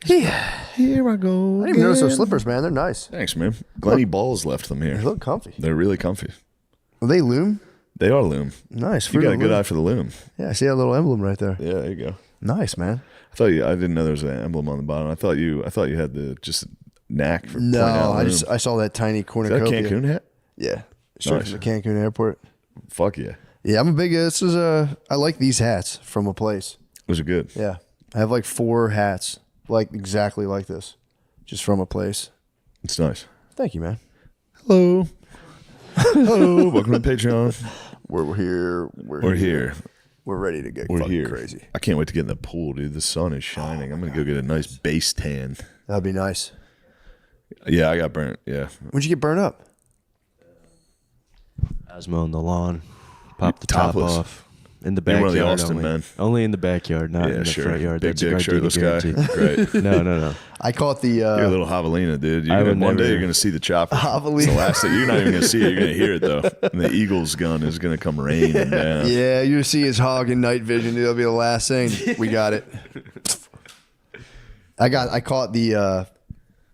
Yeah, here I go. I didn't even notice those slippers, man. They're nice. Thanks, man. Glenny Balls left them here. They look comfy. They're really comfy. Are they loom? They are loom. Nice. You got a good eye for the loom. Yeah, I see that little emblem right there. Yeah, there you go. Nice, man. I didn't know there was an emblem on the bottom. I thought you had the just knack for No, pointing out loom. I saw that tiny cornucopia. Is that a Cancun hat? Yeah, straight from the Cancun airport. Fuck yeah. Yeah, I'm a big. I like these hats from a place. Those are good. Yeah, I have like 4 hats, like exactly like this, just from a place. It's nice. Thank you, man. Hello. Hello. Welcome to Patreon. We're here. We're here. We're ready to get We're fucking here. crazy. I can't wait to get in the pool, dude. The sun is shining. I'm gonna go get a nice base tan. That'd be nice. Yeah, I got burnt. Yeah. When'd you get burned up? I was mowing the lawn. Popped the top Topless. off. In the You're backyard. one of the Austin only. men. Only in the backyard, not in the front yard. Big That's dick, a shirtless guy. guarantee. Great. No. I caught the. You're a little javelina, dude. One day you're gonna see the chopper. Javelina. It's the last thing. You're not even gonna see it. You're gonna hear it though. And the Eagles gun is gonna come raining down. Yeah, you see his hog in night vision. Dude, that'll be the last thing. We got it. I caught the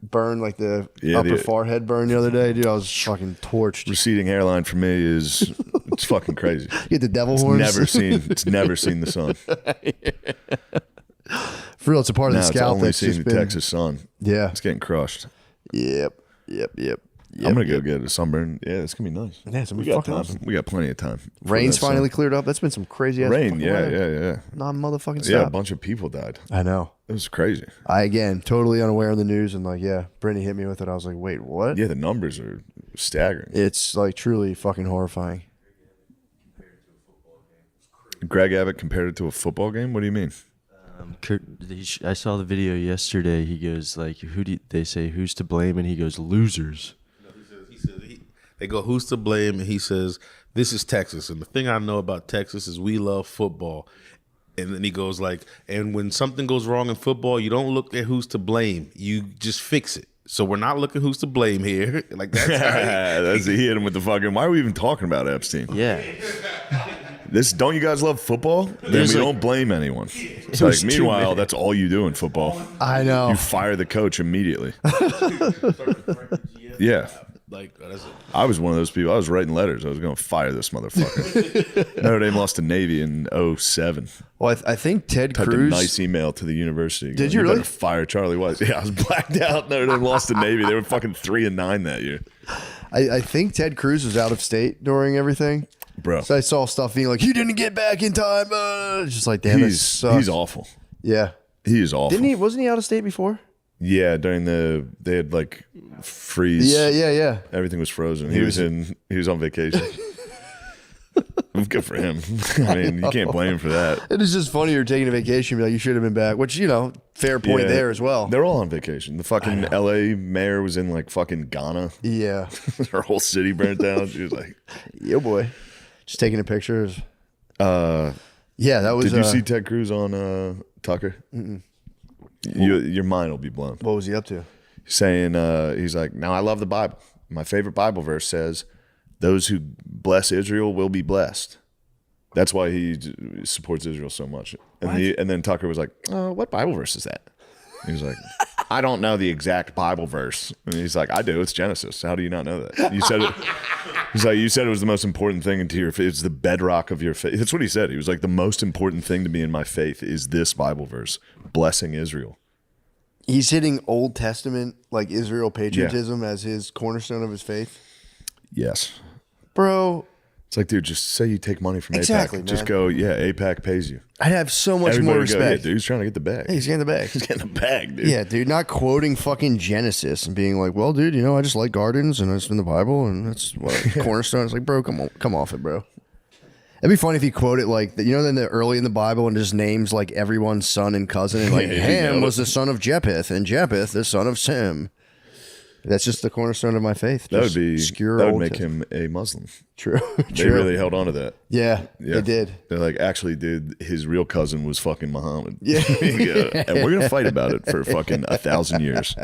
burn, like the upper forehead burn the other day, dude. I was fucking torched. Receding hairline for me is it's fucking crazy. You get the devil horns. It's never seen the sun. For real, it's a part of Now the it's scalp only that's seen just the been. Texas sun. Yeah. It's getting crushed. Yep. I'm gonna go get a sunburn. Yeah, it's gonna be nice. Yeah, it's gonna we be got fucking time. awesome. We got plenty of time. Rain's finally cleared up. That's been some crazy ass Rain. fucking Yeah, weather. yeah. Non-motherfucking Yeah, a stop. bunch of people died. I know. It was crazy. Again, totally unaware of the news, and like, yeah, Brittany hit me with it. I was like, wait, what? Yeah, the numbers are staggering. It's like truly fucking horrifying. Greg Abbott compared it to a football game. What do you mean? I saw the video yesterday. He goes like, they say who's to blame, and he goes losers. They go, who's to blame? And he says, this is Texas. And the thing I know about Texas is we love football. And then he goes like, and when something goes wrong in football, you don't look at who's to blame. You just fix it. So we're not looking who's to blame here. Like that's He hit him with the fucking. Why are we even talking about Epstein? Yeah. Don't you guys love football? Then we don't blame anyone. It's like, meanwhile, that's all you do in football. I know. You fire the coach immediately. Yeah. Like that's it. I was one of those people. I was writing letters. I was going to fire this motherfucker. Notre Dame lost to Navy in 2007. Well, I think Ted Typed Cruz. a nice email to the university. Did you really? Better fire Charlie Weiss. Yeah, I was blacked out. Notre Dame lost to Navy. They were fucking 3-9 that year. I think Ted Cruz was out of state during everything. Bro. So I saw stuff being like, "You didn't get back in time." Just like, damn, He's awful. Yeah. He is awful. Didn't he? Wasn't he out of state before? Yeah, they had like freeze. Yeah. Everything was frozen. He was on vacation. Good for him. I mean, you can't blame him for that. It is just funny you're taking a vacation, be like, you should have been back, which, fair point there as well. They're all on vacation. The fucking LA mayor was in like fucking Ghana. Yeah. Her whole city burnt down. She was like, yo, boy. Just taking the pictures. Yeah, that was. Did you see Ted Cruz on Tucker? Mm-mm. Your mind will be blown. What was he up to? Saying, he's like, now I love the Bible. My favorite Bible verse says, those who bless Israel will be blessed. That's why he supports Israel so much. And then Tucker was like, what Bible verse is that? He was like, I don't know the exact Bible verse. And he's like, I do. It's Genesis. How do you not know that? You said it. He's like, you said it was the most important thing into your faith. It's the bedrock of your faith. That's what he said. He was like, the most important thing to me in my faith is this Bible verse, blessing Israel. He's hitting Old Testament, like Israel patriotism as his cornerstone of his faith. Yes. Bro. It's like, dude, just say you take money from exactly, AIPAC. Man. Just go, yeah, AIPAC pays you. I'd have so much more respect. Go, yeah, dude, he's trying to get the bag. Hey, he's getting the bag. He's getting the bag, dude. Yeah, dude, not quoting fucking Genesis and being like, well, dude, I just like gardens and it's in the Bible and that's what cornerstone. It's like, bro, come off it, bro. It'd be funny if he quoted like, then the early in the Bible and just names like everyone's son and cousin and like Ham was the son of Japheth and Japheth the son of Sem. That's just the cornerstone of my faith. That would make Testament. him a Muslim. True. They really held on to that. Yeah, they did. They're like, actually, dude, his real cousin was fucking Muhammad. Yeah. And we're gonna fight about it for fucking 1,000 years.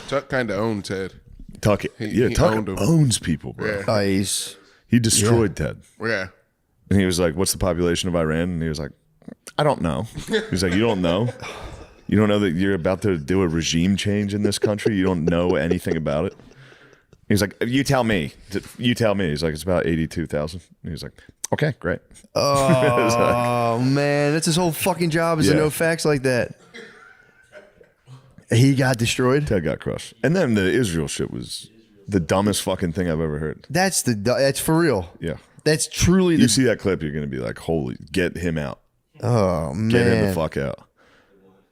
Tuck kind of owned Ted. Tuck owns people, bro. Yeah. He destroyed Ted. Yeah. And he was like, what's the population of Iran? And he was like, I don't know. He's like, you don't know? You don't know that you're about to do a regime change in this country? You don't know anything about it? He's like, you tell me. You tell me. He's like, it's about 82,000. He's like, okay, great. Oh, man. That's his whole fucking job is to Yeah. know facts like that. He got destroyed. Ted got crushed. And then the Israel shit was the dumbest fucking thing I've ever heard. That's for real. Yeah. That's truly You the. see that clip, you're going to be like, holy, get him out. Oh, man. Get him the fuck out.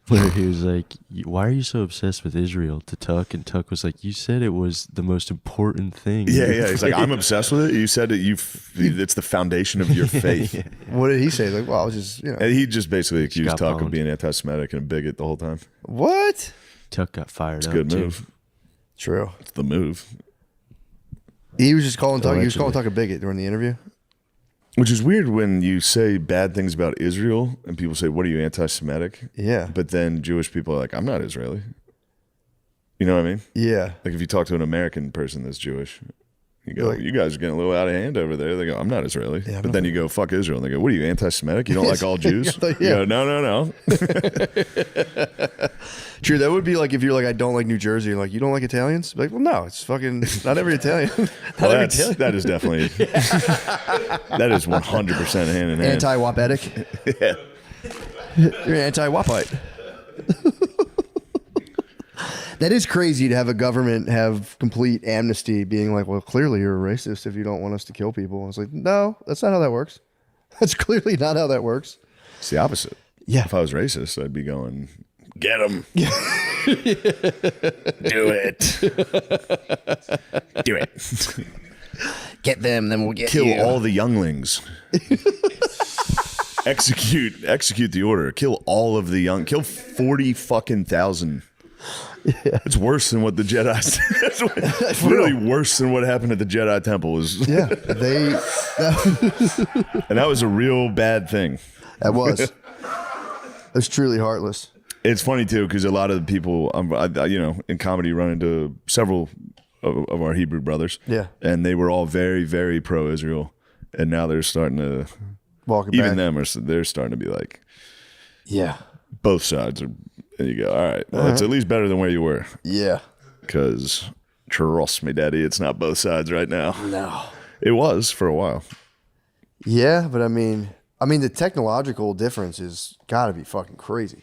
Where he was like, "Why are you so obsessed with Israel?" To Tuck, and Tuck was like, "You said it was the most important thing." Yeah. He's like, I'm obsessed with it. You said that it's the foundation of your faith. What did he say? Like, well, I was just, And he just basically accused got Tuck of boned. being anti-Semitic and a bigot the whole time. What? Tuck got fired It's a up. good too. move. True. It's the move. He was just calling Tuck. He was calling Allegedly. Tuck a bigot during the interview. Which is weird when you say bad things about Israel and people say, what are you, anti-Semitic? Yeah. But then Jewish people are like, I'm not Israeli. You know what I mean? Yeah. Like if you talk to an American person that's Jewish, you go, Like- you guys are getting a little out of hand over there. They go, I'm not Israeli. Yeah, I'm but not- then you go, fuck Israel. And they go, what are you, anti-Semitic? You don't like all Jews? Yeah. You go, no. True. That would be like if you're like, I don't like New Jersey. You're like, you don't like Italians? Like, well, no, it's fucking not every Italian. Not Well, every Italian. that is definitely, that is 100% hand in hand. Anti-wapetic. Yeah. You're an anti-wapite. That is crazy to have a government have complete amnesty, being like, well, clearly you're a racist if you don't want us to kill people. It's like, no, that's not how that works. That's clearly not how that works. It's the opposite. Yeah. If I was racist, I'd be going, get him. Do it. Do it. Get them, then we'll get Kill all the younglings. Execute the order. Kill all of the young. Kill 40 fucking thousand. It's worse than what the Jedi. It's literally worse than what happened at the Jedi Temple. Was Yeah, and that was a real bad thing. that was. It was truly heartless. It's funny too because a lot of the people, in comedy, run into several of our Hebrew brothers. Yeah. and they were all very, very pro-Israel, and now they're starting to. Walking Even back. them they're starting to be like, Yeah. both sides are. And you go, all right, well, it's at least better than where you were. Yeah. Because trust me, Daddy, it's not both sides right now. No. It was for a while. Yeah, but I mean, the technological difference is got to be fucking crazy.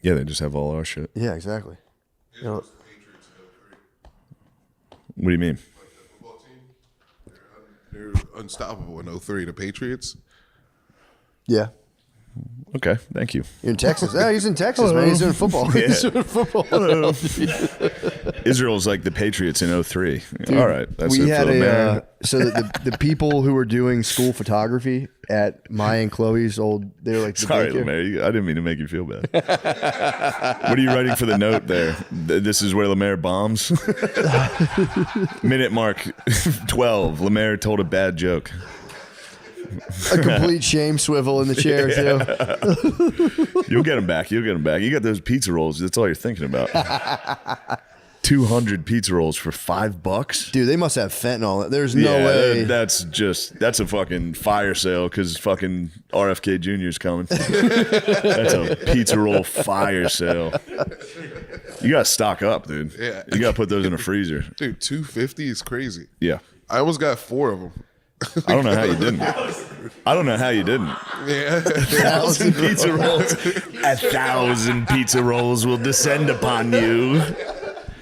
Yeah, they just have all our shit. Yeah, exactly. You know, What do you mean? They're unstoppable in 03, the Patriots. yeah. Okay, thank you. You're in Texas. Yeah, he's in Texas, man. He's doing football. He's doing football. Israel's like the Patriots in 03. All right, that's We it had for a so the people who were doing school photography at Maya and Chloe's old, they were like the Sorry, daycare. Lemaire. I didn't mean to make you feel bad. What are you writing for the note there? This is where Lemaire bombs? Minute mark 12. Lemaire told a bad joke. A complete shame swivel in the chair too. You'll get him back. You got those pizza rolls. That's all you're thinking about. 200 pizza rolls for $5. Dude, they must have fentanyl. There's no way. That's a fucking fire sale because fucking RFK Jr.'s coming. That's a pizza roll fire sale. You got to stock up, dude. Yeah. You got to put those in a freezer. Dude, 250 is crazy. Yeah. I almost got 4 of them. I don't know how you didn't. Yeah. 1,000 pizza rolls. 1,000 pizza rolls will descend upon you.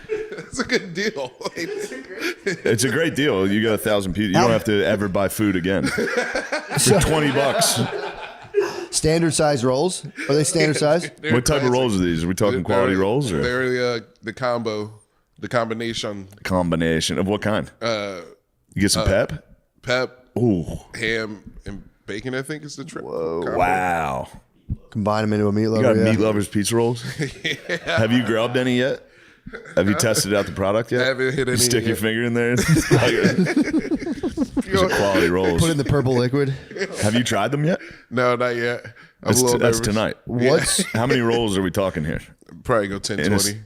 It's a good deal. It's a great deal. You got 1,000 pizza. You don't have to ever buy food again for $20. Standard size rolls? Are they standard size? What type of rolls are these? Are we talking quality rolls or They're the combination. combination of what kind? You get some pep. Pep, Ooh, ham, and bacon, I think is the trick. wow! Combine them into a meat You lover. got yeah. meat lovers pizza rolls? Have you grubbed any yet? Have you tested out the product yet? I haven't hit You any stick your yet. finger in there. These are quality rolls. Put in the purple liquid. Have you tried them yet? No, not yet. I'm a That's, little that's nervous. tonight. What's How many rolls are we talking here? Probably go 10, In a 20.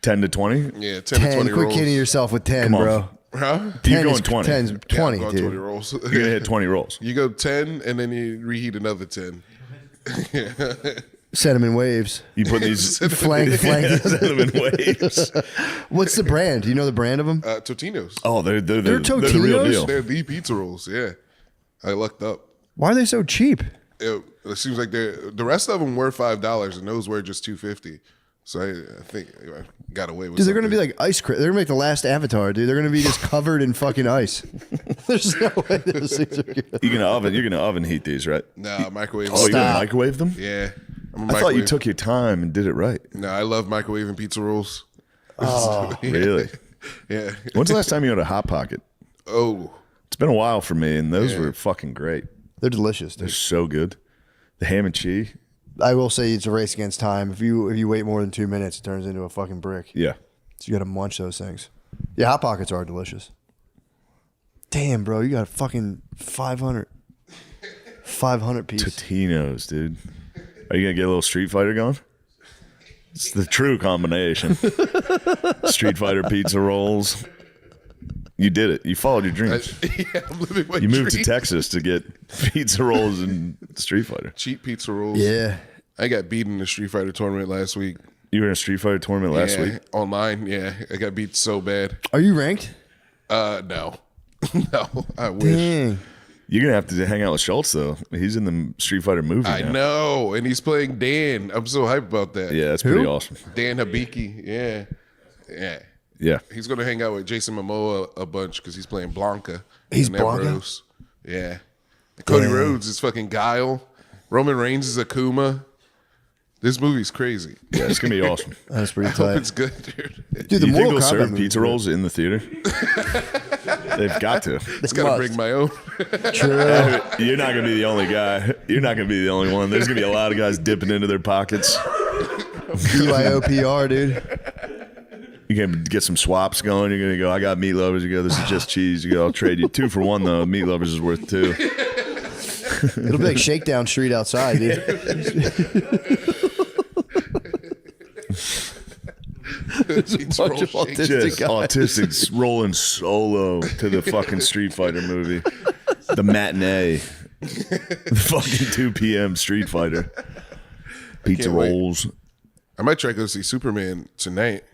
10 to 20? Yeah, 10 to 10? 20 Quit rolls. kidding yourself with 10, Come on. bro. Huh? You're 10 going is- 20. 10's Yeah, 20, I'm going dude. 20 rolls. You're gonna hit 20 rolls. You go 10 and then you reheat another 10. Cinnamon waves. You put these Flank. cinnamon waves. What's the brand? Do you know the brand of them? Totino's. Oh, they're the real Totinos? deal. They're the pizza rolls. Yeah, I lucked up. Why are they so cheap? It seems like the rest of them were $5 and those were just $2.50. So I think I got away with. Dude, they're gonna something. be like ice cream. They're gonna make the last Avatar, dude. They're gonna be just covered in fucking ice. There's no way those things are good. You're gonna oven heat these, right? Nah, microwave. Oh, you're gonna Stop. microwave them? Yeah, I'm a I thought you microwave. took your time and did it right. No, I love microwaving pizza rolls. Oh, Really? Yeah. When's the last time you had a Hot Pocket? Oh, It's been a while for me, and those Yeah. were fucking great. they're delicious, They're dude. so good. The ham and cheese. I will say it's a race against time. If you wait more than 2 minutes, it turns into a fucking brick. Yeah. So you got to munch those things. Yeah, Hot Pockets are delicious. Damn, bro, you got fucking 500 piece. Totino's, dude. Are you gonna get a little Street Fighter going? It's the true combination. Street Fighter pizza rolls. You did it. You followed your dreams. yeah, I'm living my You moved to dream. Texas to get pizza rolls and Street Fighter. Cheap pizza rolls. Yeah. I got beat in the Street Fighter tournament last week. You were in a Street Fighter tournament last Yeah, week. online. Yeah, I got beat so bad. Are you ranked? No, no, I wish. Dang. You're gonna have to hang out with Schultz though. He's in the Street Fighter movie I now. know, and he's playing Dan. I'm so hyped about that. Yeah, that's pretty awesome. Dan Habiki. Yeah, yeah. Yeah. He's gonna hang out with Jason Momoa a bunch because he's playing Blanca. He's in Blanca? Rose. Yeah. And Cody Rhodes is fucking Guile. Roman Reigns is Akuma. This movie's crazy. Yeah, it's gonna be awesome. That's pretty I hope tight. it's good, dude. Dude, the you think Mortal they'll Kombat serve movie- pizza rolls in the theater? They've got to. It's gotta bring my own. True. You're not gonna be the only guy. You're not gonna be the only one. There's gonna be a lot of guys dipping into their pockets. BYOPR, dude. You can get some swaps going. You're gonna go, I got meat lovers. You go, this is just cheese. You go, I'll trade you 2 for 1 though. Meat lovers is worth 2. It'll be like Shakedown Street outside, dude. It's roll shake. Just autistics rolling solo to the fucking Street Fighter movie. The matinee. The fucking 2 p.m. Street Fighter. Pizza Can't wait. rolls. I might try to go see Superman tonight.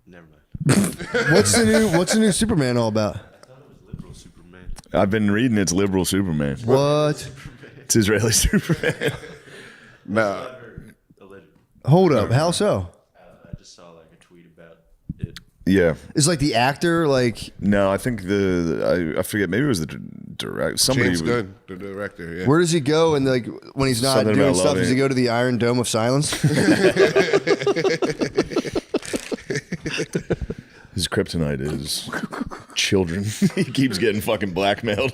Never mind. What's the new Superman all about? Liberal Superman. I've been reading it's liberal Superman. What? It's Israeli Superman. Nah, Allegedly. Hold up. How so? I just saw like a tweet about it. Yeah. Is like the actor like No, I think I forget. Maybe it was the direct. Somebody James was, Gunn, the director. Yeah. where does he go and like when he's not Something doing about stuff? loving Does he it. go to the Iron Dome of Silence? His kryptonite is children. He keeps getting fucking blackmailed.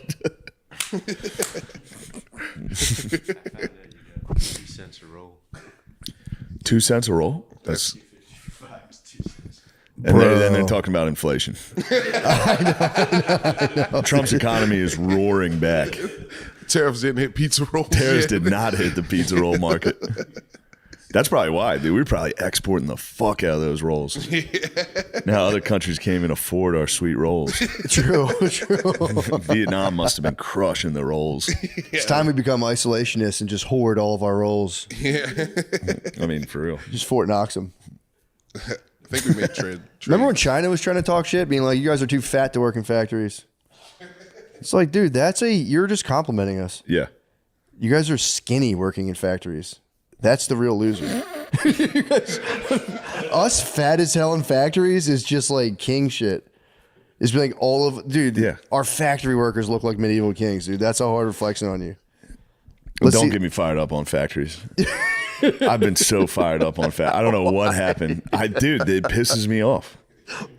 3 cents a roll. 2 cents a roll. That's 55 is 2 cents. and then they're talking about inflation. I know. Trump's economy is roaring back. Tariffs didn't hit pizza rolls. Tariffs yet. did not hit the pizza roll market. That's probably why, dude. We're probably exporting the fuck out of those rolls. Now other countries can't even afford our sweet rolls. True. Vietnam must have been crushing the rolls. It's time we become isolationists and just hoard all of our rolls. I mean, for real. Just Fort Knox them. I think we made trade. Remember when China was trying to talk shit, being like, "You guys are too fat to work in factories." It's like, dude, you're just complimenting us. Yeah. You guys are skinny working in factories. That's the real loser. You guys- us fat as hell in factories is just like king shit. It's like dude, Yeah. our factory workers look like medieval kings, dude. That's how hard we're flexing on you. Don't get me fired up on factories. I've been so fired up on I don't know what happened. Dude, it pisses me off.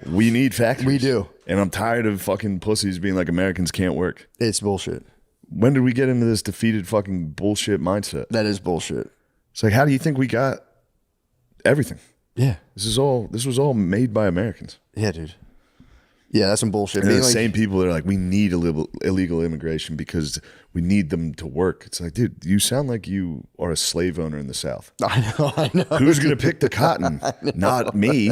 We need factories. We do. And I'm tired of fucking pussies being like Americans can't work. It's bullshit. When did we get into this defeated fucking bullshit mindset? That is bullshit. It's like, how do you think we got everything? Yeah. This was all made by Americans. Yeah, dude. Yeah, that's some bullshit. And Being the like- same people that are like, we need illegal immigration because we need them to work. It's like, dude, you sound like you are a slave owner in the South. I know. Who's going to pick the cotton? Not me.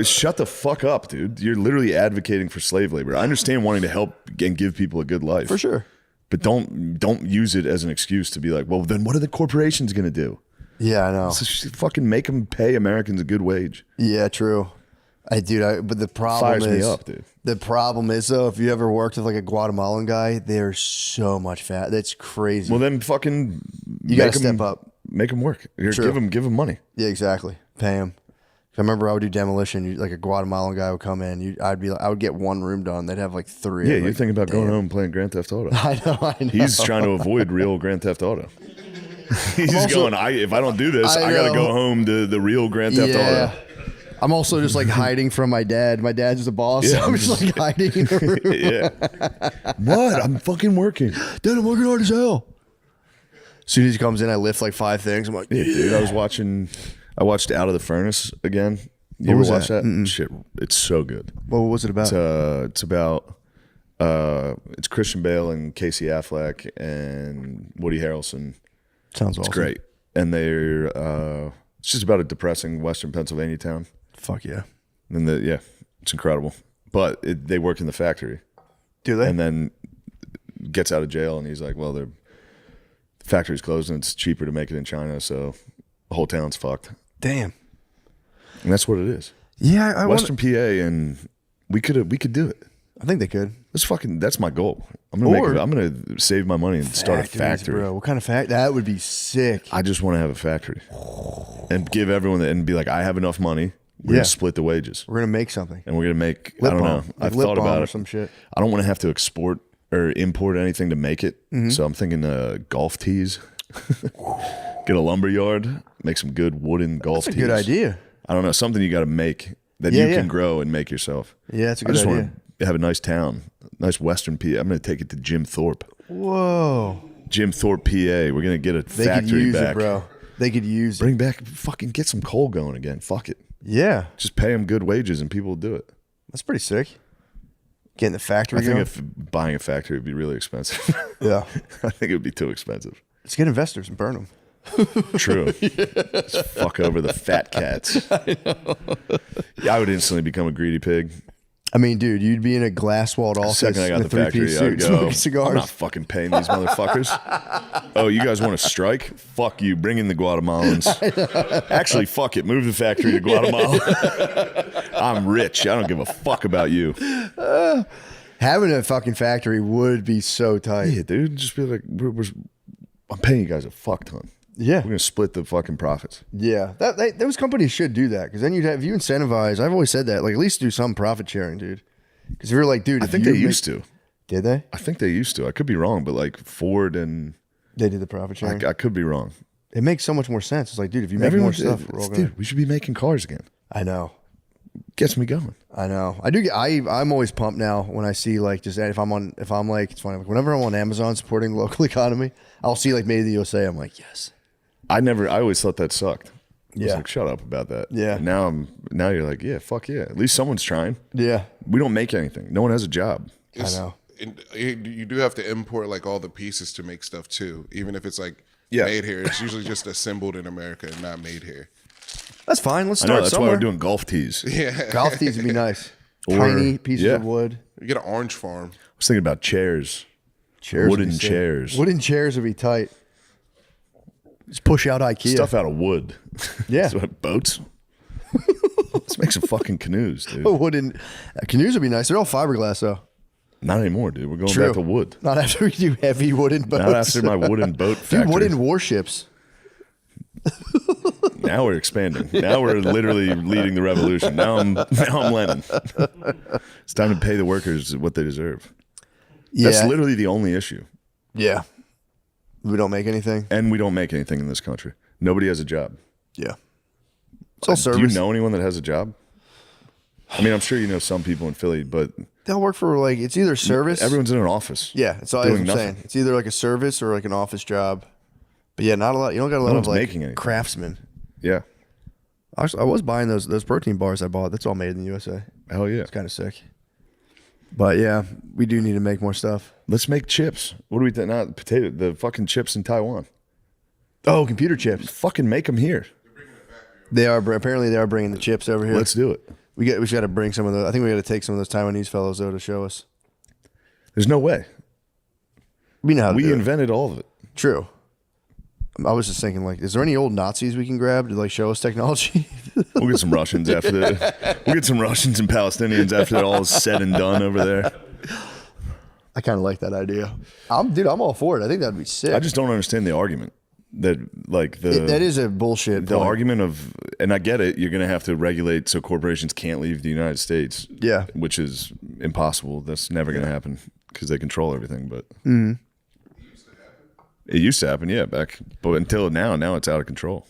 Shut the fuck up, dude. You're literally advocating for slave labor. I understand wanting to help and give people a good life. For sure. But don't use it as an excuse to be like, well, then what are the corporations going to do? Yeah, I know. So just fucking make them pay Americans a good wage. Yeah, true. But the problem Fires is, me up, dude. The problem is though, if you ever worked with like a Guatemalan guy, they're so much fat. That's crazy. Well, then fucking You gotta step up. Make them work. Here, True. give them money. Yeah, exactly. Pay him. I remember I would do demolition. Like a Guatemalan guy would come in. I would get one room done. They'd have like 3. Yeah, I'm you're like, thinking about going damn. home and playing Grand Theft Auto. I know. He's trying to avoid real Grand Theft Auto. He's also- going, if I don't do this, I got to know. go home to the real Grand Theft Auto. I'm also just like hiding from my dad. My dad's the boss. So I'm just like hiding in the room. Yeah. What? I'm fucking working. Dad, I'm working hard as hell. As soon as he comes in, I lift like 5 things. I'm like, Yeah, dude. I watched Out of the Furnace again. You What ever was watch that? that? Shit, it's so good. what was it about? It's about it's Christian Bale and Casey Affleck and Woody Harrelson. Sounds awesome. It's great, and they're it's just about a depressing Western Pennsylvania town. Fuck yeah. And it's incredible. But they work in the factory, Do they? and then gets out of jail, and he's like, "Well, the factory's closed, and it's cheaper to make it in China, so the whole town's fucked." Damn. And that's what it is. Yeah, I Western PA, and we could do it. I think they could. That's my goal. I'm gonna save my money and start a factory. Bro. What kind of factory? That would be sick. I just want to have a factory and give everyone and be like, I have enough money. We're gonna split the wages, We're gonna make something. and we're gonna make. Lip I don't balm. know. Like I've lip thought balm about or it. some shit. I don't want to have to export or import anything to make it. Mm-hmm. So I'm thinking golf tees. Get a lumber yard, make some good wooden golf That's a tees. good idea. I don't know, something you got to make that Yeah, you yeah. can grow and make yourself. Yeah, that's a I good just idea. want to have a nice town, nice Western PA. I'm going to take it to Jim Thorpe. Whoa. Jim Thorpe, PA. We're going to get a They could factory use back. it, bro. They could use it. Bring back, fucking get some coal going again. Fuck it. Yeah. Just pay them good wages and people will do it. That's pretty sick. Getting the factory I think going. if buying a factory would be really expensive. Yeah. I think it would be too expensive. Let's get investors and burn them. True. Just fuck over the fat cats. I would instantly become a greedy pig. I mean, dude, you'd be in a glass-walled The office second I got in the a three-piece factory, I'd suit, go, smoking I'm cigars. not fucking paying these motherfuckers. Oh, you guys want to strike? Fuck you. Bring in the Guatemalans. Actually, fuck it. Move the factory to Guatemala. I'm rich. I don't give a fuck about you. Having a fucking factory would be so tight. Yeah, dude. Just be like, I'm paying you guys a fuck ton. Yeah. We're going to split the fucking profits. Yeah. Those companies should do that because then you'd have, if you incentivize, I've always said that, like at least do some profit sharing, dude. Because if you're like, dude, I think they used to. Did they? I think they used to. I could be wrong, but like Ford and They did the profit sharing. I could be wrong. It makes so much more sense. It's like, dude, if you make more stuff, we're all gonna... Dude, we should be making cars again. I know. Gets me going. I know. I do. I'm always pumped now when I see like just if I'm like it's funny. Like, whenever I'm on Amazon supporting the local economy, I'll see like Made in the USA. I'm like, yes. I always thought that sucked. I was Yeah. like, shut up about that. Yeah. And now you're like, yeah, fuck yeah. At least someone's trying. Yeah. We don't make anything. No one has a job. I know. And you do have to import like all the pieces to make stuff too, even if it's like Yeah. made here. It's usually just assembled in America and not made here. That's fine. Let's I know start that's somewhere. why we're doing golf tees. I Yeah, Golf tees would be nice. Or- Tiny pieces yeah. of wood. you get an orange farm. was thinking about chairs. Chairs. would be Wooden sick. chairs. Wooden chairs would be tight. Just push out IKEA. Stuff out of wood. Yeah. So, boats. Let's make some fucking canoes, dude. Wooden canoes would be nice. They're all fiberglass though. Not anymore, dude. We're going True. back to wood. Not after we do heavy wooden boats. Not after my wooden boat Dude, factory. wooden warships. Now we're expanding. Now we're literally leading the revolution. Now I'm Lenin. It's time to pay the workers what they deserve. Yeah. That's literally the only issue. Yeah. We don't make anything. And we don't make anything in this country. Nobody has a job. Yeah. It's all Do service. you know anyone that has a job? I mean, I'm sure you know some people in Philly, but They'll work for like it's either service. everyone's in an office. Yeah, it's all doing I'm nothing. saying. It's either like a service or like an office job. But yeah, not a lot. You don't got a lot No of one's like making anything. craftsmen. Yeah. Actually, I was buying those protein bars I bought. That's all made in the USA. Hell yeah. It's kind of sick. But yeah, we do need to make more stuff. Let's make chips. What do we think? Not potato. The fucking chips in Taiwan. Oh, computer chips. Fucking make them here. They are apparently they are bringing the chips over here. Let's do it. We just got to bring some of those. I think we got to take some of those Taiwanese fellows though to show us. There's no way. We know how to We do it. invented all of it. True. I was just thinking, like, is there any old Nazis we can grab to like show us technology? We'll get some Russians after that. We'll get some Russians and Palestinians after it all is said and done over there. I kind of like that idea. I'm all for it. I think that'd be sick. I just don't understand the argument that that is a bullshit. the point. argument of, and I get it, you're going to have to regulate so corporations can't leave the United States. Yeah. Which is impossible. That's never going to happen because they control everything. But it used to happen, yeah, but until now it's out of control.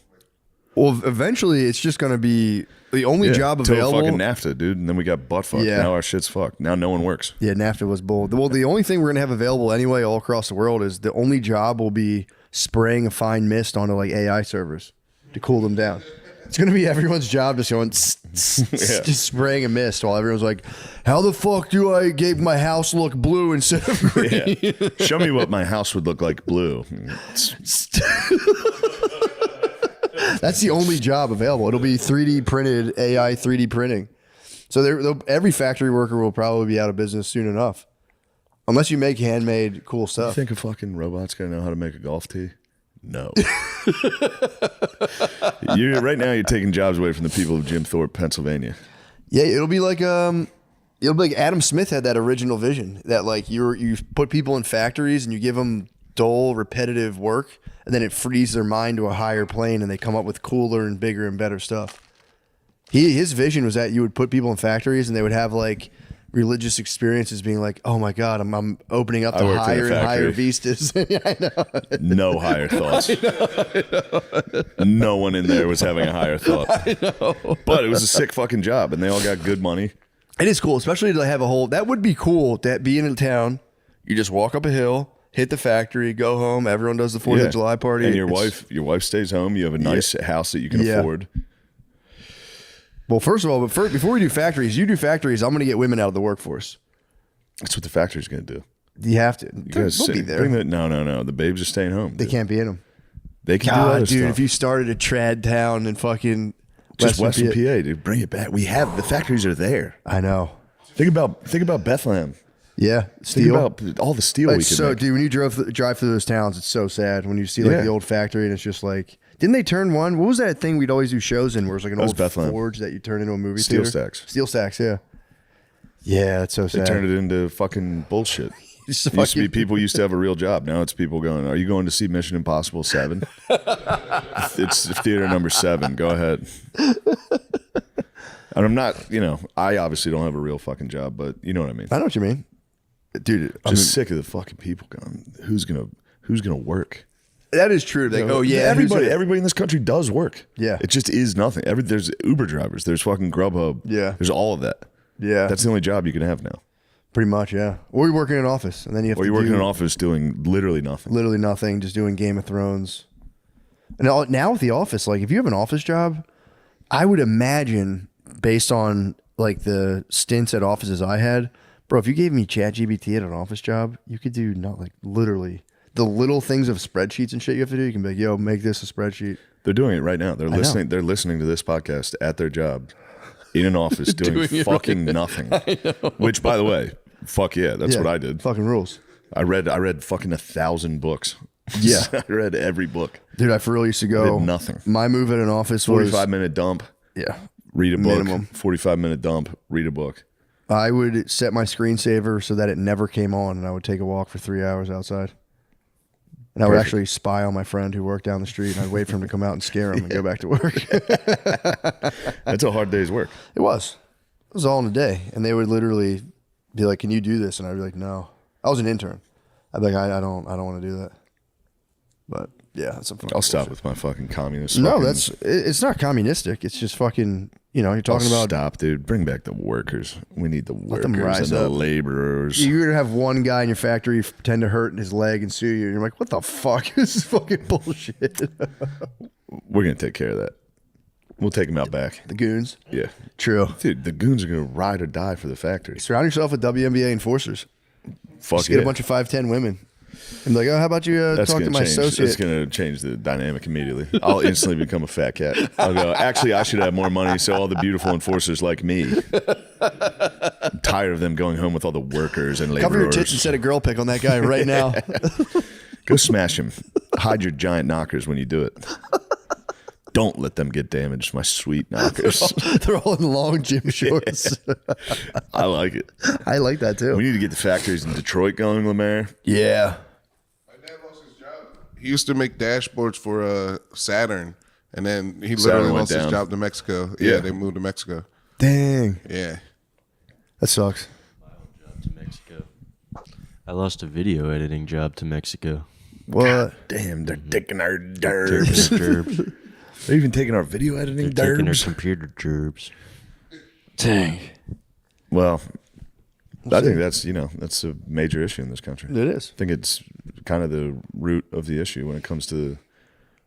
Well, eventually, it's just going to be the only job available. Fucking NAFTA, dude, and then we got butt fucked. Yeah. Now our shit's fucked. Now no one works. Yeah, NAFTA was bull. Well, the only thing we're going to have available anyway all across the world is the only job will be spraying a fine mist onto like AI servers to cool them down. It's going to be everyone's job just going just spraying a mist while everyone's like, how the fuck do I make my house look blue instead of green? Yeah. Show me what my house would look like blue. That's the only job available. It'll be 3D printed, AI 3D printing. So every factory worker will probably be out of business soon enough. Unless you make handmade cool You stuff. think a fucking robot's gonna know how to make a golf tee? No. Right now you're taking jobs away from the people of Jim Thorpe, Pennsylvania. Yeah, it'll be like Adam Smith had that original vision that like you put people in factories and you give them dull, repetitive work, and then it frees their mind to a higher plane, and they come up with cooler and bigger and better stuff. His vision was that you would put people in factories and they would have like religious experiences, being like, "Oh my God, I'm opening up to worked in a higher and higher factory. vistas." Yeah, I know. No higher thoughts. No one in there was having a higher thought. But it was a sick fucking job, and they all got good money. It is cool, especially to have a whole. That would be cool. That being in town, you just walk up a hill, hit the factory, go home. Everyone does the 4th of July party, and your wife stays home. You have a nice house that you can afford. Well, first of all, before we do factories, I'm going to get women out of the workforce. That's what the factory's going to do. You have to. You guys They'll be there. No. The babes are staying home. They can't be in them. They can do God, other dude, stuff. if you started a trad town in fucking Just Western PA, dude, bring it back. We have the factories are there. I know. Think about Bethlehem. Yeah, Think steel. about all the steel we could make. Dude, when you drive through those towns, it's so sad when you see like Yeah. the old factory and it's just like, didn't they turn one? What was that thing we'd always do shows in where it was like an was old Bethlehem. forge that you turn into a movie Steel theater? stacks. Steel stacks, yeah. Yeah, that's so They sad. turned it into fucking bullshit. Just It used to be fucking- people used to have a real job. Now it's people going, are you going to see Mission Impossible 7? It's theater number 7. Go ahead. And I'm not, I obviously don't have a real fucking job, but you know what I mean. I know what you mean, dude. Just sick of the fucking people going, who's gonna work? that is true. Like, oh yeah, everybody in this country does work. Yeah. It just is nothing. There's Uber drivers. There's fucking Grubhub. Yeah. There's all of that. Yeah, That's the only job you can have now. pretty much. Yeah, or you work in an office and then you have Or to you work in do an office doing literally nothing. literally nothing, just doing Game of Thrones. And now with the office, like if you have an office job, I would imagine based on like the stints at offices I had, bro, if you gave me ChatGPT at an office job, you could do not like literally the little things of spreadsheets and shit you have to do. You can be like, yo, make this a spreadsheet. They're doing it right now. They're listening. They're listening to this podcast at their job, in an office, doing fucking nothing. Which, by the way, fuck yeah, that's what I did. Fucking rules. I read fucking 1,000 books. Yeah. I read every book. Dude, I for real used to go. Did nothing. My move at an office was 45-minute dump. Yeah. Read a book. Minimum. 45-minute dump. Read a book. I would set my screensaver so that it never came on, and I would take a walk for 3 hours outside. And I would Perfect. actually spy on my friend who worked down the street, and I'd wait for him to come out and scare him and go back to work. That's a hard day's work. It was all in a day, and they would literally be like, "Can you do this?" And I'd be like, "No." I was an intern. I'd be like, "I don't want to do that." But yeah, that's some fucking I'll stop bullshit. with my fucking communist. No, fucking- it's not communistic. It's just fucking. You're talking about. Stop, dude. Bring back the workers. We need the them workers and rise the up. laborers. You're gonna have one guy in your factory pretend to hurt his leg and sue you. And you're like, "What the fuck? This is fucking bullshit." We're gonna take care of that. We'll take them out back. The goons. Yeah, True. dude. The goons are gonna ride or die for the factory. Surround yourself with WNBA enforcers. Fuck Just get yeah. a bunch of 5'10" women. I'm like, oh, how about you talk to my That's associate? going to change the dynamic immediately. I'll instantly become a fat cat. I'll go, actually, I should have more money so all the beautiful enforcers like me. I'm tired of them going home with all the workers and laborers. Cover your tits and set a girl pic on that guy right now. Go smash him. Hide your giant knockers when you do it. Don't let them get damaged, my sweet knockers. They're all in long gym shorts. I like it. I like that too. We need to get the factories in Detroit going, Lemaire. Yeah. My dad lost his job. He used to make dashboards for Saturn, and then he Saturn literally went lost his down. job to Mexico. Yeah. Yeah, they moved to Mexico. Dang. Yeah. That sucks. To Mexico. I lost a video editing job to Mexico. What? Damn, they're taking our Taking derbs. gerbs. They're even taking our video editing They're taking our derbs. computer gerbs. Dang. Well, I think that's a major issue in this country. It is. I think it's kind of the root of the issue when it comes to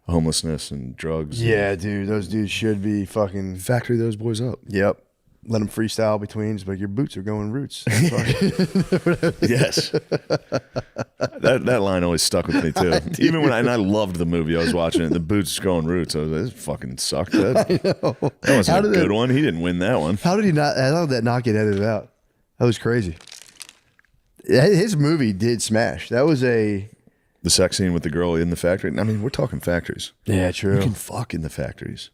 homelessness and drugs. Yeah, dude. Those dudes should be fucking. Factory those boys up. Yep. Let them freestyle between. Just like, your boots are going roots. Yes. that line always stuck with me too. Even when I loved the movie, I was watching it. The boots growing roots. I was like, this fucking sucked. That wasn't a good one. He didn't win that one. How did he not? How did that not get edited out? That was crazy. His movie did smash. That was a. The sex scene with the girl in the factory. I mean, we're talking factories. Yeah, You true. can fuck in the factories.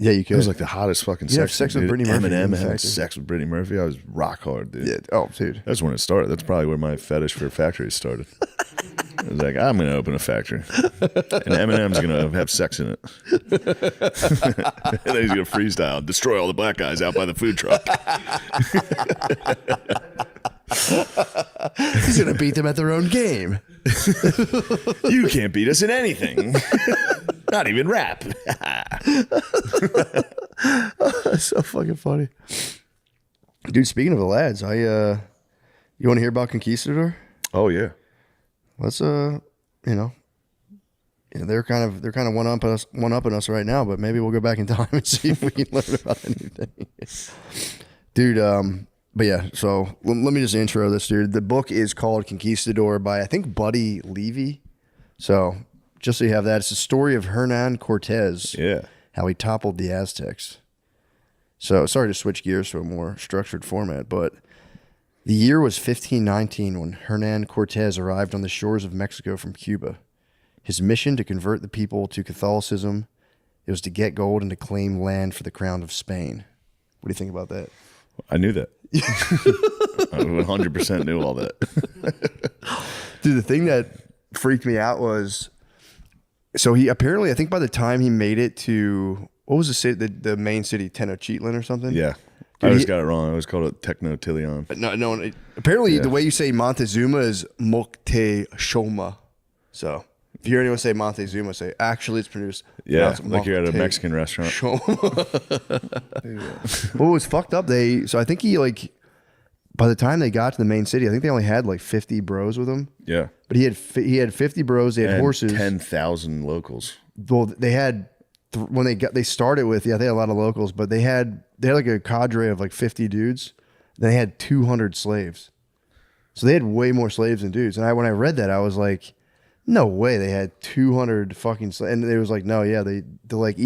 Yeah, you It could. was like the hottest fucking You have sex. sex with dude. Brittany Murphy in Eminem the having factory. sex with Brittany Murphy. I was rock hard, dude. Yeah. Oh, dude. That's when it started. That's probably where my fetish for factories started. I was like, I'm going to open a factory. And Eminem's going to have sex in it. And then he's going to freestyle, destroy all the black guys out by the food truck. He's gonna beat them at their own game. You can't beat us in anything. Not even rap. That's so fucking funny. Dude, speaking of the lads, you want to hear about Conquistador? Oh, yeah. Let's they're kind of one-upping us right now, but maybe we'll go back in time and see if we can learn about anything. Dude, but yeah, so let me just intro this, dude. The book is called Conquistador by, I think, Buddy Levy. So just so you have that, it's the story of Hernan Cortez. Yeah. How he toppled the Aztecs. So sorry to switch gears to a more structured format, but the year was 1519 when Hernan Cortez arrived on the shores of Mexico from Cuba. His mission to convert the people to Catholicism, it was to get gold and to claim land for the crown of Spain. What do you think about that? I knew that. I 100% knew all that. Dude, the thing that freaked me out was, so he apparently, I think by the time he made it to, what was the city, the main city, Tenochtitlan or something? Yeah. Dude, I always got it wrong. I always called it Technotilion. No. Apparently, the way you say Montezuma is Moctezuma. So if you hear anyone say Montezuma, say actually it's pronounced. Yeah, pronounced like you're at a Mocte- Mexican restaurant. What was fucked up? So I think by the time they got to the main city, I think they only had like 50 bros with him. Yeah. But he had 50 bros. They had And horses. 10,000 locals. Well, they had when they started with they had a lot of locals, but they had like a cadre of like 50 dudes. They had 200 slaves, so they had way more slaves than dudes. And when I read that, I was like, no way, they had 200 fucking slaves. And they was like, no, yeah, they like they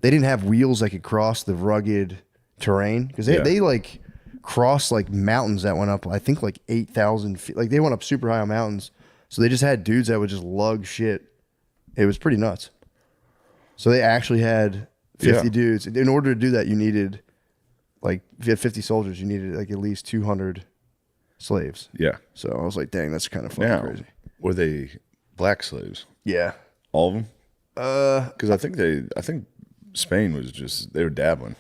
didn't have wheels that could cross the rugged terrain because they like crossed like mountains that went up, I think like 8,000 feet. Like they went up super high on mountains, so they just had dudes that would just lug shit. It was pretty nuts. So they actually had 50 dudes. In order to do that, you needed, like, if you had 50 soldiers, you needed like at least 200 slaves. Yeah. So I was like, dang, that's kind of fucking Now, crazy. were they black slaves? Yeah. All of them? Because I think Spain was just, they were dabbling.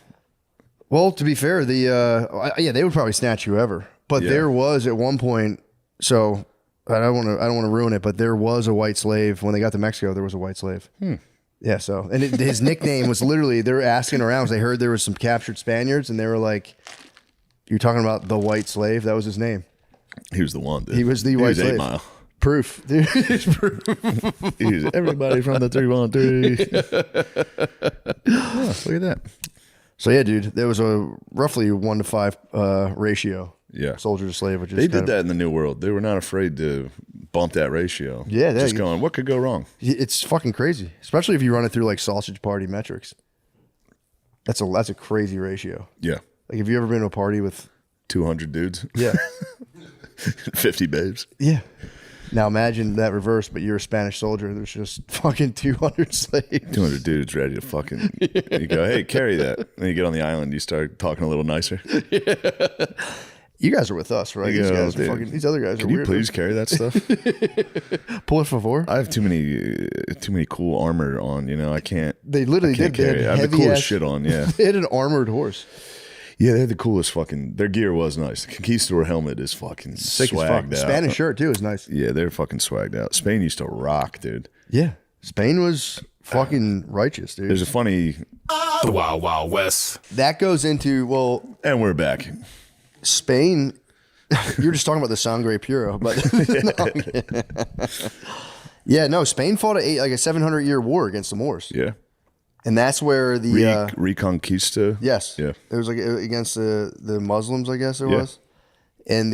Well, to be fair, they would probably snatch whoever. But there was at one point, so I don't want to ruin it, but there was a white slave when they got to Mexico. There was a white slave. Yeah. So, and his nickname was literally, they were asking around. They heard there was some captured Spaniards, and they were like, "You're talking about the white slave?" That was his name. He was the one, dude. He was the white slave. 8 Mile. Proof, dude. He's everybody from the 313. Oh, look at that. So yeah, dude, there was a roughly 1 to 5 ratio. Yeah. Soldier to slave, which is They kind did of- that in the New World. They were not afraid to bump that ratio. Yeah, just going, what could go wrong? It's fucking crazy, especially if you run it through like sausage party metrics. That's a crazy ratio. Yeah. Like, have you ever been to a party with? 200 dudes. Yeah, 50 babes. yeah. Now imagine that reverse, but you're a Spanish soldier. There's just fucking 200 slaves. 200 dudes ready to fucking. You go, hey, carry that. Then you get on the island, you start talking a little nicer. You guys are with us, right? You These go, guys are dude, fucking. These other guys Can are you weird. please carry that stuff? Por favor? I have too many cool armor on. You know, I can't. They literally Can't did. They carry it. had I have the heavy coolest ass- shit on. Yeah. They had an armored horse. Yeah, they had the coolest fucking. Their gear was nice. The Conquistador helmet is fucking Sick as fuck. swagged out. Spanish shirt too is nice. Yeah, they're fucking swagged out. Spain used to rock, dude. Yeah, Spain was fucking righteous, dude. There's a funny, The Wild Wild West. That goes into, well, and we're back. Spain. You're just talking about the Sangre Puro, but yeah, no. Spain fought a 700-year war against the Moors, Yeah, and that's where the Reconquista. yes, Yeah. it was like against the Muslims, I guess it Yeah. was, and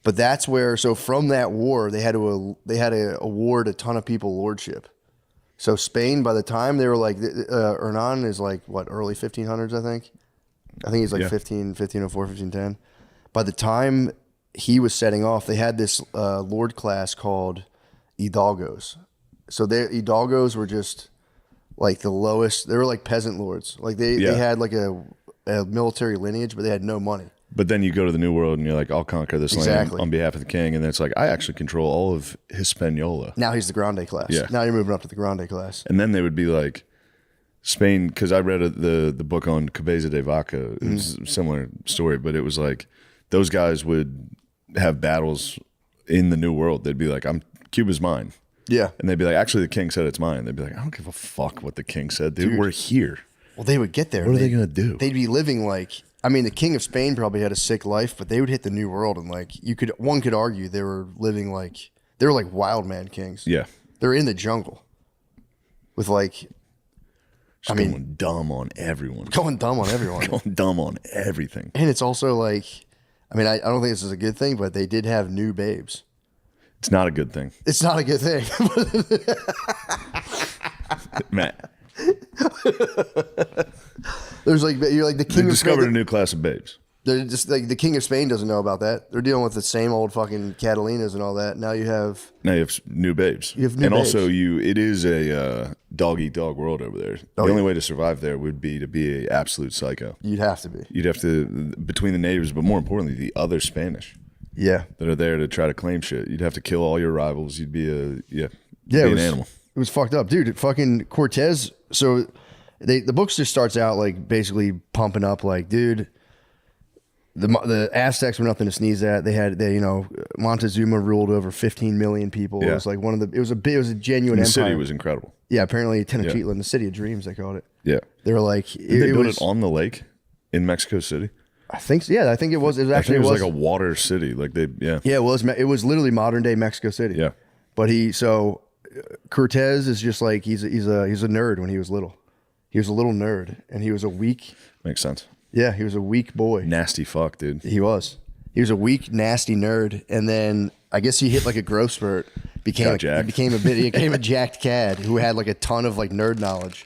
but that's where. So from that war, they had to award a ton of people lordship. So Spain, by the time they were like, Hernan is like what, early 1500s, I think. I think he's like Yeah. 1504, 1510. By the time he was setting off, they had this lord class called Hidalgos. So Hidalgos were just like the lowest. They were like peasant lords. Like they Yeah. had like a military lineage, but they had no money. But then you go to the New World and you're like, I'll conquer this Exactly. land on behalf of the king. And then it's like, I actually control all of Hispaniola. Now he's the Grande class. Yeah. Now you're moving up to the Grande class. And then they would be like, Spain, because I read the book on Cabeza de Vaca. It was a similar story, but it was like those guys would have battles in the New World. They'd be like, Cuba's mine. Yeah. And they'd be like, actually, the king said it's mine. They'd be like, I don't give a fuck what the king said, dude. We're here. Well, they would get there. What are they going to do? They'd be living like, I mean, the king of Spain probably had a sick life, but they would hit the New World and like one could argue they were living like they were like wild man kings. Yeah. They're in the jungle with like Just going dumb on everyone. going dumb on everyone. Going dumb on everything. And it's also like, I mean, I don't think this is a good thing, but they did have new babes. It's not a good thing. It's not a good thing. Matt, There's like you're like the they king of discovered a Spain. new class of babes. They're just like the king of Spain doesn't know about that. They're dealing with the same old fucking Catalinas and all that. Now you have Now you have new babes. You have new and also babes. it is a dog eat dog world over there. The only way to survive there would be to be a absolute psycho. you'd have to be. You'd have to, between the natives, but more importantly, the other Spanish Yeah. that are there to try to claim shit. You'd have to kill all your rivals. You'd be Yeah, be it an was, animal. It was fucked up, dude. Fucking Cortez. So the book just starts out like basically pumping up, like, dude, the Aztecs were nothing to sneeze at. They Montezuma ruled over 15 million people. It Yeah. was like it was a genuine And the empire. city was incredible. Yeah, apparently Tenochtitlan, the city of dreams, they called it. Yeah. They were like, Did they build was, it on the lake in Mexico City? I think so, yeah, I think it was. It I actually think it was was like a water city. Like yeah, it was. It was literally modern day Mexico City. Yeah. But Cortez is just like he's a nerd when he was little. He was a little nerd, and he was a weak. Makes sense. Yeah, he was a weak boy. Nasty fuck, dude. He was. He was a weak, nasty nerd, and then I guess he hit like a growth spurt. He became a jacked cad who had like a ton of like nerd knowledge.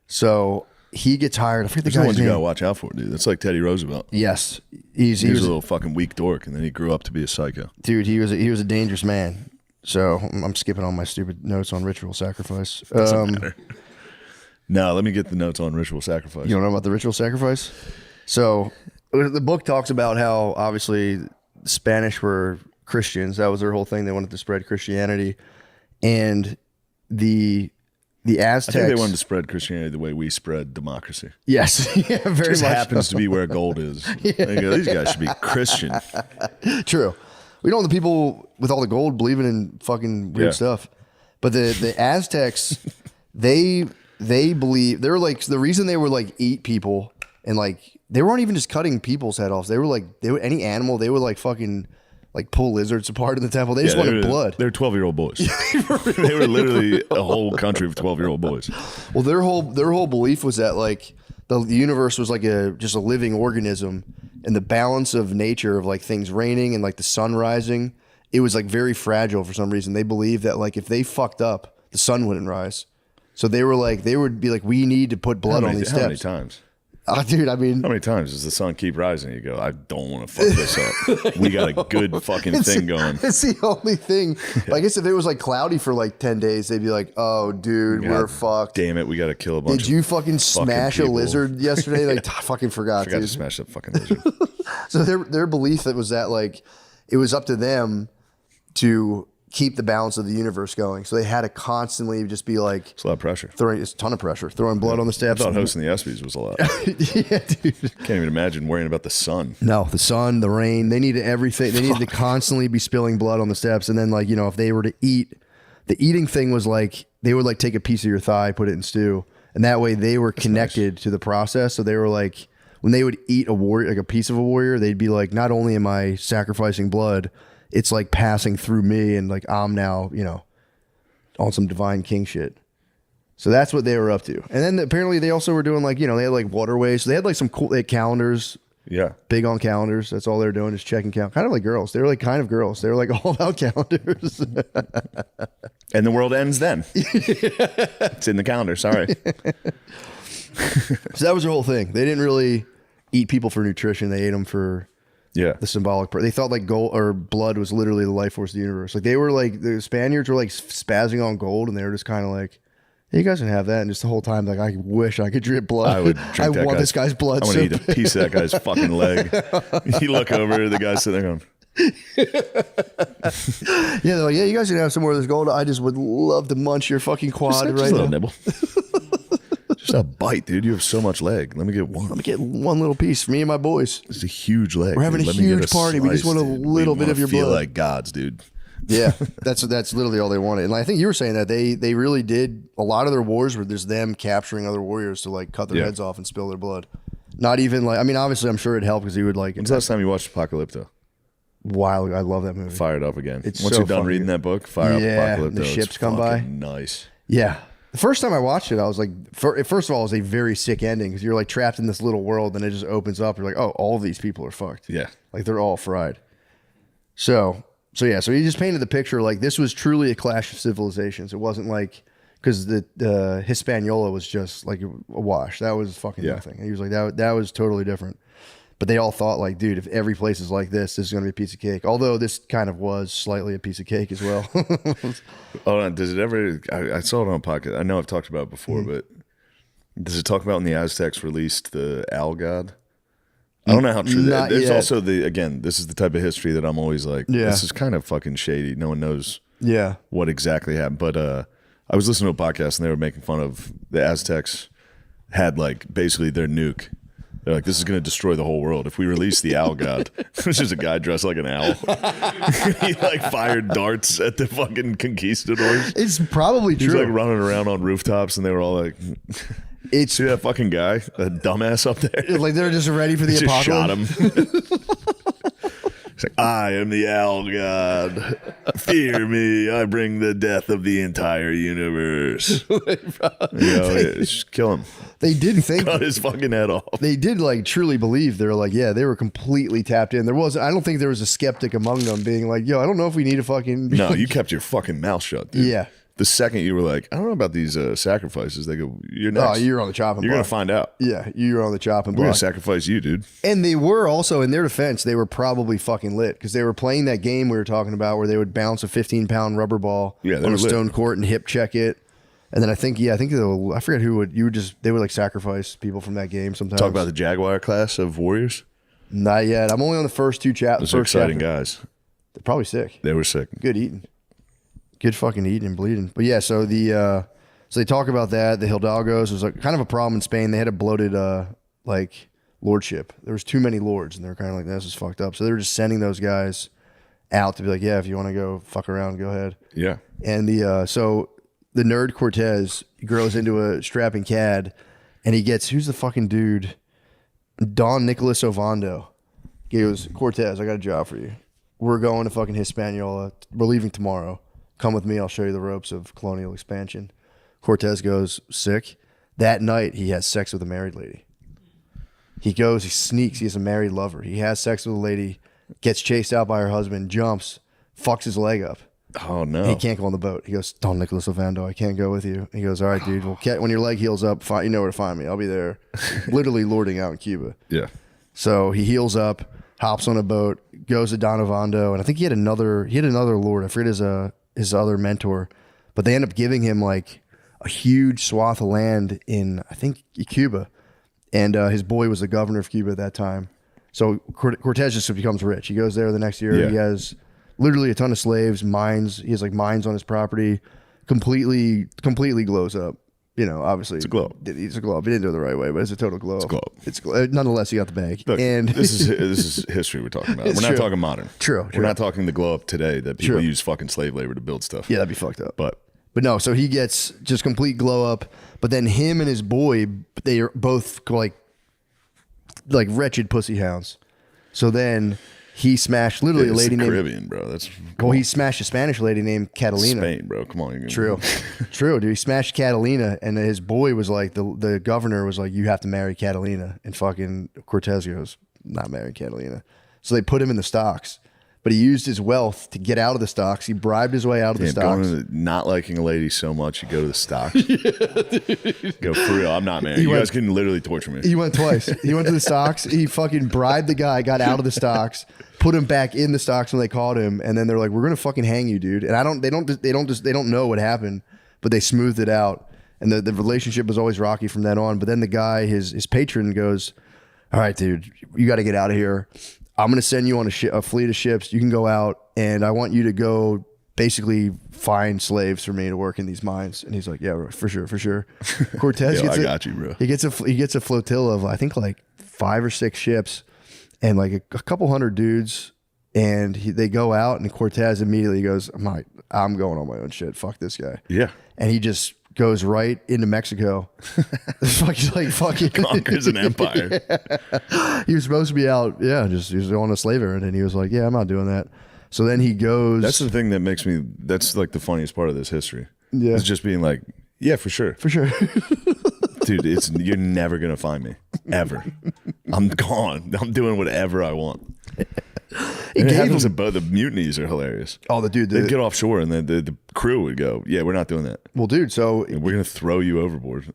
So he gets hired. I forget the Those are the guy's ones you name. gotta watch out for, dude. That's like Teddy Roosevelt. Yes, He he was was a little fucking weak dork, and then he grew up to be a psycho. dude. He was a dangerous man. So I'm skipping all my stupid notes on ritual sacrifice. No, let me get the notes on ritual sacrifice. You don't know about the ritual sacrifice? So the book talks about how obviously the Spanish were Christians. That was their whole thing. They wanted to spread Christianity, and the Aztecs. I think they wanted to spread Christianity the way we spread democracy. Yes, yeah, very Just much happens to be where gold is. They go, these guys should be Christian. true. We don't want the people with all the gold believing in fucking weird Yeah. stuff, but the Aztecs, they believe they're like the reason they were like eat people and like they weren't even just cutting people's head off. They were like any animal. They would like fucking like pull lizards apart in the temple. They just wanted blood. They were 12-year-old boys. They were literally a whole country of 12-year-old boys. Well, their whole belief was that like the universe was like just a living organism, and the balance of nature of like things raining and like the sun rising, it was like very fragile for some reason. They believed that like if they fucked up, the sun wouldn't rise. So they would be like, we need to put blood on these How many steps. times? Dude, I mean, How many times does the sun keep rising? You go, I don't want to fuck this up. We got a good fucking thing going. it's the only thing. But I guess if it was like cloudy for like 10 days, they'd be like, oh, dude, we're God fucked. Damn it, we got to kill a bunch. Did you fucking smash a people. lizard yesterday? Like, I fucking forgot, I forgot to dude. smash that fucking lizard. So their belief that was that like it was up to them to keep the balance of the universe going. So they had to constantly just be like It's a lot of pressure. it's a ton of pressure, throwing blood on the I steps. thought hosting the ESPYs was a lot. Yeah, dude. Can't even imagine worrying about the sun. No, the sun, the rain, they needed everything. They needed to constantly be spilling blood on the steps. And then like, you know, if they were to eat, the eating thing was like, they would like take a piece of your thigh, put it in stew. And that way they were connected to the process. So they were like, when they would eat a warrior, like a piece of a warrior, they'd be like, not only am I sacrificing blood, it's like passing through me, and like I'm now, you know, on some divine king shit. So that's what they were up to. And then apparently they also were doing like, you know, they had like waterways. So they had like some cool, they had calendars, Yeah. big on calendars. That's all they were doing, is checking count. Kind of like girls. They were like kind of girls. They were like all about calendars. And the world ends then. It's in the calendar. Sorry. So that was their whole thing. They didn't really eat people for nutrition. They ate them for Yeah. the symbolic. They thought like gold or blood was literally the life force of the universe. Like they were like, the Spaniards were like spazzing on gold, and they were just kind of like, hey, you guys can have that. And just the whole time, like, I wish I could drip blood. I would drink I that want this guy's blood. I want so to eat a piece of that guy's fucking leg. You look over, the guy's sitting there going, Yeah, they're like, yeah, you guys can have some more of this gold. I just would love to munch your fucking quad just a right little now. nibble. Just a bite, dude. You have so much leg. Let me get one. Let me get one little piece for me and my boys. It's a huge leg. We're having dude. a Let me get huge party. We just want a dude. little We bit wanna of your feel blood. like gods, dude. Yeah, that's literally all they wanted. And I think you were saying that they really did, a lot of their wars were just them capturing other warriors to like cut their Yeah. heads off and spill their blood. Not even like, I mean, obviously I'm sure it helped because he would like, When's the last time you watched Apocalypto? wow, I love that movie. Fire it up again. It's Once so you're done fucking reading good. that book, fire Yeah, up Apocalypto. the It's ships come by. fucking Nice. Yeah. The first time I watched it, I was like, first of all, it was a very sick ending because you're like trapped in this little world and it just opens up. You're like, oh, all of these people are fucked. Yeah. Like they're all fried. So he just painted the picture like this was truly a clash of civilizations. It wasn't like, because the Hispaniola was just like a wash. That was fucking Yeah. nothing. And he was like, that was totally different. But they all thought like, dude, if every place is like this is going to be a piece of cake. Although this kind of was slightly a piece of cake as well. Oh, does it ever? I saw it on a podcast. I know I've talked about it before, but does it talk about when the Aztecs released the owl god? I don't know how true that. Not There's yet. also this is the type of history that I'm always like, Yeah. this is kind of fucking shady. No one knows Yeah. what exactly happened. But I was listening to a podcast and they were making fun of the Aztecs had like basically their nuke. They're like, this is going to destroy the whole world. If we release the owl god, which is a guy dressed like an owl. He like fired darts at the fucking conquistadors. It's probably He was true. like running around on rooftops and they were all like, It's see that fucking guy? That dumbass up there? like they're just ready for the Just apocalypse. shot him. He's like, I am the owl god. Fear me. I bring the death of the entire universe. Just kill him. They did think Cut his fucking head off. they did like truly believe. They're like, yeah, they were completely tapped in. I don't think there was a skeptic among them being like, yo, I don't know if we need to fucking No, you kept your fucking mouth shut, dude. Yeah. The second you were like, I don't know about these sacrifices, they go, you're Oh, next. you're on the chopping You're block. going to find out. Yeah, you're on the chopping We're going block. to sacrifice you, dude. And they were also, in their defense, they were probably fucking lit because they were playing that game we were talking about where they would bounce a 15-pound rubber ball Yeah, they on were a lit. stone court and hip check it. And then I forget who they would like sacrifice people from that game sometimes. Talk about the Jaguar class of warriors. Not yet. I'm only on the first two chapters. Those are exciting guys. They're probably sick. They were sick. Good eating. Good fucking eating and bleeding. But yeah, so so they talk about that. The Hidalgos was like kind of a problem in Spain. They had a bloated like lordship. There was too many lords, and they were kind of like, this is fucked up. So they were just sending those guys out to be like, yeah, if you want to go fuck around, go ahead. Yeah. And so the nerd Cortez grows into a strapping cad, and he gets, who's the fucking dude? Don Nicholas Ovando. He goes, Cortez, I got a job for you. We're going to fucking Hispaniola. We're leaving tomorrow. Come with me. I'll show you the ropes of colonial expansion. Cortez goes, sick. That night, he has sex with a married lady. He goes, he sneaks. He has a married lover. He has sex with a lady, gets chased out by her husband, jumps, fucks his leg up. Oh no. He can't go on the boat. He goes, Don Nicholas Ovando, I can't go with you. He goes, all right, dude. Well, when your leg heals up, you know where to find me. I'll be there. Literally lording out in Cuba. Yeah. So he heals up, hops on a boat, goes to Don Ovando, and I think he had another lord. I forget his other mentor, but they end up giving him like a huge swath of land in, I think, Cuba, and his boy was the governor of Cuba at that time. So Cortez just becomes rich. He goes there the next year. Yeah. He has literally a ton of slaves, mines. He has like mines on his property. Completely glows up. You know, obviously It's a glow up. It's a glow up. He didn't do it the right way, but it's a total glow up. It's a glow up. Nonetheless, he got the bag. Look, And this is history we're talking about. We're not true. talking modern. True. We're not talking the glow up today that people True. use fucking slave labor to build stuff. Yeah, that'd be fucked up. But But no, so he gets just complete glow up. But then him and his boy, they are both like wretched pussy hounds. So then he smashed literally a it's lady the named. Caribbean, bro. That's He smashed a Spanish lady named Catalina. Spain, bro. Come on. True, dude. He smashed Catalina, and his boy was like, the governor was like, you have to marry Catalina, and fucking Cortez goes, not marrying Catalina. So they put him in the stocks, but he used his wealth to get out of the stocks. He bribed his way out of the stocks. Going to not liking a lady so much, you go to the stocks. Go for real. I'm not married. You guys can literally torture me. He went twice. He went to the stocks. He fucking bribed the guy, got out of the stocks, put him back in the stocks when they caught him, and then they're like, "We're gonna fucking hang you, dude." And they don't know what happened, but they smoothed it out, and the relationship was always rocky from then on. But then the guy, his patron, goes, "All right, dude, you got to get out of here. I'm gonna send you on a fleet of ships. You can go out, and I want you to go." Basically find slaves for me to work in these mines. And he's like, yeah, for sure. Cortez Yo, gets I got you, bro. He gets a flotilla of, I think, like 5 or 6 ships and like a couple hundred dudes. And they go out, and Cortez immediately goes, I'm going on my own shit. Fuck this guy. Yeah. And he just goes right into Mexico. fucking Conquers an empire. He was supposed to be out. Yeah. He was on a slave errand, and he was like, yeah, I'm not doing that. So then he goes. That's the thing that makes me. That's like the funniest part of this history. Yeah. It's just being like, yeah, for sure, dude. You're never gonna find me ever. I'm gone. I'm doing whatever I want. And it happens at both. The mutinies are hilarious. Oh, they'd get offshore, and then the crew would go, "Yeah, we're not doing that. Well, dude, so We're gonna throw you overboard."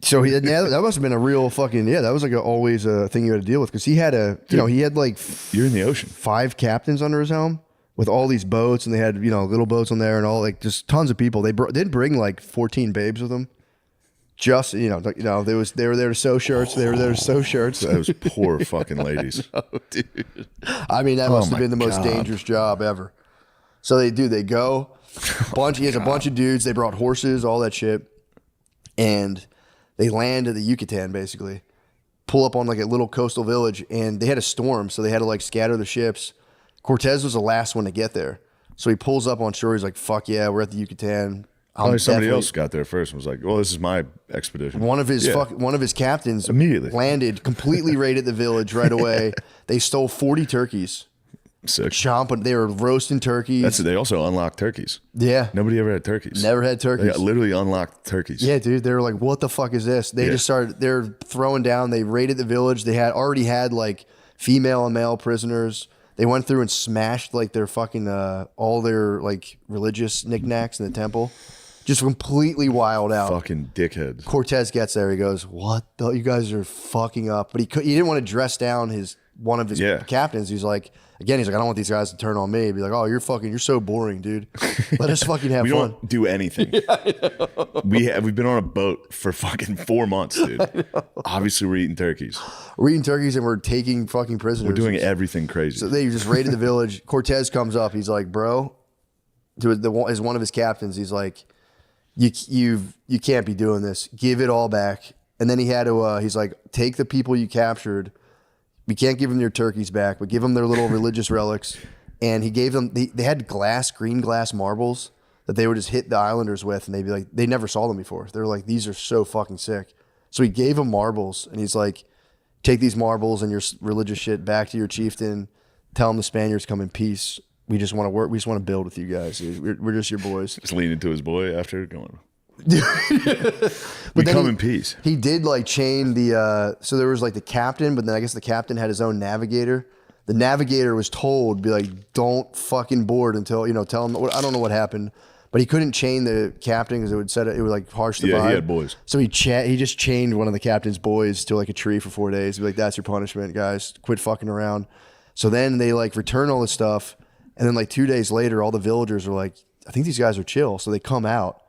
So that must have been a real fucking that was like always a thing you had to deal with, because he had he had like You're in the ocean. 5 captains under his helm with all these boats, and they had little boats on there and all, like just tons of people. They did bring like 14 babes with them. Just they were there to sew shirts. They were there to sew shirts. Those poor fucking ladies. Oh, dude. I mean, that must have been the most dangerous job ever. So they go. He has a bunch of dudes. They brought horses, all that shit, and they land at the Yucatan, basically. Pull up on like a little coastal village, and they had a storm, so they had to like scatter the ships. Cortez was the last one to get there. So he pulls up on shore. He's like, fuck yeah, we're at the Yucatan. Probably somebody else got there first and was like, well, this is my expedition. One of his captains Immediately landed, completely raided the village right away. They stole 40 turkeys. Sick. Chomping. They were roasting turkeys. They also unlocked turkeys. Yeah. Nobody ever had turkeys. Never had turkeys. They got literally unlocked turkeys. Yeah, dude. They were like, what the fuck is this? They just started, they're throwing down. They raided the village. They had already had like female and male prisoners. They went through and smashed like their fucking, all their like religious knickknacks in the temple. Just completely wild out. Fucking dickheads. Cortez gets there. He goes, what the, you guys are fucking up. But he didn't want to dress down one of his captains. He's like, I don't want these guys to turn on me. Be like, oh, you're so boring, dude. Let us fucking have we fun. Don't do anything. We've been on a boat for fucking 4 months, dude. Obviously, we're eating turkeys. We're eating turkeys and we're taking fucking prisoners. We're doing everything crazy. So they just raided the village. Cortez comes up. He's like, bro, as one of his captains, he's like, you can't be doing this. Give it all back. And then he had to. He's like, take the people you captured. We can't give them their turkeys back, but give them their little religious relics. And he gave them. They had green glass marbles that they would just hit the islanders with, and they'd be like, they never saw them before. They were like, these are so fucking sick. So he gave them marbles, and he's like, take these marbles and your religious shit back to your chieftain. Tell him the Spaniards come in peace. We just want to work. We just want to build with you guys. We're just your boys. Just lean into his boy after going, We then come he- in peace. He did like chain the so there was like the captain, but then I guess the captain had his own navigator. The navigator was told, be like, don't fucking board until, tell him, I don't know what happened, but he couldn't chain the captain because it would like harsh the vibe. Yeah, he had boys. So he just chained one of the captain's boys to like a tree for 4 days. Be like, that's your punishment, guys. Quit fucking around. So then they like return all this stuff. And then like 2 days later, all the villagers are like, I think these guys are chill. So they come out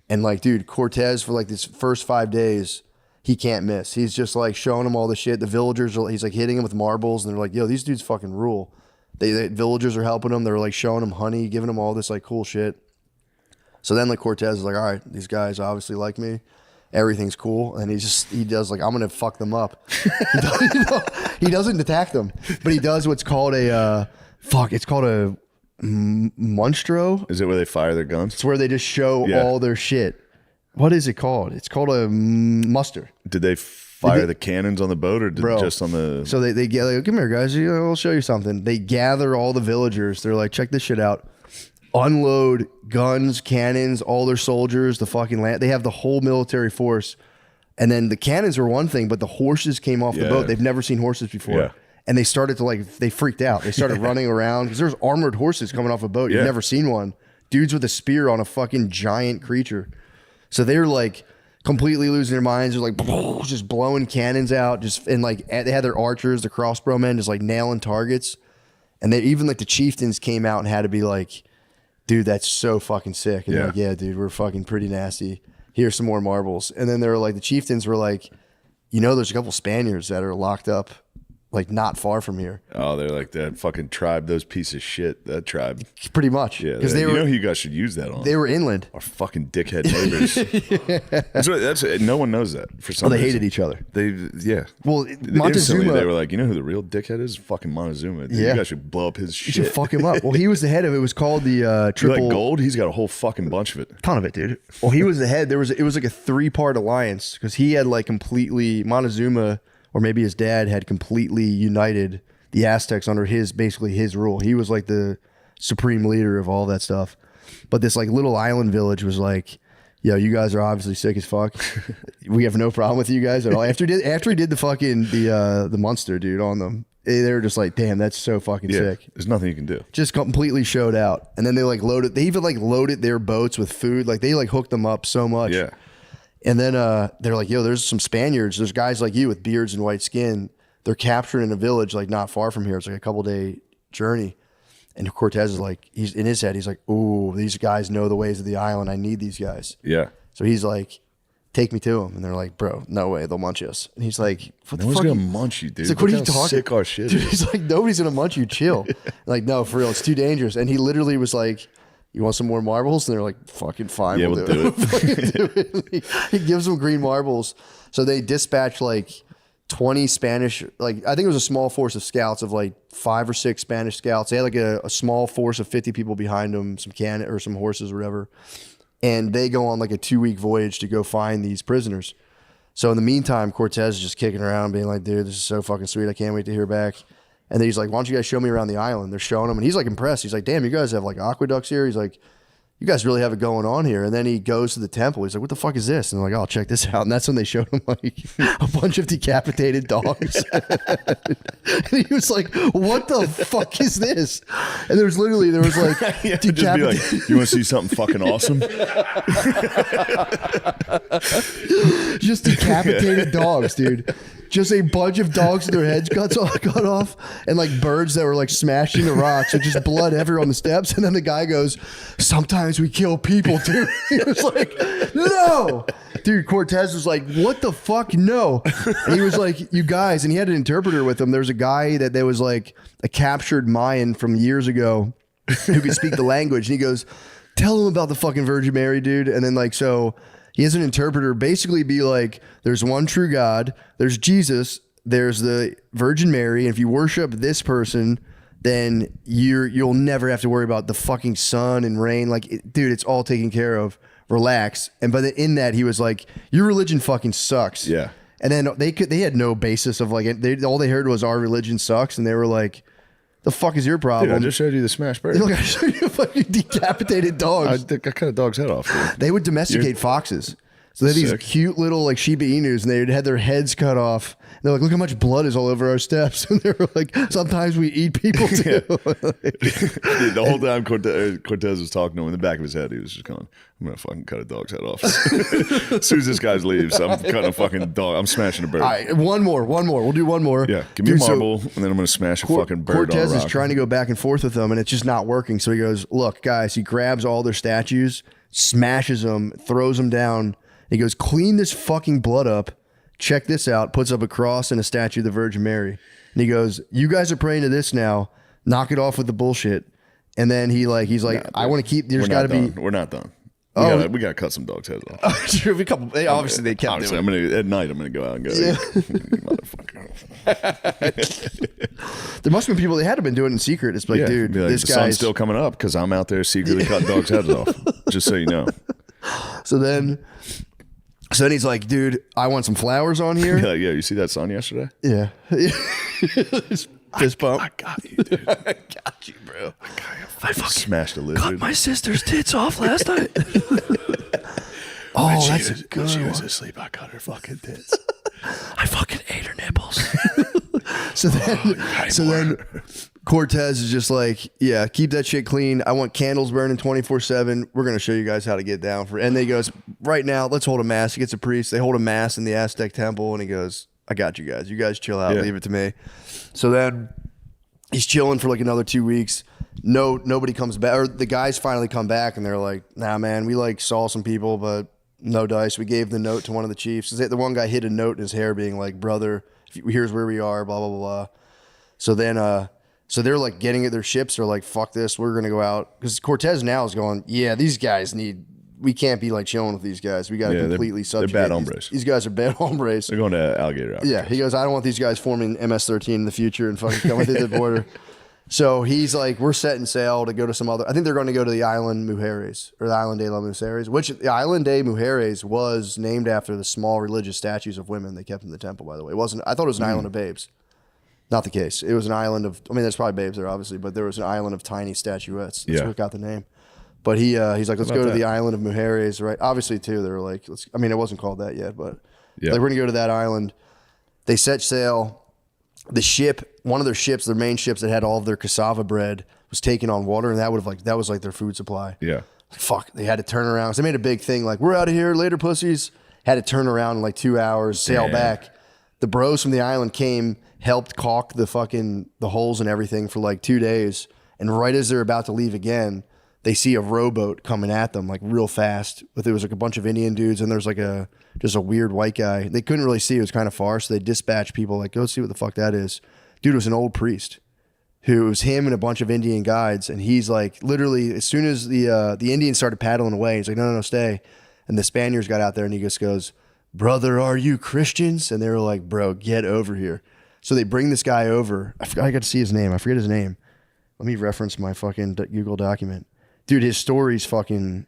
and like, dude, Cortez for like this first 5 days, he can't miss. He's just like showing them all the shit. The villagers, he's like hitting them with marbles and they're like, yo, these dudes fucking rule. The villagers are helping them. They're like showing them honey, giving them all this like cool shit. So then like Cortez is like, all right, these guys obviously like me. Everything's cool. And he does like, I'm going to fuck them up. He doesn't attack them, but he does what's called it's called a monstro. Is it where they fire their guns? It's where they just show Yeah. all their shit. What is it called? It's called a muster. Did they fire the cannons on the boat or just on the... So they get like, come here, guys. I'll show you something. They gather all the villagers. They're like, check this shit out. Unload guns, cannons, all their soldiers, the fucking land. They have the whole military force. And then the cannons were one thing, but the horses came off the Yeah. boat. They've never seen horses before. Yeah. And they started to they freaked out. They started running around because there's armored horses coming off a boat. You've Yeah. never seen one. Dudes with a spear on a fucking giant creature. So they're like completely losing their minds. They're like just blowing cannons out. And like they had their archers, the crossbow men, just like nailing targets. And they even like the chieftains came out and had to be like, dude, that's so fucking sick. And they're like, yeah, dude, we're fucking pretty nasty. Here's some more marbles. And then they were like, the chieftains were like, there's a couple Spaniards that are locked up like not far from here. Oh, they're like that fucking tribe, those piece of shit, that tribe. Pretty much. Yeah, Because you they were know who you guys should use that on? they were inland. Our fucking dickhead neighbors. That's no one knows that for some Oh, they reason. hated each other. Yeah. Well, Instantly, Montezuma, they were like, you know who the real dickhead is? Fucking Montezuma. Dude, Yeah. You guys should blow up his you should shit. fuck him up. Well, he was the head of it. It was called the You triple like gold? He's got a whole fucking bunch of it. ton of it, dude. Well, he was the head. It was like a 3-part alliance because he had like completely Montezuma, or maybe his dad had completely united the Aztecs under basically his rule. He was like the supreme leader of all that stuff. But this like little island village was like, yo, you guys are obviously sick as fuck. We have no problem with you guys at all. After he did the fucking the monster dude on them, they were just like, damn, that's so fucking Yeah. sick. There's nothing you can do. Just completely showed out. And then they like loaded. They even like loaded their boats with food. Like they like hooked them up so much. Yeah. And then they're like, yo, there's some Spaniards. There's guys like you with beards and white skin. They're captured in a village like not far from here. It's like a couple day journey. And Cortez is like, he's in his head. He's like, ooh, these guys know the ways of the island. I need these guys. Yeah. So he's like, take me to them. And they're like, bro, no way. They'll munch us. And he's like, what No the one's fuck? going to munch you, dude. He's like, what are you Look how talking? sick our shit Dude, is. he's like, nobody's gonna munch you. Chill. Like, no, for real, it's too dangerous. And he literally was like, you want some more marbles? And they're like, fucking fine. Yeah, we'll we'll do Fucking do it. He gives them green marbles. So they dispatch like 20 Spanish, like I think it was a small force of scouts of like 5 or 6 Spanish scouts. They had like a small force of 50 people behind them, some cannon or some horses or whatever. And they go on like a 2-week voyage to go find these prisoners. So in the meantime, Cortez is just kicking around being like, dude, this is so fucking sweet. I can't wait to hear back. And then he's like, why don't you guys show me around the island? They're showing him. And he's like impressed. He's like, damn, you guys have like aqueducts here. He's like, you guys really have it going on here. And then he goes to the temple. He's like, what the fuck is this? And they're like, oh, check this out. And that's when they showed him like a bunch of decapitated dogs. And he was like, what the fuck is this? And there was like Yeah, just be like, you want to see something fucking awesome? just decapitated dogs, dude. Just a bunch of dogs with their heads cut off, and like birds that were like smashing the rocks, and just blood everywhere on the steps. And then the guy goes, "Sometimes we kill people too." He was like, "No, dude." Cortez was like, "What the fuck, no?" And he was like, "You guys," and he had an interpreter with him. There was a guy that there was like a captured Mayan from years ago who could speak the language, and he goes, "Tell him about the fucking Virgin Mary, dude." And then like so. He has an interpreter basically be like, there's one true God, there's Jesus, there's the Virgin Mary, and if you worship this person, then you'll never have to worry about the fucking sun and rain. Like, dude, it's all taken care of. Relax. And but in that, he was like, your religion fucking sucks. Yeah. And then they had no basis of like, all they heard was our religion sucks, and they were like, The fuck is your problem? Dude, I just showed you the smashed bird. Look, I showed you fucking decapitated dogs. I cut a dog's head off. Dude. They would domesticate foxes. So they had these Sick. cute little like Shiba Inus, and they had their heads cut off. And they're like, look how much blood is all over our steps. And they were like, sometimes we eat people too. Dude, the whole time Cortez was talking to him, in the back of his head, he was just going, I'm going to fucking cut a dog's head off. As soon as this guy leaves, I'm cutting a fucking dog. I'm smashing a bird. All right, one more. We'll do one more. Yeah, give me Dude, a so marble, and then I'm going to smash a fucking bird Cortez on a is rock. trying to go back and forth with them, and it's just not working. So he goes, look, guys, he grabs all their statues, smashes them, throws them down. He goes, clean this fucking blood up. Check this out. Puts up a cross and a statue of the Virgin Mary. And he goes, you guys are praying to this now. Knock it off with the bullshit. And then he's like, I want to keep, there's got to be. We're not done. We gotta cut some dogs' heads off. Sure, a couple. Obviously, they kept Honestly, doing. at night. I'm gonna go out and go. Yeah. Motherfucker. There must have been people that had been doing it in secret. It's like, dude, be like, this the guy's sun's still coming up because I'm out there secretly cutting dogs' heads off. Just so you know. So then he's like, dude, I want some flowers on here. Yeah, you see that sun yesterday? Yeah. Fist bump. I got you, dude. I got you, bro. I fucking smashed a lizard. My sister's tits off last night. Oh, that's a good She one. was asleep. I cut her fucking tits. I fucking ate her nipples. so then Cortez is just like, yeah, keep that shit clean. I want candles burning 24/7. We're going to show you guys how to get down for it. And they goes, right now, let's hold a mass. He gets a priest. They hold a mass in the Aztec temple, and he goes, I got you guys. You guys chill out. Yeah. Leave it to me. So then he's chilling for like another 2 weeks. Nobody comes back. Or the guys finally come back, and they're like, nah, man, we like saw some people, but no dice. We gave the note to one of the chiefs. The one guy hid a note in his hair being like, brother, here's where we are, blah, blah, blah, blah. So then, so they're like getting at their ships. They're like, fuck this. We're going to go out. Because Cortez now is going, yeah, these guys we can't be like chilling with these guys. We got to completely subjugate. They're bad hombres. These guys are bad hombres. They're going to alligator out. Yeah, he goes, I don't want these guys forming MS-13 in the future and fucking coming through the border. So he's like, we're setting sail to go to some other. I think they're going to go to the island Mujeres, or the Island de las Mujeres, which the Island de Mujeres was named after the small religious statues of women they kept in the temple, by the way. It wasn't, I thought it was an island of babes. Not the case. It was an island of, I mean, there's probably babes there, obviously, but there was an island of tiny statuettes. That's what got the name. But he's like, let's go to the island of Mujeres, right? Obviously, too, they were like, it wasn't called that yet, but like, we're going to go to that island. They set sail. The ship, one of their ships, their main ships that had all of their cassava bread, was taken on water, and that was like their food supply. Yeah. Fuck, they had to turn around. So they made a big thing, like, we're out of here, later, pussies. Had to turn around in like 2 hours, sail back. The bros from the island came, helped caulk the holes and everything for like 2 days, and right as they're about to leave again, they see a rowboat coming at them like real fast. But there was like a bunch of Indian dudes, and there's like just a weird white guy. They couldn't really see; it was kind of far, so they dispatched people like, "Go see what the fuck that is." Dude, it was an old priest. Who was him and a bunch of Indian guides, and he's like, literally, as soon as the Indians started paddling away, he's like, "No, stay." And the Spaniards got out there, and he just goes, "Brother, are you Christians?" And they were like, "Bro, get over here." So they bring this guy over. I got to see his name. I forget his name. Let me reference my fucking Google document. Dude, his story's fucking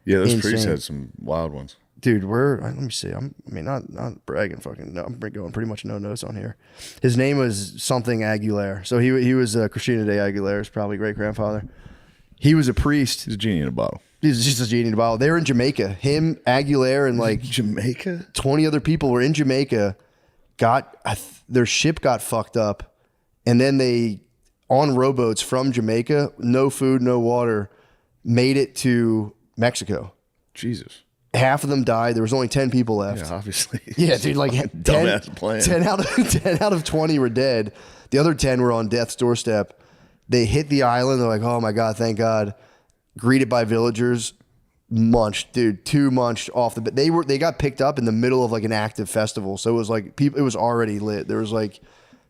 those insane. priests had some wild ones. Dude, let me see. Not bragging. Fucking no. I'm going pretty much no notes on here. His name was something Aguilera. So he was Christina de Aguilera's probably great grandfather. He was a priest. He's a genie in a bottle. He's just a genie in a bottle. They were in Jamaica. Him, Aguilera, and like Jamaica. 20 other people were in Jamaica. Their ship got fucked up, and then they on rowboats from Jamaica, no food, no water, made it to Mexico. Jesus. Half of them died. There was only 10 people left. Yeah, obviously. Yeah, dude, like dumbass plan. 10 out of 20 were dead. The other 10 were on death's doorstep. They hit the island. They're like, oh my God, thank God. Greeted by villagers, munched, dude, too munched off the bed. They got picked up in the middle of like an active festival. So it was like it was already lit. There was like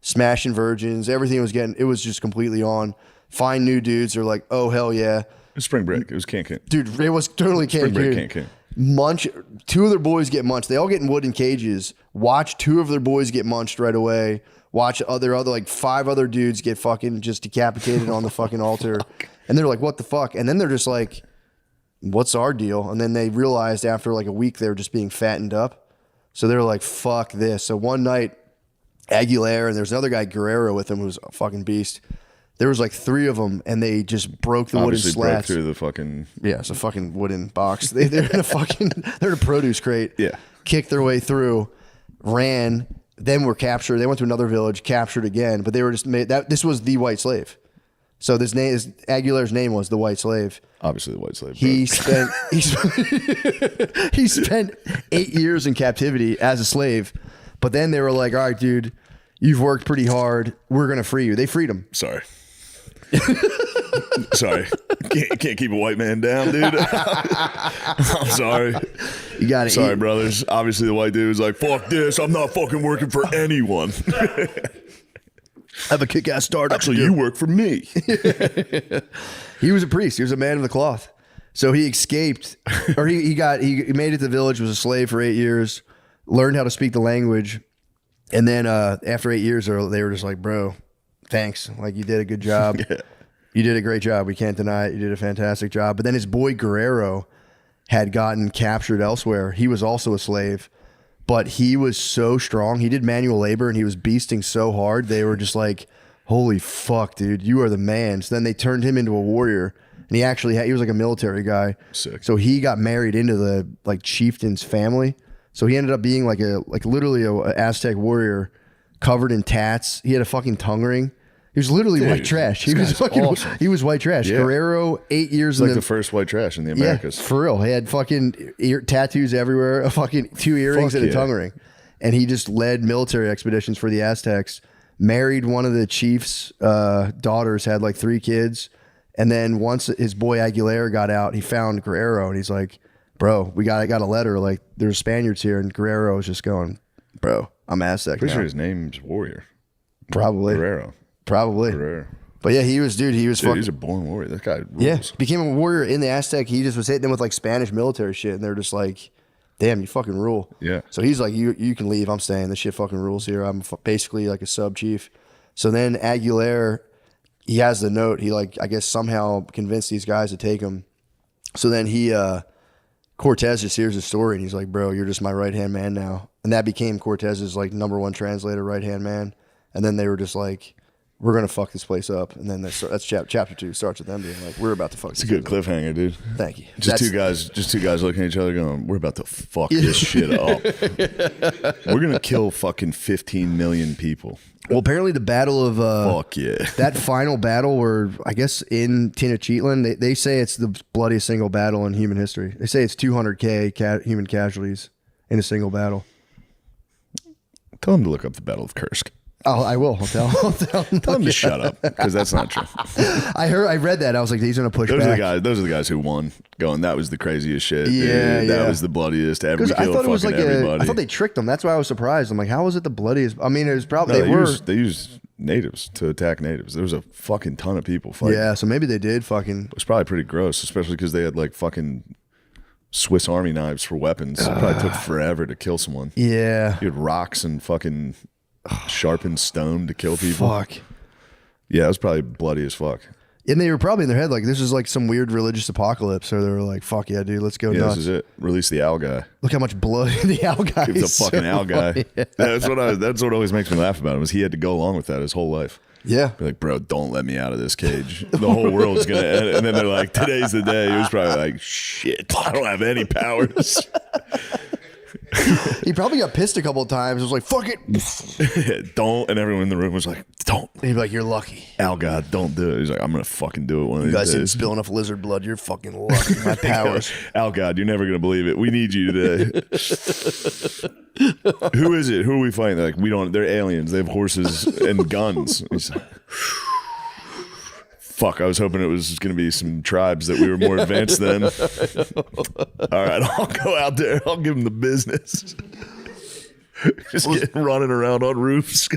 smashing virgins. Everything it was just completely on. Find new dudes. They're like, oh hell yeah. It was spring break. It was Cancun. Dude, it was totally Spring break Cancun. Cancun. Two of their boys get munched. They all get in wooden cages. Watch two of their boys get munched right away. Watch other like 5 other dudes get fucking just decapitated on the fucking altar. And they're like, what the fuck? And then they're just like, what's our deal? And then they realized after like a week they were just being fattened up. So they're like, fuck this. So one night, Aguilera, and there's another guy, Guerrero, with him, who's a fucking beast. There was like 3 of them, and they just broke the Obviously wooden broke slats. through the fucking. Yeah, it's a fucking wooden box. They're in a fucking they're in a produce crate. Yeah. Kicked their way through, ran, then were captured. They went to another village, captured again, but they were just made that this was the white slave. So this name is Aguilar's name was the white slave. Obviously, the white slave. He spent he spent 8 years in captivity as a slave, but then they were like, "All right, dude, you've worked pretty hard. We're gonna free you." They freed him. Sorry. Sorry. Can't keep a white man down, dude. I'm sorry. You got it. Sorry, brothers. Obviously, the white dude was like, fuck this. I'm not fucking working for anyone. I have a kick-ass startup. Actually, you work for me. He was a priest. He was a man of the cloth. So he escaped, or he made it to the village, was a slave for 8 years, learned how to speak the language, and then after 8 years, they were just like, bro, thanks. Like, you did a good job. Yeah. You did a great job. We can't deny it. You did a fantastic job. But then his boy Guerrero had gotten captured elsewhere. He was also a slave, but he was so strong. He did manual labor and he was beasting so hard. They were just like, holy fuck, dude, you are the man. So then they turned him into a warrior, and he was like a military guy. Sick. So he got married into the like chieftain's family. So he ended up being like literally a Aztec warrior covered in tats. He had a fucking tongue ring. He was literally white trash. He was fucking awesome. He was white trash. Yeah. Guerrero, 8 years It's in like the first white trash in the Americas. Yeah, for real. He had fucking tattoos everywhere, a fucking 2 earrings Fuck and a yeah. tongue ring. And he just led military expeditions for the Aztecs, married one of the chief's daughters, had like 3 kids. And then once his boy Aguilera got out, he found Guerrero and he's like, bro, I got a letter. Like, there's Spaniards here. And Guerrero was just going, bro, I'm Aztec Pretty now. sure his name's Warrior. Probably. Guerrero. Probably. Guerrero. But yeah, he was Dude, fucking. he's a born warrior. That guy rules. Yeah, became a warrior in the Aztec. He just was hitting them with like Spanish military shit, and they're just like, "Damn, you fucking rule." Yeah. So he's like, "You can leave. I'm staying. This shit fucking rules here. I'm basically like a sub chief." So then Aguilera, he has the note. He like, I guess somehow convinced these guys to take him. So then Cortez just hears the story and he's like, "Bro, you're just my right hand man now." And that became Cortez's like #1 translator, right hand man. And then they were just like, we're gonna fuck this place up, and then that's chapter 2 starts with them being like, we're about to fuck. It's a good cliffhanger, dude. Thank you. Just two guys looking at each other going, we're about to fuck this shit up. We're gonna kill fucking 15 million people. Well, apparently the battle of Fuck yeah. that final battle, where I guess in Tenochtitlan, they say it's the bloodiest single battle in human history. They say it's 200K human casualties in a single battle. Tell him to look up the Battle of Kursk. Oh, I will. I'll tell him. Tell him to shut up, because that's not true. I read that. I was like, he's gonna push Those back. are the guys who won. Going, that was the craziest shit. Yeah, dude. yeah. That was the bloodiest ever. We Because I killed thought it was fucking like everybody. I thought they tricked them. That's why I was surprised. I'm like, how was it the bloodiest? I mean, it was probably No, they used natives to attack natives. There was a fucking ton of people fighting. Yeah, so maybe they did fucking. It was probably pretty gross, especially because they had like fucking Swiss Army knives for weapons. It probably took forever to kill someone. Yeah. You had rocks and fucking sharpened stone to kill people. Fuck. Yeah, it was probably bloody as fuck. And they were probably in their head like, this is like some weird religious apocalypse. Or they were like, fuck yeah, dude, let's go Yeah, nuts. this is it. Release the owl guy. Look how much blood the owl guy Give the is. fucking so owl guy. funny. That's what always makes me laugh about him, is he had to go along with that his whole life. Yeah. Be like, bro, don't let me out of this cage. The whole world's gonna end. And then they're like, today's the day. He was probably like, shit, I don't have any powers. He probably got pissed a couple of times. It was like, fuck it. Don't. And everyone in the room was like, don't. And he'd be like, you're lucky. Owl God, don't do it. He's like, I'm gonna fucking do it one of You these guys didn't days. spill enough lizard blood. You're fucking lucky. My powers. Owl God, you're never gonna believe it. We need you today. Who is it? Who are we fighting? They're like, we don't. They're aliens. They have horses and guns. He's like, fuck, I was hoping it was going to be some tribes that we were more advanced than. All right, I'll go out there. I'll give them the business. Just getting running around on roofs.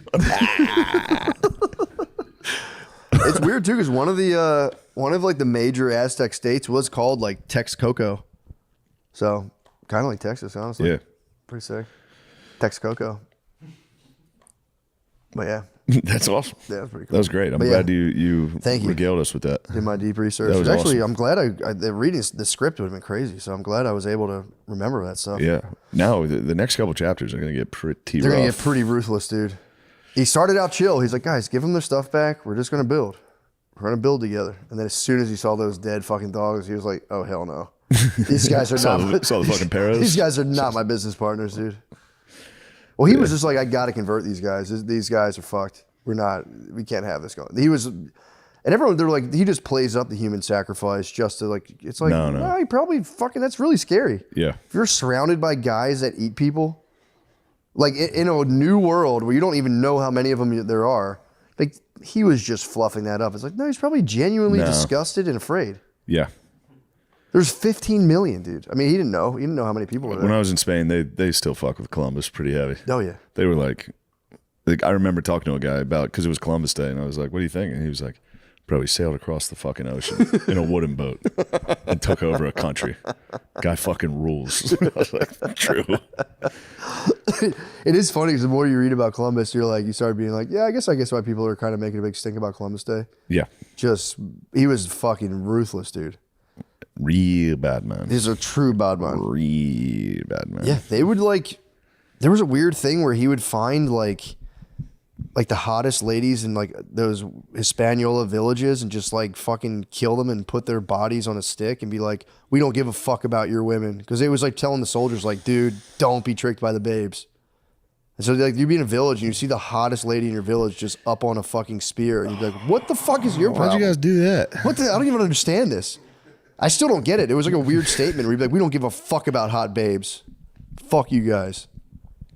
It's weird too, because one of like the major Aztec states was called like Texcoco. So kind of like Texas, honestly. Yeah. Pretty sick. Texcoco. But yeah, That's awesome. yeah, that's pretty cool. That was great. I'm But yeah, glad you Thank you. regaled us with that. did my deep research. That was Actually, awesome. I'm glad the reading the script would have been crazy. So I'm glad I was able to remember that stuff. Yeah. Now, the next couple chapters are going to get pretty They're rough. gonna get pretty ruthless, dude. He started out chill. He's like, guys, give them their stuff back. We're just gonna build. we're gonna build together. And then as soon as he saw those dead fucking dogs, he was like, oh hell no, these guys are Saw not. the fucking Paros. These guys are not my business partners, dude. Well, he was just like, I got to convert these guys. These guys are fucked. We can't have this going. He was, and everyone, they're like, he just plays up the human sacrifice just to like, it's like, no, he probably fucking, that's really scary. Yeah. If you're surrounded by guys that eat people, like in a new world where you don't even know how many of them there are, like he was just fluffing that up. It's like, no, he's probably genuinely disgusted and afraid. Yeah. There's 15 million, dude. I mean, he didn't know. He didn't know how many people were there. When I was in Spain, they still fuck with Columbus pretty heavy. Oh, yeah. They were like I remember talking to a guy about, because it was Columbus Day, and I was like, what do you think? And he was like, bro, he sailed across the fucking ocean in a wooden boat and took over a country. Guy fucking rules. I was like, true. It is funny because the more you read about Columbus, you're like, you start being like, yeah, I guess why people are kind of making a big stink about Columbus Day. Yeah. He was fucking ruthless, dude. Real bad man. He's a true bad man. Real bad man. Yeah, they would like, there was a weird thing where he would find like the hottest ladies in like those Hispaniola villages and just like fucking kill them and put their bodies on a stick and be like, we don't give a fuck about your women. Because it was like telling the soldiers like, dude, don't be tricked by the babes. And so like you'd be in a village and you see the hottest lady in your village just up on a fucking spear and you'd be like, what the fuck is your problem? Why'd you guys do that? I don't even understand this. I still don't get it. It was like a weird statement where you'd be like, we don't give a fuck about hot babes. Fuck you guys.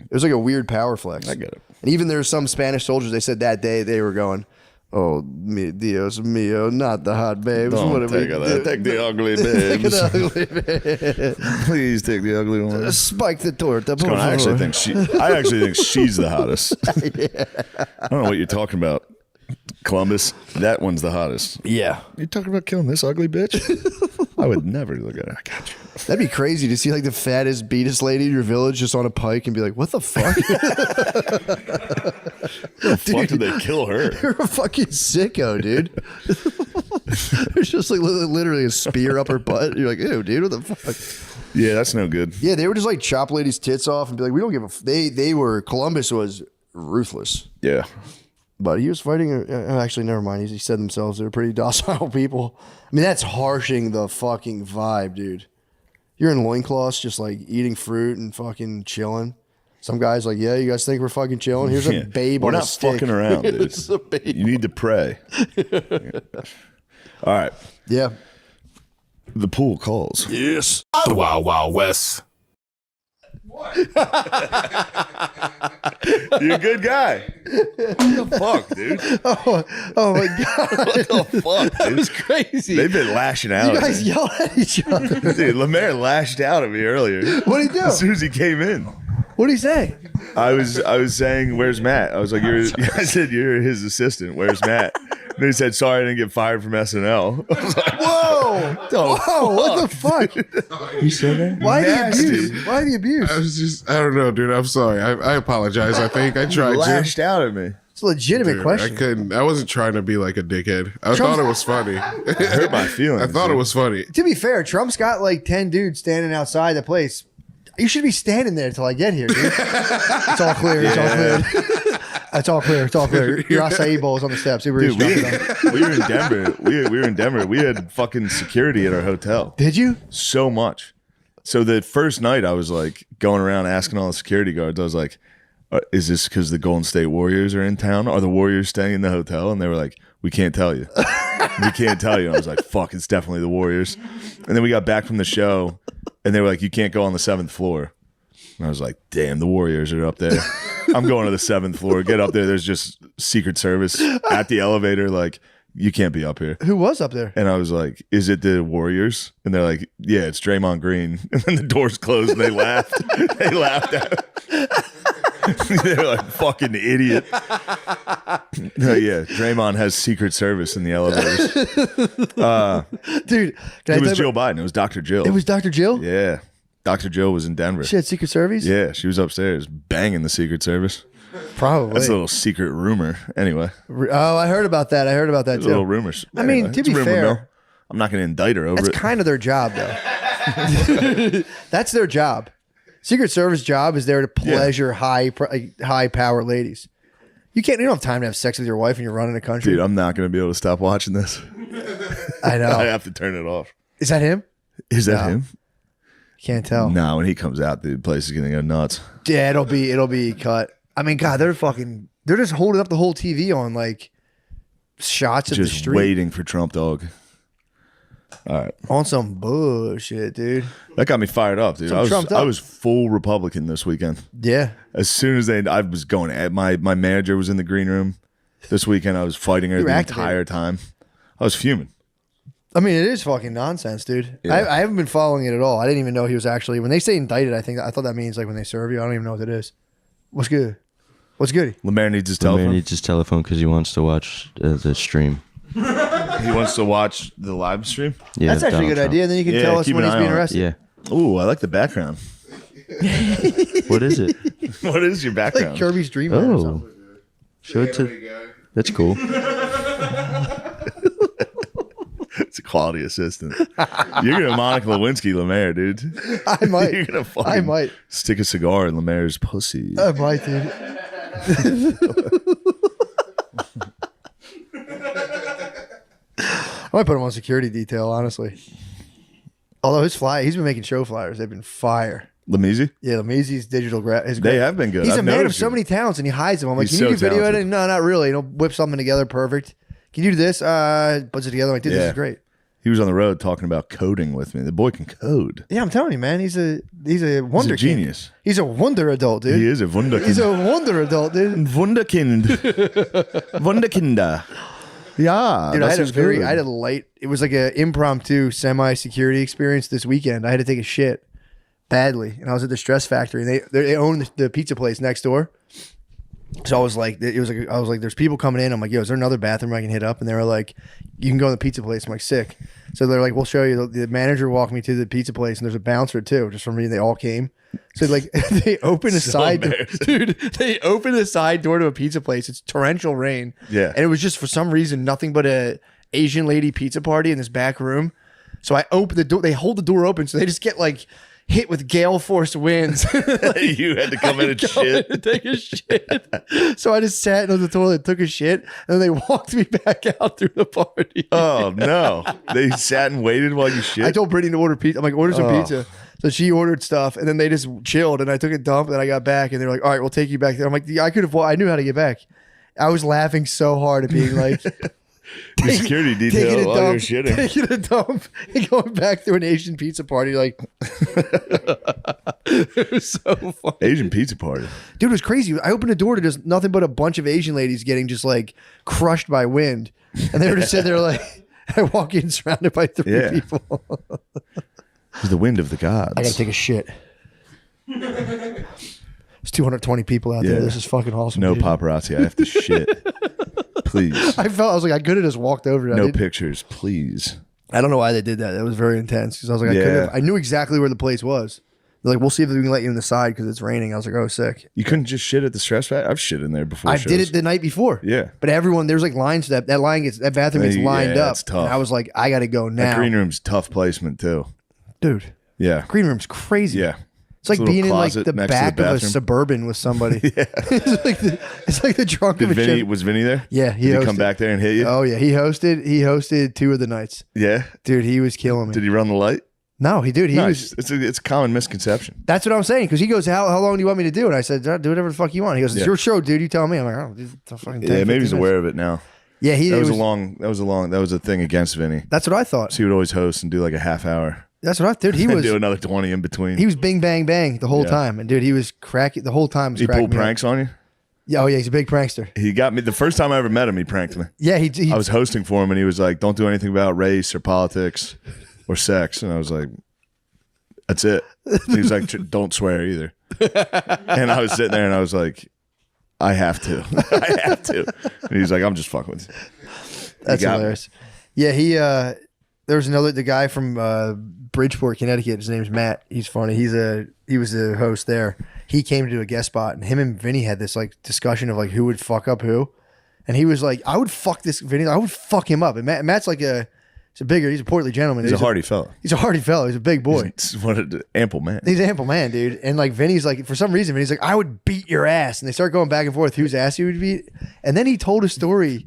It was like a weird power flex. I get it. And even there's some Spanish soldiers, they said that day they were going, oh, mi Dios mío, not the hot babes. Don't take that. Take the ugly babes. Ugly babe. Please take the ugly one. Spike the torta. I actually think she's the hottest. I don't know what you're talking about. Columbus, that one's the hottest. Yeah. You talking about killing this ugly bitch? I would never look at her. I got you. That'd be crazy to see like the fattest, beatest lady in your village just on a pike and be like, what the fuck? The fuck did they kill her? You're a fucking sicko, dude. There's just like literally a spear up her butt. You're like, ew, dude, what the fuck? Yeah, that's no good. Yeah, they would just like chop ladies' tits off and be like, we don't give a. Columbus was ruthless. Yeah. But he was fighting. Actually, never mind. He said themselves they're pretty docile people. I mean, that's harshing the fucking vibe, dude. You're in loincloths just like eating fruit and fucking chilling. Some guy's like, yeah, you guys think we're fucking chilling? Here's a babe We're on a not stick. fucking around, dude. This is a babe. You need to pray. All right. Yeah. The pool calls. Yes. The Wild Wild West. You're a good guy. What the fuck, dude? Oh my God. What the fuck, That dude? was crazy. They've been lashing out. You at guys me. yell at each other. Dude, Lemaire lashed out at me earlier. What'd he do? As soon as he came in. What'd he say? I was saying, where's Matt? I was like, I said, you're his assistant. Where's Matt? And he said, sorry, I didn't get fired from SNL. I was like, Whoa, what the fuck? You said that? Why the Nasty. abuse? Why the abuse? I don't know, dude. I'm sorry. I apologize. I think I tried to. lashed out at me. It's a legitimate Dude, question. I wasn't trying to be like a dickhead. I thought it was funny. It hurt my feelings. I thought it dude. was funny. To be fair, Trump's got like 10 dudes standing outside the place. You should be standing there till I get here, dude. It's all clear. It's all clear. It's all clear. It's all clear. Your acai bowl is on the steps. Dude, we were in Denver. We were in Denver. We had fucking security at our hotel. Did you? So much. So the first night I was like going around asking all the security guards, I was like, is this because the Golden State Warriors are in town? Are the Warriors staying in the hotel? And they were like, we can't tell you. We can't tell you. And I was like, fuck, it's definitely the Warriors. And then we got back from the show and they were like, you can't go on the 7th floor. And I was like, damn, the Warriors are up there. I'm going to the 7th floor. Get up there. There's just Secret Service at the elevator. Like, you can't be up here. Who was up there? And I was like, is it the Warriors? And they're like, yeah, it's Draymond Green. And then the doors closed and they laughed. They laughed at him. They were like, fucking idiot. No, yeah, Draymond has Secret Service in the elevators. Dude, It was Jill Biden. It was Dr. Jill. It was Dr. Jill? Yeah. Dr. Jill was in Denver. She had Secret Service? Yeah, she was upstairs banging the Secret Service. Probably. That's a little secret rumor. Anyway, Oh, I heard about that. I heard about that it's a too. little rumors. I mean, Anyway, to it's be rumor fair, mill. I'm not going to indict her over That's it. kind of their job, though. That's their job. Secret Service job is there to pleasure high power ladies. You can't. You don't have time to have sex with your wife and you're running a country. Dude, I'm not going to be able to stop watching this. I know. I have to turn it off. Is that him? Is that him? Can't tell. No, when he comes out, the place is going to go nuts. Yeah, it'll be cut. I mean, God, they're just holding up the whole TV on like shots of the Just street. waiting for Trump Dog. All right. On some bullshit, dude. That got me fired up, dude. I was full Republican this weekend. Yeah. As soon as I was going at my manager was in the green room this weekend. I was fighting her You were the activated. entire time. I was fuming. I mean, it is fucking nonsense, dude. Yeah. I haven't been following it at all. I didn't even know he was actually, when they say indicted, I thought that means like when they serve you. I don't even know what it is. What's good? What's good? Lemaire needs his Lemaire telephone. needs his telephone because he wants to watch the stream. He wants to watch the live stream. Yeah, That's actually a Donald good Trump. idea. Then you can Yeah, tell us keep when an he's eye being on it. arrested. Yeah. Ooh, I like the background. What is it? What is your Like background? Kirby's Dream Land or something. Oh, show it to. That's cool. It's a quality assistant. You're gonna Monica Lewinsky Lemaire, dude. I might. You're gonna fucking I might. stick a cigar in Lemaire's pussy. I might, dude. I might put him on security detail, honestly. Although he's been making show flyers. They've been fire. Lemezi? Yeah, Lamazy's digital They have been good. He's I've a man of noticed so it. many talents, and he hides them. I'm like, He's can you so do video talented. editing? No, not really. He'll whip something together perfect. Can you do this? Puts it together. I'm like, dude, this Yeah. is great. He was on the road talking about coding with me. The boy can code. Yeah, I'm telling you, man. He's a He's wonder a kid. genius. He's a wonder adult, dude. He is a wunderkind. He's a wonder adult, dude. Wunderkind. Wunderkinder. Yeah. Dude, I that's had his code. I had a light. It was like an impromptu semi-security experience this weekend. I had to take a shit badly, and I was at the Stress Factory. And they own the pizza place next door. So I was like, there's people coming in. I'm like, yo, is there another bathroom I can hit up? And they were like, you can go in the pizza place. I'm like, sick. So they're like, we'll show you. The manager walked me to the pizza place, and there's a bouncer too. Just for me, they all came. So like, they opened a side door, dude. They opened a side door to a pizza place. It's torrential rain. Yeah. and it was just for some reason nothing but a Asian lady pizza party in this back room. So I opened the door. They hold the door open, so they just get like hit with gale force winds. You had to come in and Go shit. in and take a shit. So I just sat on the toilet, took a shit, and then they walked me back out through the party. Oh, no. They sat and waited while you shit? I told Brittany to order pizza. I'm like, order some Oh. pizza. So she ordered stuff, and then they just chilled, and I took a dump, and then I got back, and they're like, all right, we'll take you back there. I'm like, yeah, I knew how to get back. I was laughing so hard at being like, the security detail while you're shitting. taking a dump and going back to an Asian pizza party. Like, it was so funny. Asian pizza party. Dude, it was crazy. I opened the door to just nothing but a bunch of Asian ladies getting just like crushed by wind. And they were just sitting there like, I walk in surrounded by three Yeah. people. It was the wind of the gods. I gotta take a shit. There's 220 people out there. Yeah. This is fucking awesome. No dude. paparazzi. I have to shit. Please. I was like, I could have just walked over. No pictures, please. I don't know why they did that. That was very intense. Because I was like, Yeah. I knew exactly where the place was. They're like, we'll see if we can let you in the side because it's raining. I was like, oh, sick. You couldn't just shit at the stress factory? I've shit in there before. I shows. did it the night before. Yeah. But everyone, there's like lines to that bathroom gets Yeah, lined up. it's tough. And I was like, I got to go That now. green room's tough placement, too. Dude, Yeah. green room's crazy. Yeah. It's like a little being in like closet the next to the back of a bathroom. Suburban with somebody. it's like the trunk Did of a Vinny, Chevy. was Vinny there? Yeah, Did he come hosted. back there and hit you? Oh yeah, he hosted 2 of the nights. Yeah. Dude, he was killing me. Did he run the light? No, he did. He No, was. it's a common misconception. That's what I'm saying. Because he goes, how long do you want me to do? And I said, do whatever the fuck you want. He goes, it's Yeah. your show, dude. You tell me. I'm like, oh, dude, it's a fucking 10, Yeah, maybe 15 he's minutes. aware of it now. Yeah, That was a thing against Vinny. That's what I thought. So he would always host and do like a half hour. That's what I dude. He and was. do another 20 in between. He was bing bang bang the whole Yeah. time, and dude, he was cracking the whole time. Was He cracking pulled me up. pranks on you? Yeah, oh yeah, he's a big prankster. He got me the first time I ever met him, he pranked me. Yeah, he I was hosting for him and he was like, don't do anything about race or politics or sex. And I was like, that's it. He was like, don't swear either. And I was sitting there and I was like, I have to. I have to. And he's like, I'm just fucking with you. That's got me. hilarious. Yeah, there was the guy from Bridgeport, Connecticut. His name's Matt. He's funny. He was the host there. He came to do a guest spot, and him and Vinny had this like discussion of like who would fuck up who, and he was like, I would fuck this Vinny. I would fuck him up. And Matt's like a He's a portly gentleman. He's a hardy fella. He's a hardy fellow. He's a big boy. He's what an ample man. He's an ample man, dude. And like Vinny's like, for some reason, Vinny's like, I would beat your ass. And they start going back and forth whose ass he would beat. And then he told a story.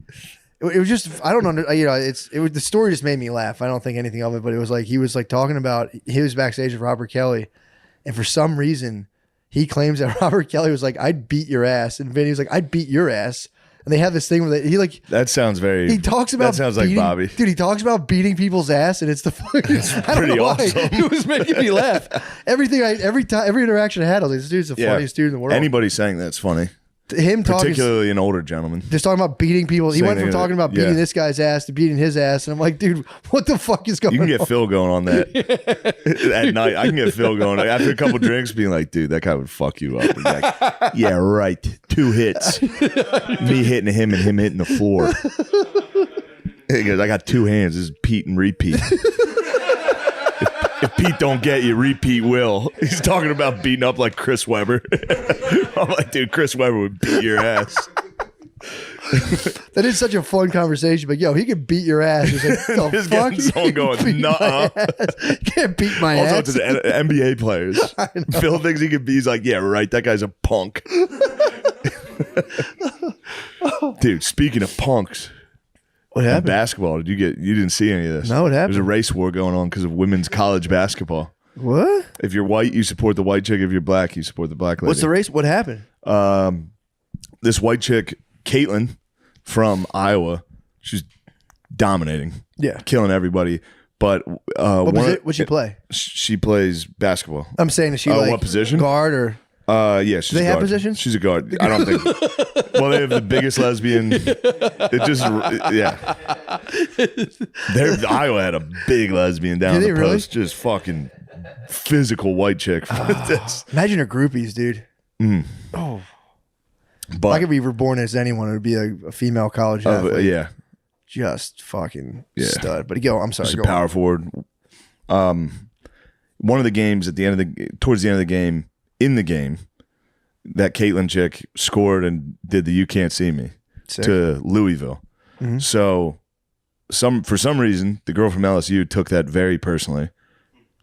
It was just, I don't know, the story just made me laugh. I don't think anything of it, but it was like, he was like talking about, he was backstage with Robert Kelly. And for some reason, he claims that Robert Kelly was like, I'd beat your ass. And Vinny was like, I'd beat your ass. And they have this thing where he like that sounds very. He talks about that sounds like Bobby, dude. He talks about beating people's ass, and it's the I don't know why it was making me laugh. Every interaction I had, I was like, this dude's the funniest dude in the world. Anybody saying that's funny. Him talking, particularly an older gentleman, just talking about beating people. He went from talking about beating this guy's ass to beating his ass, and I'm like, dude, what the fuck is going on? You can get Phil going on that at night. I can get Phil going after a couple drinks, being like, dude, that guy would fuck you up. Like, yeah, right. 2 hits, me hitting him and him hitting the floor. He goes, I got 2 hands. This is Pete and repeat. If Pete don't get you, repeat will. He's talking about beating up like Chris Webber. I'm like, dude, Chris Webber would beat your ass. That is such a fun conversation, but yo, he could beat your ass. He's like, the fuck? Someone going, nuh-uh. You can't beat my ass. Also, to the NBA players. Phil thinks he could be. He's like, yeah, right. That guy's a punk. Dude, speaking of punks. What happened? Basketball. You didn't see any of this. No, what happened? There's a race war going on because of women's college basketball. What? If you're white, you support the white chick. If you're black, you support the black lady. What's the race? What happened? This white chick, Caitlin from Iowa, she's dominating. Yeah. Killing everybody. But what'd she play? She plays basketball. I'm saying, is she like what position? Guard or? Yeah, she's Do they a have guard. positions? She's a guard. I don't think. Well, they have the biggest lesbian. It just, yeah. Iowa had a big lesbian down Did the they really? post. Just fucking physical white chick. Imagine her groupies, dude. Oh, if I But could be reborn as anyone, it would be a female college athlete. yeah, Just fucking Yeah. stud. But I'm sorry. she's a Go on. power forward. One of the games towards the end of the game, in the game, that Caitlin chick scored and did the "You Can't See Me" Sick. to Louisville. Mm-hmm. So, for some reason, the girl from LSU took that very personally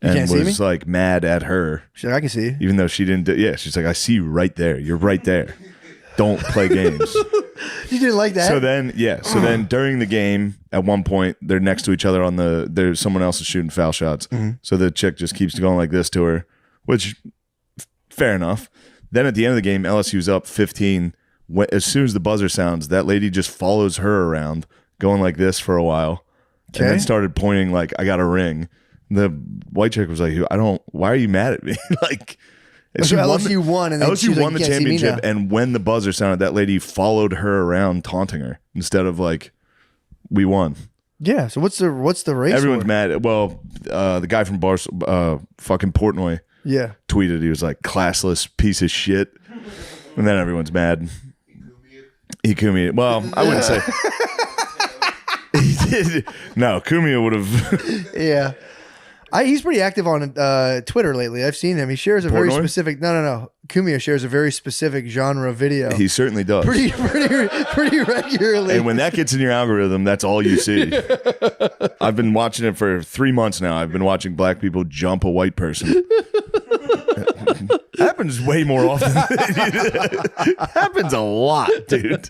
and can't see was like mad at her, She's like, I can see. even though she didn't. She's like, "I see you right there. You're right there. Don't play games." You didn't like that? So then during the game, at one point, they're next to each other there's someone else is shooting foul shots. Mm-hmm. So the chick just keeps going like this to her, which fair enough. Then at the end of the game, LSU's up 15. As soon as the buzzer sounds, that lady just follows her around, going like this for a while, and then started pointing like, I got a ring. The white chick was like, why are you mad at me? Like, and So LSU won, and then she LSU was like, won the "You can't see me championship, now." and when the buzzer sounded, that lady followed her around, taunting her instead of like, we won. Yeah. So what's the race? Everyone's war? mad. Well, the guy from fucking Portnoy Yeah. tweeted he was like, classless piece of shit, and then everyone's mad. He Kumia. Well, I wouldn't say he did. No, Kumia would have. Yeah. He's pretty active on Twitter lately. I've seen him. He shares a very Portnoy? specific. No. Kumia shares a very specific genre video. He certainly does. pretty regularly. And when that gets in your algorithm, that's all you see. I've been watching it for 3 months now. I've been watching black people jump a white person. Happens way more often. Happens a lot, dude.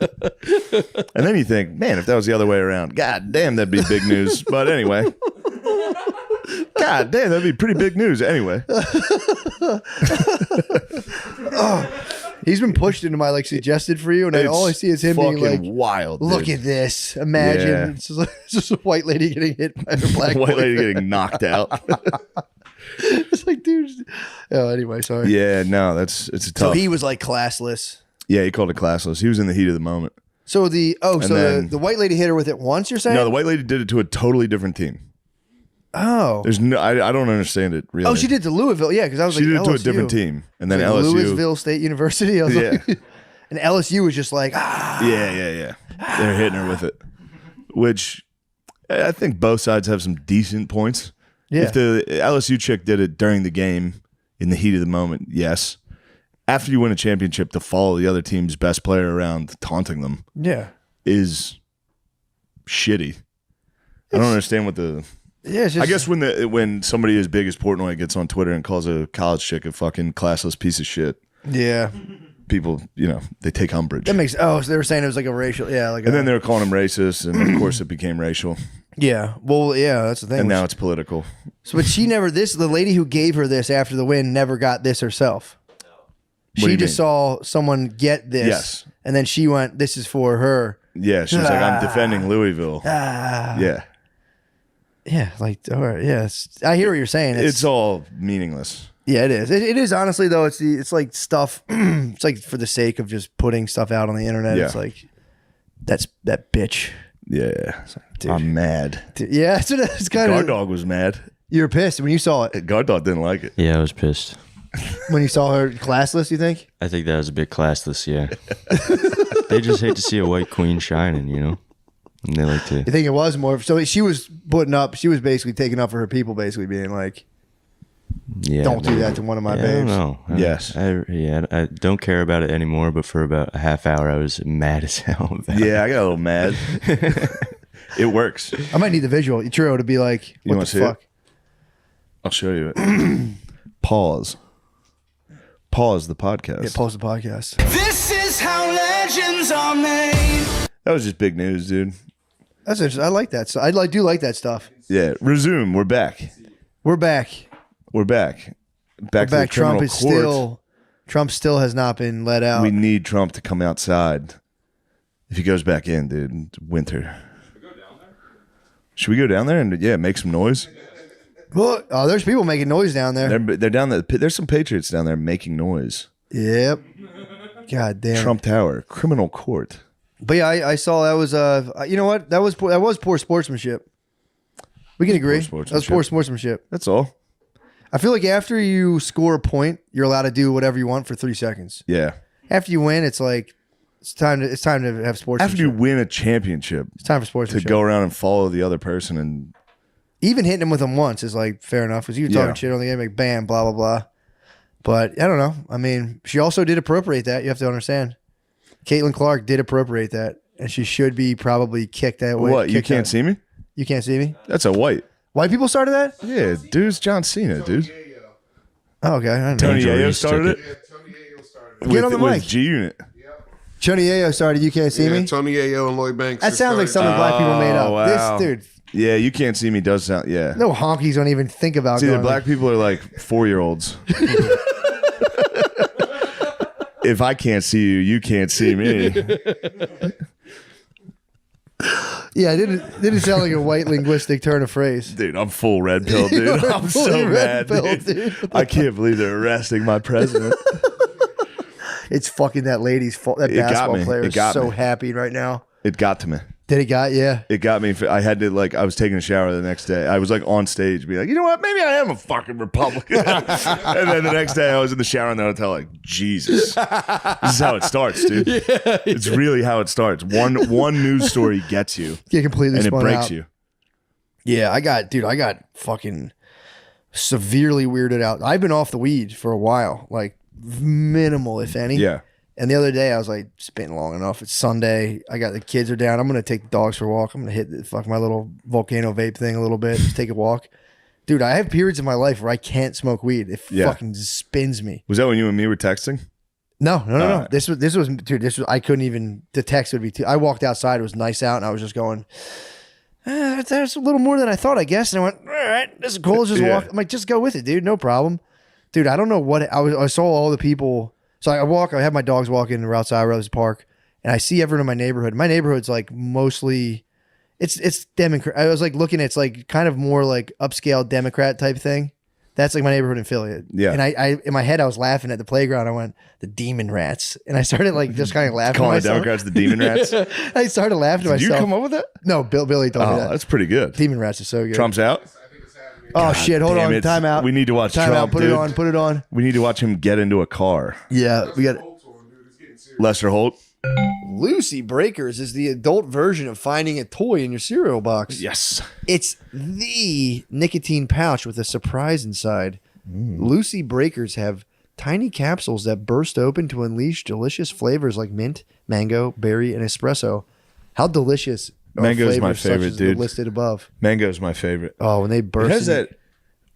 And then you think, man, if that was the other way around, god damn, that'd be big news. But anyway. God damn, that'd be pretty big news. Anyway. He's been pushed into my suggested for you, and all I see is him being like, wild. "Look dude. at this! Imagine Yeah. it's just a white lady getting hit by a black White lady boyfriend." getting knocked out. It's like, dude. Oh, anyway, sorry. Yeah, no, it's a So tough. he was like classless. Yeah, he called it classless. He was in the heat of the moment. So the then- the white lady hit her with it once. You're saying? No, the white lady did it to a totally different team. Oh. There's no, I don't understand it really. Oh, she did to Louisville. Yeah, because I was She like, did it to a LSU. different team, and then Like LSU. Louisville State University. I was Yeah. like, and LSU was just like, ah. Yeah. They're hitting her with it, which I think both sides have some decent points. Yeah. If the LSU chick did it during the game in the heat of the moment, yes. After you win a championship, to follow the other team's best player around taunting them Yeah. is shitty. I don't understand what the. Yeah, it's just, I guess when somebody as big as Portnoy gets on Twitter and calls a college chick a fucking classless piece of shit, yeah, people, they take umbrage. that makes. Oh, so they were saying it was like a racial. Yeah, like. And then they were calling him racist, and of course it became racial, Yeah, well, yeah, that's the thing. and now it's political. So, but she never. The lady who gave her this after the win never got this herself. do She you just mean? saw someone get this, Yes. and then she went, "This is for her." Yeah, she was like, "I'm defending Louisville." Yeah, Yeah, like, all right, yes, I hear what you're saying. it's all meaningless. Yeah, it is. It is honestly though. It's like stuff. It's like for the sake of just putting stuff out on the internet. Yeah. It's like that bitch. Yeah, dude. I'm mad. Yeah, it's kind Guard of. Dog was mad. You were pissed when you saw it. Guard Dog didn't like it. Yeah, I was pissed. When you saw her classless, you think? I think that was a bit classless, yeah. They just hate to see a white queen shining, And they like to. You think it was more? So she was putting up. She was basically taking up for her people, basically being like, Yeah, "Don't do that to one of my I babes." don't know. Yes. I don't care about it anymore, but for about a half hour, I was mad as hell about it. Yeah, I got a little mad. It works. I might need the visual, True, to be like, You "What wanna the see fuck?" it? I'll show you it. Pause the podcast. Yeah, post the podcast. This is how legends are made. That was just big news, dude. That's interesting. I like that. So I do like that stuff. Yeah, resume. We're back. We're back. We're back. Back to the Back. Trump criminal is court. still. Trump still has not been let out. We need Trump to come outside. If he goes back in, dude, it's winter. Should we go down there and make some noise? Well, oh, there's people making noise down there. They're down there. There's some patriots down there making noise. Yep. God damn. Trump Tower, criminal court. But yeah, I saw that was you know what, that was poor sportsmanship. We can agree. That was poor sportsmanship. That's all. I feel like after you score a point, you're allowed to do whatever you want for 3 seconds. Yeah. After you win, it's like it's time to have sportsmanship. After you win a championship, it's time for to sportsmanship. go around and follow the other person and Even hitting him with them once is like fair enough because you were talking shit on the game, like bam, blah blah blah. But I don't know. I mean, she also did appropriate that. You have to understand. Caitlin Clark did appropriate that, and she should be probably kicked that way. what? You can't see me? You can't see me. That's a white. White people started that? Yeah, dude, it's John Cena, dude. Oh, okay. I didn't know. Tony Angel Yayo Reese took started it. Yeah, Tony Ayo started. Get on the with mic. G Unit. Tony Yayo started. You can't see Yeah, me. Tony Ayo and Lloyd Banks. That just sounds like started. something black people made up. wow. This dude, Yeah, you can't see me does sound. Yeah. no honkies don't even think about See, the going black people are like 4-year-olds. If I can't see you, you can't see me. Yeah, it didn't sound like a white linguistic turn of phrase. Dude, I'm full red pill, dude. You're I'm fully so red mad, pill, dude. dude. I can't believe they're arresting my president. It's fucking that lady's fault. That It got basketball me. player It is got so me. happy right now. It got to me. Did it got yeah? It got me. I had to I was taking a shower the next day. I was like on stage, be like, you know what? Maybe I am a fucking Republican. And then the next day, I was in the shower in the hotel, like, Jesus, this is how it starts, dude. It's really how it starts. One news story gets you, Get completely and it spun breaks out. you. Yeah, I got fucking severely weirded out. I've been off the weed for a while, like minimal, if any. Yeah. And the other day, I was like, it's been long enough. It's Sunday. I got the kids are down. I'm gonna take the dogs for a walk. I'm gonna hit my little volcano vape thing a little bit. Just take a walk, dude. I have periods in my life where I can't smoke weed. It Yeah. fucking spins me. Was that when you and me were texting? No. Alright. This was, dude. This was. I couldn't even. The text would be too. I walked outside. It was nice out, and I was just going. That's a little more than I thought, I guess. And I went, all right, this is cool. Let's just Yeah. walk. I'm like, just go with it, dude. No problem, dude. I don't know what I saw all the people. So I have my dogs walking around outside Rose Park, and I see everyone in my neighborhood. My neighborhood's like mostly, it's Democrat. I was like looking, it's like kind of more like upscale Democrat type thing. That's like my neighborhood in Philly. Yeah. And I in my head I was laughing at the playground. I went, the demon rats, and I started like just kind of laughing. to Calling the myself. Democrats the demon rats? I started laughing to Did you myself. come up with that? No, Billy told me Oh, that. that's pretty good. Demon rats are so good. Trump's out? Oh shit! Hold damn on. it. Time out. We need to watch Time Trump, out. Put dude. it on. Put it on. We need to watch him get into a car. Yeah, we got Lester Holt? Lucy Breakers is the adult version of finding a toy in your cereal box. Yes. It's the nicotine pouch with a surprise inside. Lucy Breakers have tiny capsules that burst open to unleash delicious flavors like mint, mango, berry, and espresso. How delicious Mango's my flavors such favorite, as the dude. listed above. Mango's my favorite. Oh, when they It burst. has in- that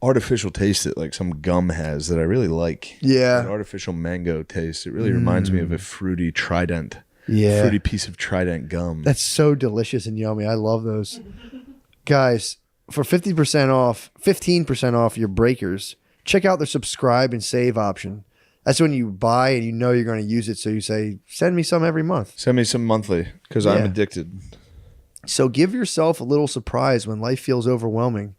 artificial taste that like some gum has that I really like. Yeah. An artificial mango taste. It really reminds me of a fruity Trident. Yeah. Fruity piece of Trident gum. That's so delicious and yummy. I love those. Guys, for 15% off your breakers, check out their subscribe and save option. That's when you buy and you know you're going to use it. So you say, send me some every month. Send me some monthly because I'm Yeah. addicted. So give yourself a little surprise when life feels overwhelming.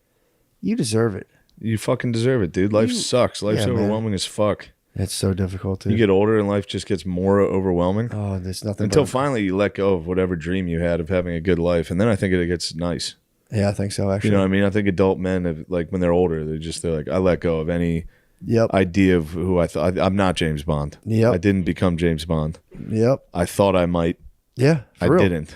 You deserve it. You fucking deserve it, dude. Life sucks. Life's Yeah, man. overwhelming as fuck. It's so difficult, dude. You get older and life just gets more overwhelming. Oh, there's nothing Until but- finally you let go of whatever dream you had of having a good life. And then I think it gets nice. Yeah, I think so, actually. You know what I mean? I think adult men, have, like when they're older, they're like, I let go of any Yep. idea of who I thought. I'm not James Bond. Yep. I didn't become James Bond. Yep. I thought I might. Yeah. For I real. didn't.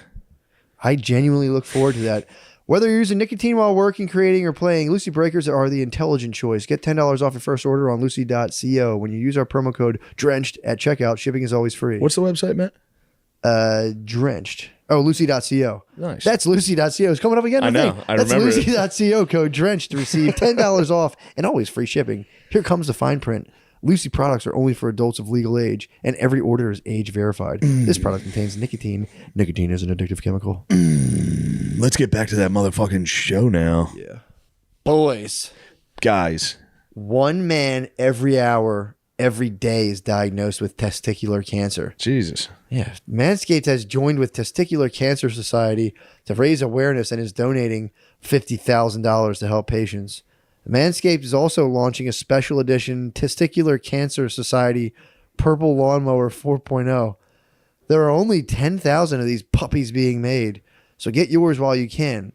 I genuinely look forward to that. Whether you're using nicotine while working, creating, or playing, Lucy Breakers are the intelligent choice. Get $10 off your first order on lucy.co. When you use our promo code DRENCHED at checkout, shipping is always free. What's the website, Matt? Drenched? Oh, lucy.co. Nice. That's lucy.co. It's coming up again. I know. Thing. I That's remember it. lucy.co code DRENCHED to receive $10 off and always free shipping. Here comes the fine print. Lucy products are only for adults of legal age, and every order is age verified. This product contains nicotine. Nicotine is an addictive chemical. Let's get back to that motherfucking show now. Yeah. Boys. Guys. 1 man every hour, every day is diagnosed with testicular cancer. Jesus. Yeah. Manscaped has joined with Testicular Cancer Society to raise awareness and is donating $50,000 to help patients. Manscaped is also launching a special edition Testicular Cancer Society Purple Lawnmower 4.0. There are only 10,000 of these puppies being made, so get yours while you can.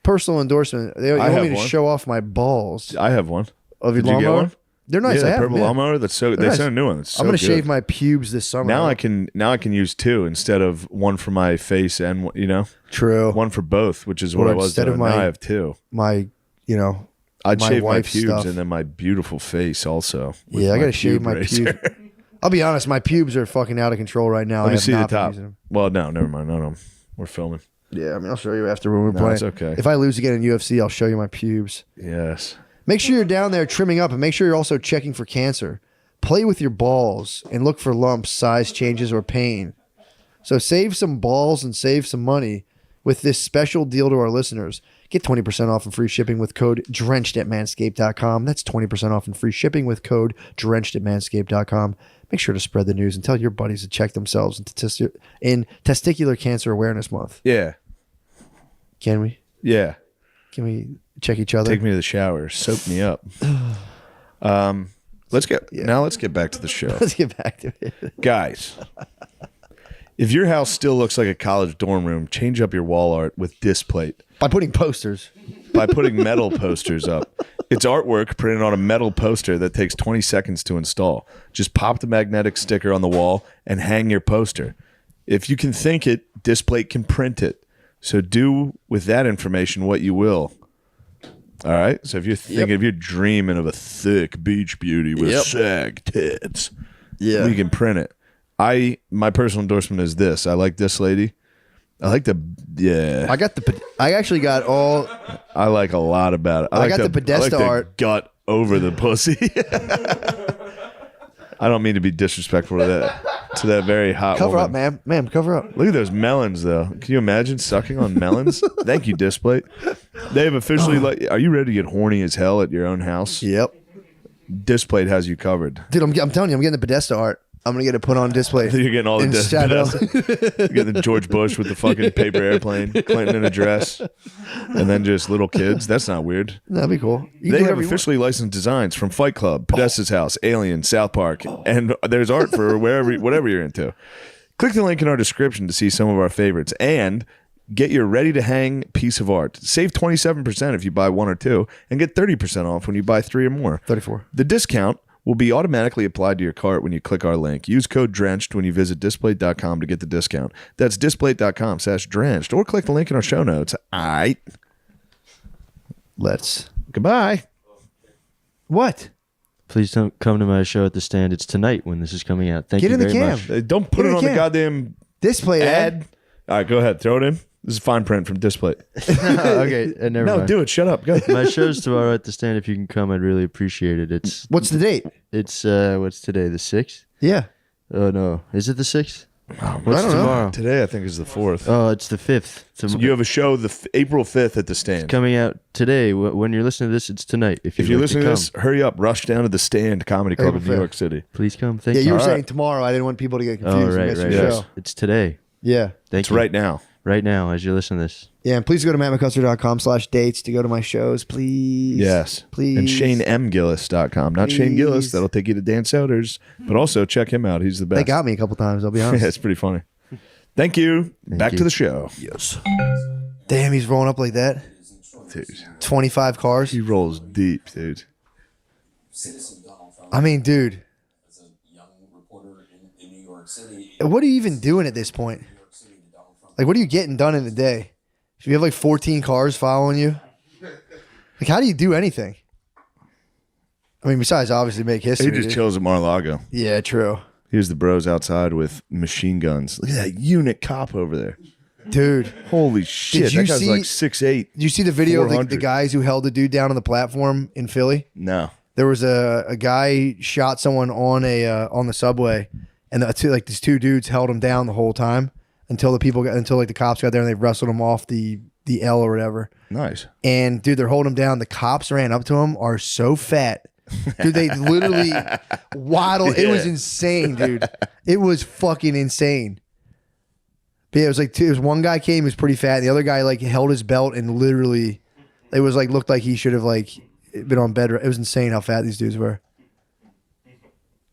Personal endorsement. They I want have me to one. show off my balls I have one. of your Did you get lawnmower. one? They're nice. Yeah, I have purple them, yeah. lawnmower. That's so. They're They nice. sent a new one. It's so I'm gonna good. shave my pubes this summer. Now I can use two instead of one for my face and True. one for both, which is what Or I was instead doing. of my- Now I have two. My, I'd my shave my wife's pubes stuff. and then my beautiful face also. with Yeah, I my gotta shave pube my razor. pubes. I'll be honest, my pubes are fucking out of control right now. Let I me have see the not been top. using them. Well, no, never mind. No, we're filming. Yeah, I mean, I'll show you after when we're No, playing. it's okay. If I lose again in UFC, I'll show you my pubes. Yes. Make sure you're down there trimming up, and make sure you're also checking for cancer. Play with your balls and look for lumps, size changes, or pain. So save some balls and save some money with this special deal to our listeners. Get 20% off and free shipping with code DRENCHED at manscaped.com. That's 20% off and free shipping with code DRENCHED at manscaped.com. Make sure to spread the news and tell your buddies to check themselves in Testicular Cancer Awareness Month. Yeah. Can we? Yeah. Can we check each other? Take me to the shower. Soak me up. Let's get back to the show. Let's get back to it. Guys, if your house still looks like a college dorm room, change up your wall art with Displate By putting posters. by putting metal posters up. It's artwork printed on a metal poster that takes 20 seconds to install. Just pop the magnetic sticker on the wall and hang your poster. If you can think it, Displate can print it. So do with that information what you will. All right. So if you're thinking, if you're dreaming of a thick beach beauty with sag tits, we can print it. My personal endorsement is this. I like this lady. I like I actually got all. I like a lot about it. I got the Podesta I like the art. gut over the pussy. I don't mean to be disrespectful to that very hot Cover woman. up, ma'am. Ma'am, cover up. Look at those melons, though. Can you imagine sucking on melons? Thank you, Displate. They have officially are you ready to get horny as hell at your own house? Yep. Displate has you covered. Dude, I'm telling you, I'm getting the Podesta art. I'm going to get it put on display. You're getting all the in Podesta. Staten You get the George Bush with the fucking paper airplane, Clinton in a dress, and then just little kids. That's not weird. That'd be cool. You can They do have whatever you want. officially licensed designs from Fight Club, Podesta's House, Alien, South Park, and there's art for whatever you're into. Click the link in our description to see some of our favorites and get your ready-to-hang piece of art. Save 27% if you buy one or two, and get 30% off when you buy 3 or more. 34. The discount will be automatically applied to your cart when you click our link. Use code DRENCHED when you visit Displate.com to get the discount. That's Displate.com/drenched, or click the link in our show notes. All right. Let's. Goodbye. What? Please don't come to my show at the stand. It's tonight when this is coming out. Thank Get you in the very cam. much. Don't put Get it in on the cam. goddamn Display ad. ad. All right, go ahead. Throw it in. This is fine print from Display. Okay, never No, mind. do it. Shut up. Go. My show's tomorrow at the stand. If you can come, I'd really appreciate it. What's the date? It's what's today? The 6th? Yeah. Oh no, is it the 6th? What's I don't know. tomorrow? Today, I think, is the 4th. Oh, it's the 5th. You have a show April 5th at the stand. Coming out today. When you're listening to this, it's tonight. If you're listening to this, hurry up. Rush down to the stand Comedy Club in April New 5th. York City. please come. Thank Yeah, you. you were All saying right. tomorrow. I didn't want people to get Oh, confused. right, and miss right. your Yes. show. It's today. Yeah. Thank It's you. right now. Right now, as you listen to this. Yeah, and please go to mattmccuster.com/dates to go to my shows, please. Yes. Please. And ShaneMGillis.com. Not Shane Gillis. Please. That'll take you to Dan Soder's. But also check him out. He's the best. They got me a couple times, I'll be Yeah, honest. it's pretty funny. Thank you. Back to the show. Yes. Damn, he's rolling up like that. Dude. 25 cars. He rolls deep, dude. I mean, dude, as a young reporter in New York City. what are you even doing at this point? Like, what are you getting done in a day? If you have like 14 cars following you, like, how do you do anything? I mean, besides obviously make history. He just dude. chills at Mar-a-Lago. Yeah, true. Here's the bros outside with machine guns. Look at that unit cop over there. Dude, Holy shit. you That guy's see- like 6'8". did you see the video of the 400. guys who held the dude down on the platform in Philly? No. There was a guy shot someone on on the subway, and these two dudes held him down the whole time until the cops got there and they wrestled him off the L or whatever. Nice. And dude, they're holding him down. The cops ran up to him, are so fat. Dude, they literally waddled. It was insane, dude. It was fucking insane. But yeah, it was one guy came, he was pretty fat. And the other guy like held his belt and literally, it was like, looked like he should have like been on bed. It was insane how fat these dudes were.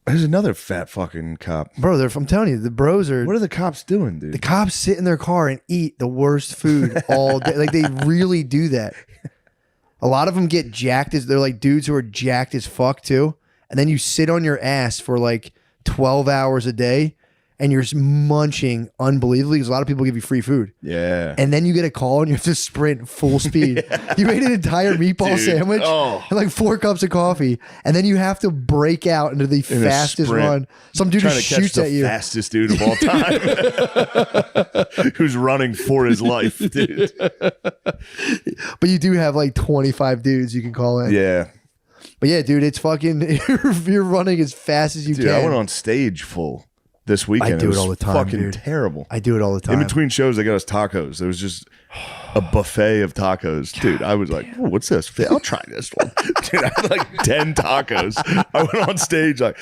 There's another fat fucking cop. Bro, I'm telling you, the bros are. What are the cops doing, dude? The cops sit in their car and eat the worst food all day. Like, they really do that. A lot of them get jacked they're like dudes who are jacked as fuck too. And then you sit on your ass for like 12 hours a day and you're just munching unbelievably because a lot of people give you free food. Yeah. And then you get a call and you have to sprint full speed. You ate an entire meatball Dude, sandwich oh. and like 4 cups of coffee. And then you have to break out into the In a fastest sprint. run. Some dude Trying just to catch shoots the at you. fastest dude of all time. Who's running for his life, dude. But you do have like 25 dudes you can call in. Yeah. But yeah, dude, it's fucking, you're running as fast as you Dude, can. I went on stage full this weekend. do it was all the time, fucking dude. terrible. I do it all the time. In between shows, they got us tacos. There was just a buffet of tacos. Dude, I was like, oh, what's this? I'll try this one. Dude, I had like 10 tacos. I went on stage like,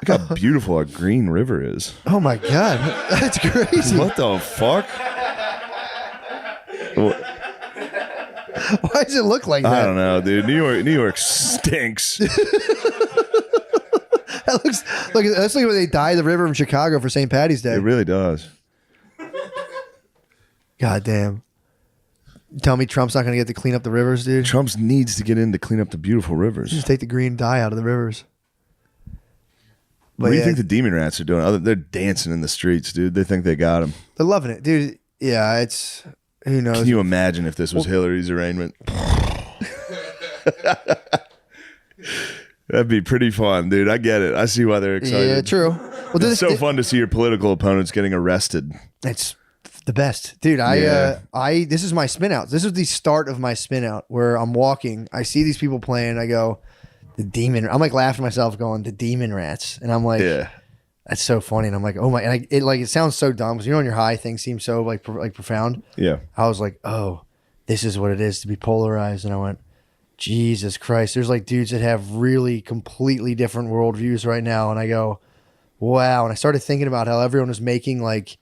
look how beautiful our Green River is. Oh my God. That's crazy. What the fuck? Why does it look like I that? don't know, dude. New York stinks. That looks like that's like when they dye the river in Chicago for St. Patty's Day. It really does. God damn. Tell me Trump's not going to get to clean up the rivers, dude. Trump needs to get in to clean up the beautiful rivers. Just take the green dye out of the rivers. But What do you yeah, think the demon rats are doing? They're dancing in the streets, dude. They think they got him. they're loving it, dude. Yeah, it's who knows. Can you imagine if this was Hillary's arraignment? That'd be pretty fun, dude. I get it. I see why they're excited. Yeah, true. Well, It's so fun to see your political opponents getting arrested. It's the best, dude. Yeah. This is my spin out. This is the start of my spin out where I'm walking. I see these people playing. I go, the demon. I'm like laughing to myself, going, the demon rats, and I'm like, Yeah. that's so funny. And I'm like, oh my, and it sounds so dumb because when you're high, things seem so like profound. Yeah. I was like, oh, this is what it is to be polarized, and I went, Jesus Christ. There's like dudes that have really completely different worldviews right now, and I go, wow. And I started thinking about how everyone was making like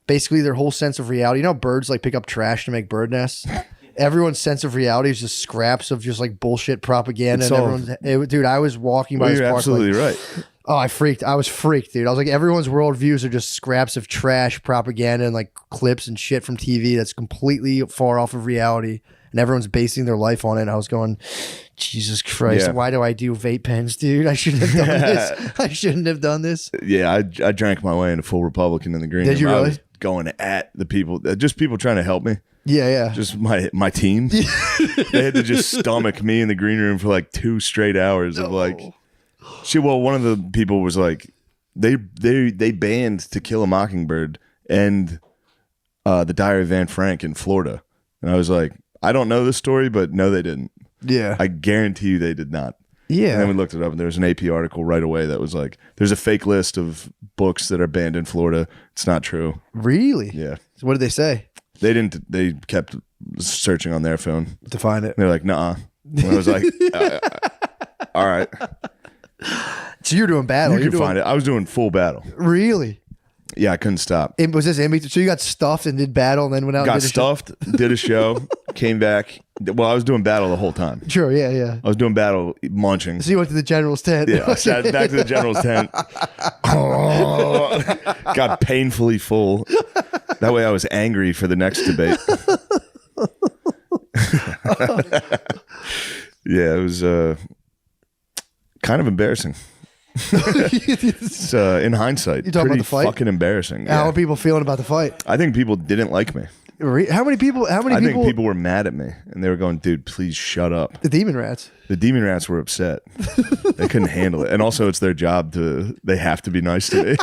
basically their whole sense of reality. You know, how birds like pick up trash to make bird nests. Everyone's sense of reality is just scraps of just like bullshit propaganda. It's And all- dude, I was walking by Well, this you're park. absolutely like, right. oh, I was freaked, dude. I was like, everyone's worldviews are just scraps of trash propaganda and like clips and shit from TV that's completely far off of reality. And everyone's basing their life on it. And I was going, Jesus Christ, Yeah. why do I do vape pens, dude? I shouldn't have done this. I shouldn't have done this. Yeah, I drank my way into full Republican in the green Did room. you I really? was going at the people, just people trying to help me. Yeah, yeah. Just my team. They had to just stomach me in the green room for like 2 straight hours of like shit. Well, one of the people was like, they banned To Kill a Mockingbird and the Diary of Anne Frank in Florida. And I was like, I don't know this story, but no, they didn't. Yeah. I guarantee you they did not. Yeah. And then we looked it up, and there was an AP article right away that was like, there's a fake list of books that are banned in Florida. It's not true. Really? Yeah. So what did they say They didn't. They kept searching on their phone. to find it? They're like, nah. And I was like, all right. So you're doing battle. You can find it. I was doing full battle. Really? Yeah, I couldn't stop. Was this in between? So you got stuffed and did battle and then went out Got and did a show? stuffed, did a show, came back. Well, I was doing battle the whole time. Sure, yeah. I was doing battle, munching. So you went to the general's tent. Yeah, I sat back to the general's tent. Got painfully full. That way I was angry for the next debate. Yeah, it was kind of embarrassing. It's, in hindsight, You talking about pretty the fight? fucking embarrassing. How Yeah. are people feeling about the fight? I think people didn't like me. How many people? I think people were mad at me, and they were going, "Dude, please shut up." The demon rats. The demon rats were upset. They couldn't handle it, and also it's their job to. They have to be nice to me.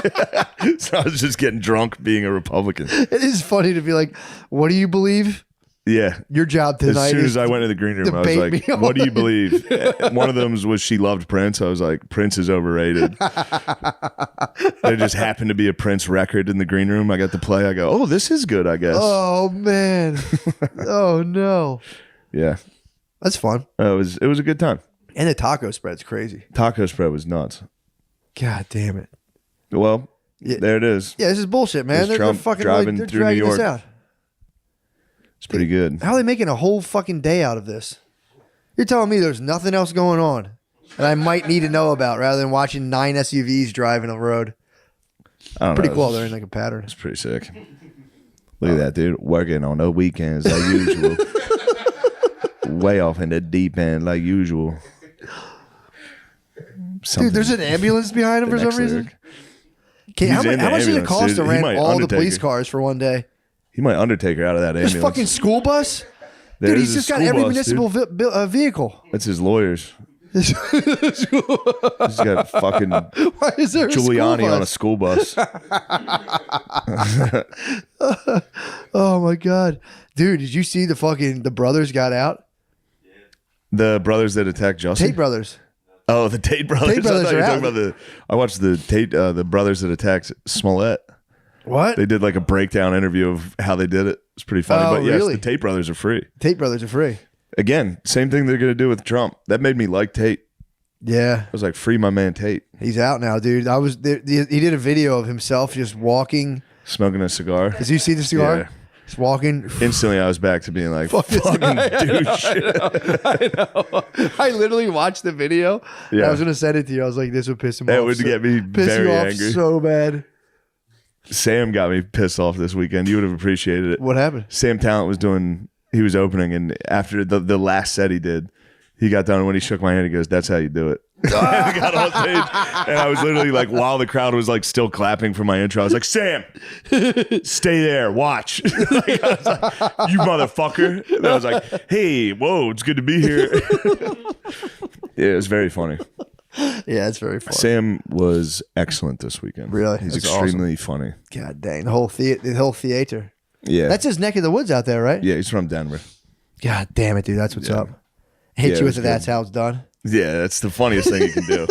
So I was just getting drunk, being a Republican. It is funny to be like, "What do you believe?" Yeah. Your job tonight. As soon is as I went to the green room, I was debate like, me "What do you on- believe?" One of them was she loved Prince. I was like, "Prince is overrated." There just happened to be a Prince record in the green room. I got to play. I go, "Oh, this is good, I guess." Oh man. Oh no. Yeah, That's fun. it was a good time. And the taco spread's crazy. Taco spread was nuts. God damn it. Well, Yeah. there it is. Yeah, this is bullshit, man. There's They're Trump fucking driving they're through New dragging this York. out. It's pretty good. How are they making a whole fucking day out of this? You're telling me there's nothing else going on that I might need to know about rather than watching 9 SUVs driving the road. I don't Pretty know. cool. They're in like a pattern. It's pretty sick. Look at that, dude. Working on the weekends like usual. Way off in the deep end like usual. Dude, there's an ambulance behind him for some reason. How He's in the much did it ambulance, cost dude. to He rent might all the Undertaker. police cars for one day? He might Undertaker out of that This ambulance. fucking school bus? There Dude, is he's a just got school every bus, municipal dude. vehicle. That's his lawyers. He's got fucking Why is there Giuliani on a a school bus. Oh my god, dude! Did you see the brothers got out? The brothers that attacked Justin. Tate brothers. Oh, the Tate brothers. Tate brothers I thought you were are talking out. about the. I watched the Tate, the brothers that attacked Smollett. What? They did like a breakdown interview of how they did it. It's pretty funny. Oh, But yes, really? the Tate brothers are free. Tate brothers are free. Again, same thing they're gonna do with Trump. That made me like Tate. Yeah, I was like, free my man Tate, he's out now, dude. He did a video of himself just walking. smoking a cigar. Did you see the cigar? Yeah. Just walking. Instantly, I was back to being like, Fuck this fucking guy. douche. I know. I literally watched the video. Yeah. I was gonna send it to you. I was like, this would piss him That off. would get me piss very you off angry. so bad. Sam got me pissed off this weekend. You would have appreciated it. What happened? Sam Talent he was opening, and after the last set he did, he got done, and when he shook my hand, he goes, "That's how you do it." I got on stage, and I was literally like, while the crowd was like still clapping for my intro, I was like, "Sam, stay there, watch." Like, I was like, "You motherfucker!" And I was like, "Hey, whoa, it's good to be here." Yeah, it was very funny. Yeah, it's very funny. Sam was excellent this weekend. Really? He's That's extremely funny. God dang, the whole theater. Yeah, That's his neck of the woods out there, right? yeah. He's from Denver. God damn it, dude. That's what's up. Hit Yeah, you it with was the that's good. how it's done. Yeah, that's the funniest thing you can do.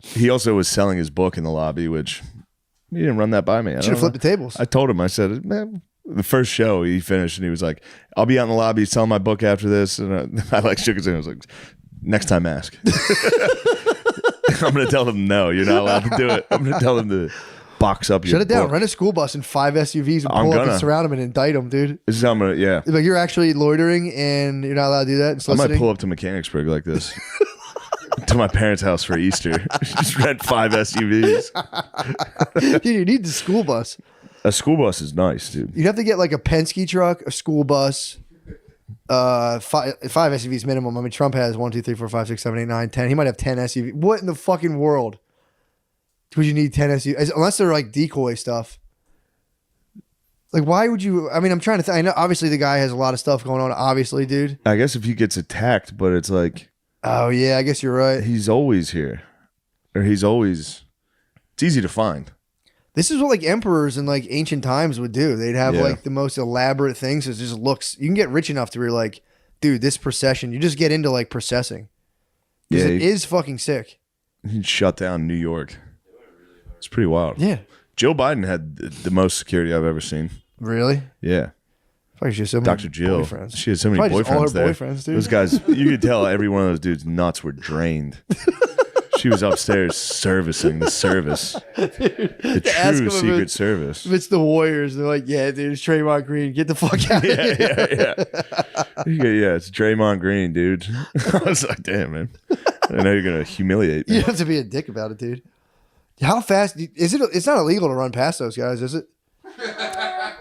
He also was selling his book in the lobby, which he didn't run that by me. I Should don't have flipped know. the tables. I told him, I said, "Man," the first show he finished, and he was like, "I'll be out in the lobby selling my book after this." And I like shook his hand. I was like, "Next time, ask." I'm going to tell them, "No, you're not allowed to do it." I'm going to tell them to box up your Shut it down. book. Rent a school bus and 5 SUVs and I'm pull up gonna. and surround them and indict them, dude. This is how I'm going to, yeah. Like you're actually loitering and you're not allowed to do that. And I might soliciting. pull up to Mechanicsburg like this. To my parents' house for Easter. Just rent 5 SUVs. Dude, you need the school bus. A school bus is nice, dude. You'd have to get like a Penske truck, a school bus, 5 SUVs minimum. I mean, Trump has 1, 2, 3, 4, 5, 6, 7, 8, 9, 10. He might have 10 SUVs. What in the fucking world would you need 10 SUVs? Unless they're like decoy stuff. Like, why would you? I mean, I'm trying to think. I know obviously the guy has a lot of stuff going on. Obviously, dude. I guess if he gets attacked, but it's like Oh yeah, I guess you're right. he's always here, or it's easy to find. This is what like emperors in like ancient times would do. They'd have Yeah. like the most elaborate things. It just looks. You can get rich enough to where you're like, dude, this procession. You just get into like processing. Because Yeah, it is fucking sick. he shut down New York. It's pretty wild. Yeah. Joe Biden had the most security I've ever seen. Really? Yeah. Probably she has so many Dr. Jill. boyfriends. She had so many Probably just all boyfriends her there. boyfriends, dude. Those guys, you could tell every one of those dudes' nuts were drained. She was upstairs servicing the service. The ask him true if Secret it- Service. If it's the Warriors, they're like, yeah, dude, it's Draymond Green. Get the fuck out of here. Yeah, it's Draymond Green, dude. I was like, damn, man. I know you're going to humiliate me. You have to be a dick about it, dude. How fast is it? It's not illegal to run past those guys, is it?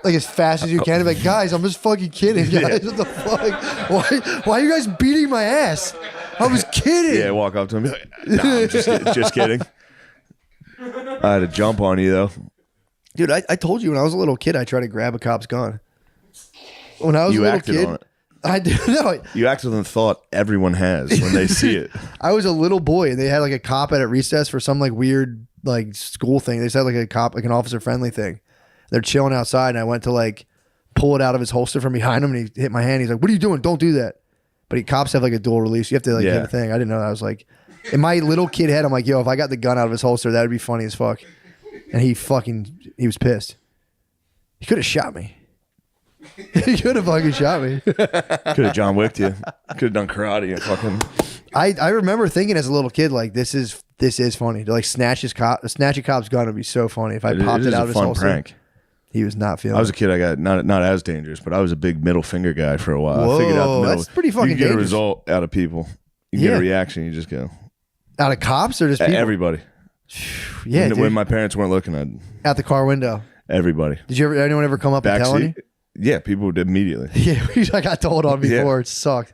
Like as fast as you can. Like, guys, I'm just fucking kidding, guys. What the fuck? Why are you guys beating my ass? I was kidding. Yeah, walk up to him. Be like, nah, I'm just kidding. I had to jump on you, though. Dude, I told you when I was a little kid, I tried to grab a cop's gun. When I was You a little acted kid, on it. I did. No, You acted on the thought everyone has when they see it. I was a little boy, and they had like a cop at recess for some like weird like school thing. They said like a cop, like an officer friendly thing. They're chilling outside, and I went to like pull it out of his holster from behind him, and he hit my hand. He's like, "What are you doing? Don't do that." But cops have like a dual release. You have to like Yeah. hit a thing. I didn't know that. I was like, in my little kid head, I'm like, yo, if I got the gun out of his holster, that would be funny as fuck. And he was pissed. He could have shot me. He could have fucking shot me. Could have John Wicked you. Could have done karate and fucking. I remember thinking as a little kid, like, this is funny. To like snatch a cop's gun would be so funny if I popped is it out a of his fun holster. prank. He was not feeling I was a it. kid. I got not as dangerous, but I was a big middle finger guy for a while. Whoa, I figured out the middle. that's pretty fucking You can get dangerous. a result out of people. You can get Yeah. a reaction. You just go. Out of cops or just people? Everybody. Yeah, when my parents weren't looking at out the car window. everybody. Did anyone ever come up and tell you? Backseat. Yeah, people would immediately. Yeah, I got told on before. Yeah. It sucked.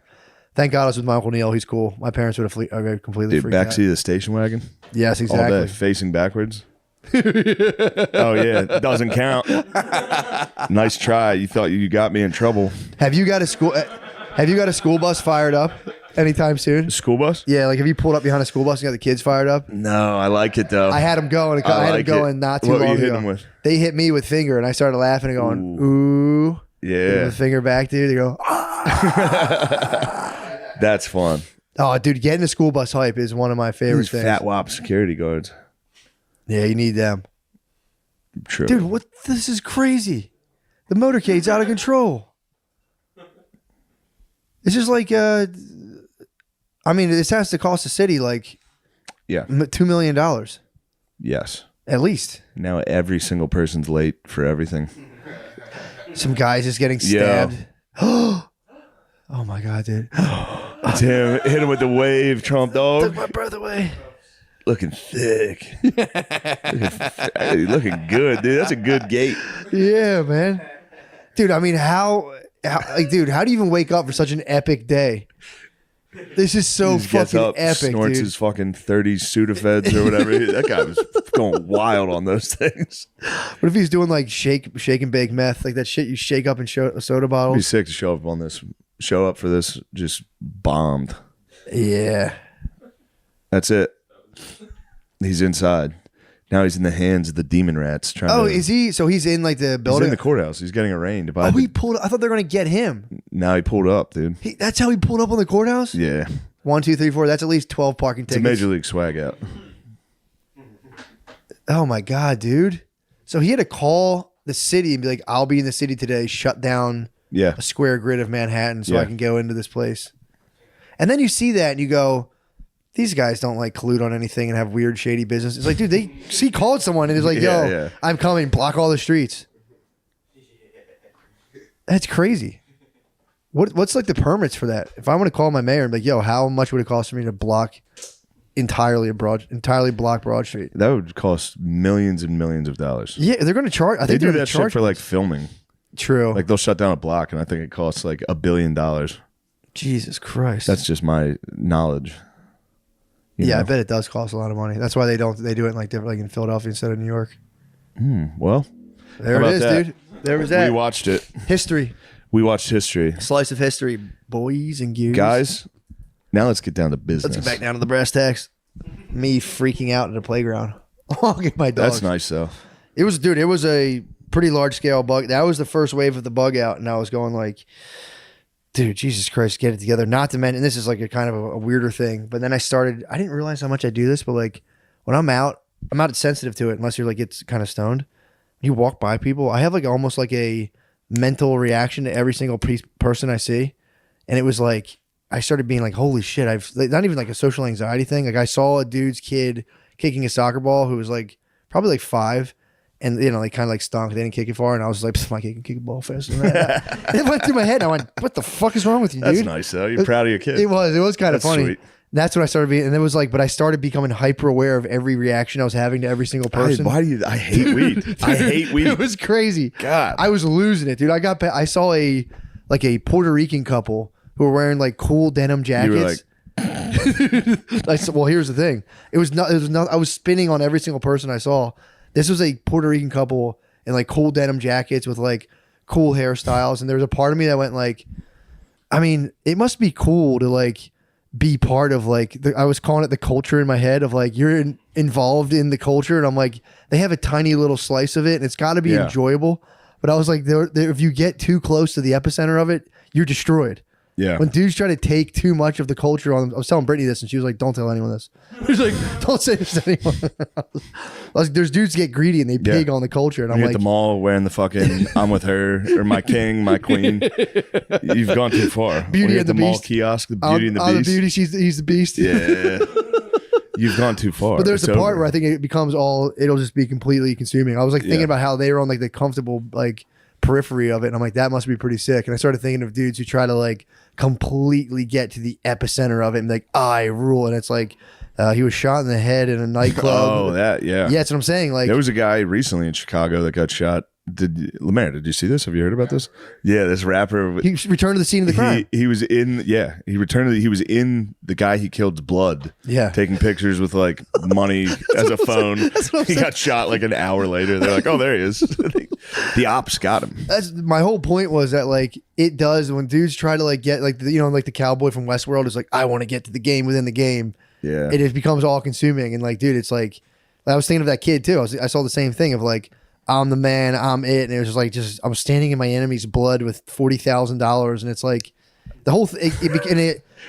Thank God I was with my Uncle Neil. He's cool. My parents would have completely Dude, freaked out. backseat of the station wagon. Yes, All exactly. day, facing backwards. Oh yeah, doesn't count. Nice try. You thought you got me in trouble. Have you got a school bus fired up anytime soon? School bus? Yeah, like have you pulled up behind a school bus and got the kids fired up? No, I like it though. I had them going. I had like them going it. not too What were long you hitting ago. them with? They hit me with finger, and I started laughing and going, "Ooh." Yeah, The finger back, dude. They go, that's fun. "Oh, dude, getting the school bus hype is one of my favorite These things." fat wop security guards. Yeah, you need them, True. dude. What? This is crazy. The motorcade's out of control. It's just like, I mean, this has to cost the city like Yeah. $2 million Yes. at least. Now every single person's late for everything. Some guys just getting Yeah. stabbed. Oh my god, dude! It's him. Hit him with the wave, Trump dog. Took my breath away. Looking thick. looking good, dude. That's a good gait. Yeah, man. Dude, I mean, how do you even wake up for such an epic day? This is so He just gets fucking up, epic, snorts dude. his fucking 30 Sudafeds or whatever. That guy was going wild on those things. What if he's doing like shake and bake meth, like that shit you shake up in soda It'd be bottles? sick to show up for this, just bombed. Yeah. That's it. He's inside. Now he's in the hands of the demon rats. Oh, is he? So he's in like the He's building. in the courthouse. He's getting arraigned. Oh, he pulled. I thought they were gonna get him. Now he pulled up, dude. That's how he pulled up on the courthouse. Yeah. 1, 2, 3, 4. That's at least 12 parking It's a tickets. major league swag out. Oh my god, dude! So he had to call the city and be like, "I'll be in the city today. Shut down Yeah. a square grid of Manhattan so I Yeah. can go into this place." And then you see that and you go, "These guys don't like collude on anything and have weird shady business." It's like, dude, he called someone and he's like, "Yo, Yeah, yeah. I'm coming. Block all the streets." That's crazy. What's like the permits for that? If I want to call my mayor and be like, "Yo, how much would it cost for me to block entirely block Broad Street?" That would cost millions and millions of dollars. Yeah, they're going to charge. I They think do they're going that to shit charge for like filming. True. Like they'll shut down a block and I think it costs like $1 billion. Jesus Christ. That's just my knowledge. You yeah, know? I bet it does cost a lot of money. That's why they do it in like different, like in Philadelphia instead of New York. Well, There How it about is, that? dude. There was that. we watched it. History. We watched history. Slice of history, boys and girls. Guys, now let's get down to business. Let's get back down to the brass tacks. Me freaking out at the playground. I'll get my dog. That's nice though. It was, dude, it was a pretty large scale bug. That was the first wave of the bug out. And I was going like, dude, Jesus Christ, get it together. Not to mention, and this is like a kind of a weirder thing. But then I didn't realize how much I do this, but like when I'm not sensitive to it unless you're like, it's kind of stoned. You walk by people, I have like almost like a mental reaction to every single person I see. And it was like, I started being like, holy shit, not even like a social anxiety thing. Like I saw a dude's kid kicking a soccer ball who was like probably like 5. And, you know, they kind of like stunk. They didn't kick it far. And I was like, my kid can kick a ball faster than that. It went through my head. And I went, what the fuck is wrong with you, dude? That's nice, though. You're proud of your kid. It was kind of That's funny. sweet. That's when I started being, and it was like, but I started becoming hyper aware of every reaction I was having to every single person. I hate weed. I hate weed. It was crazy. God. I was losing it, dude. I saw a Puerto Rican couple who were wearing like cool denim jackets. I said, well, here's the thing. It was not, I was spinning on every single person I saw. This was a Puerto Rican couple in like cool denim jackets with like cool hairstyles. And there was a part of me that went like, I mean, it must be cool to like be part of like, I was calling it the culture in my head of like, you're involved in the culture. And I'm like, they have a tiny little slice of it and it's got to be enjoyable. But I was like, if you get too close to the epicenter of it, you're destroyed. Yeah. When dudes try to take too much of the culture on them, I was telling Brittany this and she was like, don't tell anyone this. She's like, don't say this to anyone. I was like, there's dudes get greedy and they pig on the culture. And I'm You're like, at the mall wearing the fucking I'm with her or my king, my queen. You've gone too far. Beauty at and the mall Beast. kiosk, the Beauty and the I'm Beast. the beauty, he's the beast. Yeah. You've gone too far. But there's It's a part over. where I think it becomes it'll just be completely consuming. I was like thinking Yeah. about how they were on like the comfortable like periphery of it. And I'm like, that must be pretty sick. And I started thinking of dudes who try to like completely get to the epicenter of it and like, I rule. And it's like, he was shot in the head in a nightclub. Oh, that, yeah. Yeah, that's what I'm saying. Like, There was a guy recently in Chicago that got shot. Lemaire, did you see this? Have you heard about this? Yeah, this rapper. he returned to the scene of the crime. He was in. Yeah, he returned. He was in the guy he killed's blood. Yeah. taking pictures with like money as a phone. He got shot like an hour later. They're like, oh, there he is. The ops got him. That's my whole point was that like it does when dudes try to like get like like the cowboy from Westworld is like, I want to get to the game within the game. Yeah, It becomes all consuming and like, dude, it's like I was thinking of that kid too. I saw the same thing of like, I'm the man, I'm it, and it was just like I'm standing in my enemy's blood with $40,000, and it's like the whole thing.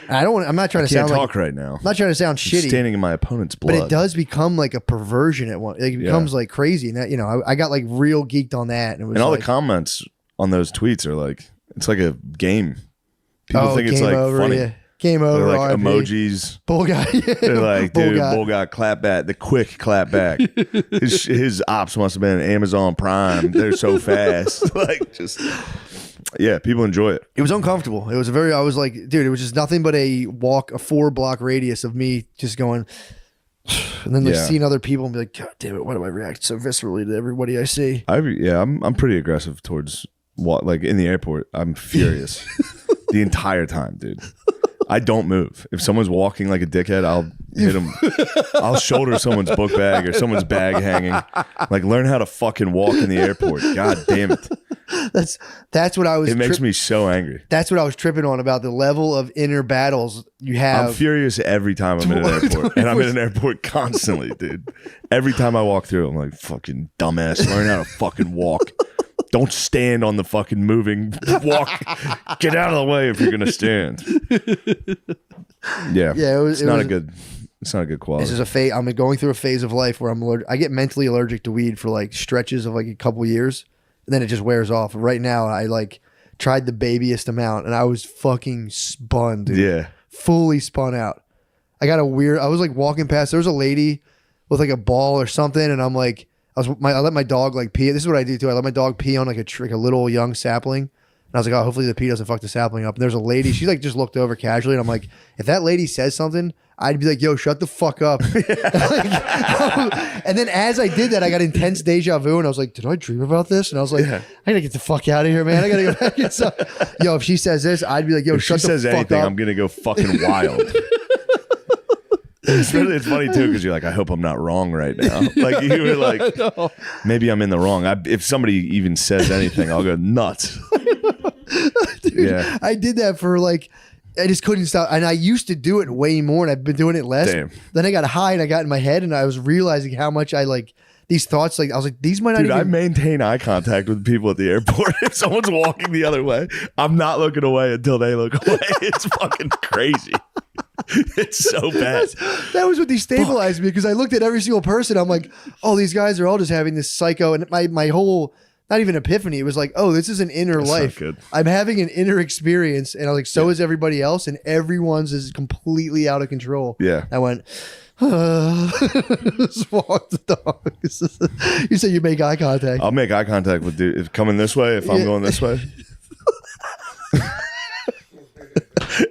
I'm not trying to can't sound talk like right now. I'm not trying to sound I'm shitty, standing in my opponent's blood. but it does become like a perversion at one. Like, it becomes like crazy, and that, I got like real geeked on that, and it was And all like, the comments on those tweets are like, it's like a game. People think it's game like over, funny. yeah. Game They're over. like RIP. emojis. Bull guy. They're like, dude, guy. bull guy, clap back. The quick clap back. his ops must have been Amazon Prime. They're so fast. Like, just, yeah, people enjoy it. It was uncomfortable. It was I was like, dude, it was just nothing but a 4-block radius of me just going, and then like Yeah. seeing other people and be like, God damn it, why do I react so viscerally to everybody I see? I'm pretty aggressive towards like in the airport. I'm furious the entire time, dude. I don't move. If someone's walking like a dickhead, I'll hit them. I'll shoulder someone's book bag or someone's bag hanging. Like, learn how to fucking walk in the airport. God damn it. That's what I was. It makes me so angry. That's what I was tripping on about the level of inner battles you have. I'm furious every time I'm in an airport. And I'm in an airport constantly, dude. Every time I walk through, I'm like, fucking dumbass. Learn how to fucking walk. Don't stand on the fucking moving walk. Get out of the way if you're gonna stand. Yeah. It's not a good quality. This is a phase. I'm going through a phase of life where I'm allergic. I get mentally allergic to weed for like stretches of like a couple years, and then it just wears off. Right now, I like tried the babyest amount, and I was fucking spun, dude. Yeah. Fully spun out. I was like walking past. There was a lady with like a ball or something, and I'm like, I let my dog like pee. This is what I do too. I let my dog pee on like a little young sapling. And I was like, oh, hopefully the pee doesn't fuck the sapling up. And there's a lady. She like just looked over casually. And I'm like, if that lady says something, I'd be like, yo, shut the fuck up. And then as I did that, I got intense deja vu. And I was like, did I dream about this? And I was like, I gotta get the fuck out of here, man. I gotta go back inside. Yo, if she says this, I'd be like, yo, If shut she the says fuck anything, up. I'm gonna go fucking wild. It's funny too because you're like, I hope I'm not wrong right now. Like you were like, maybe I'm in the wrong. If somebody even says anything, I'll go nuts. Dude, Yeah. I did that for like, I just couldn't stop. And I used to do it way more and I've been doing it less. Damn. Then I got high and I got in my head and I was realizing how much I like these thoughts. Like I was like, these might not Dude, I even. maintain eye contact with people at the airport. If someone's walking the other way, I'm not looking away until they look away. It's fucking crazy. It's so bad. That was what destabilized me because I looked at every single person. I'm like, oh, these guys are all just having this psycho. And my whole, not even epiphany, it was like, oh, this is an inner That's not life. good. I'm having an inner experience. And I was like, so is everybody else. And everyone's is completely out of control. Yeah. I went, just walk the dog. You said you make eye contact. I'll make eye contact with dude. If coming this way, if I'm going this way.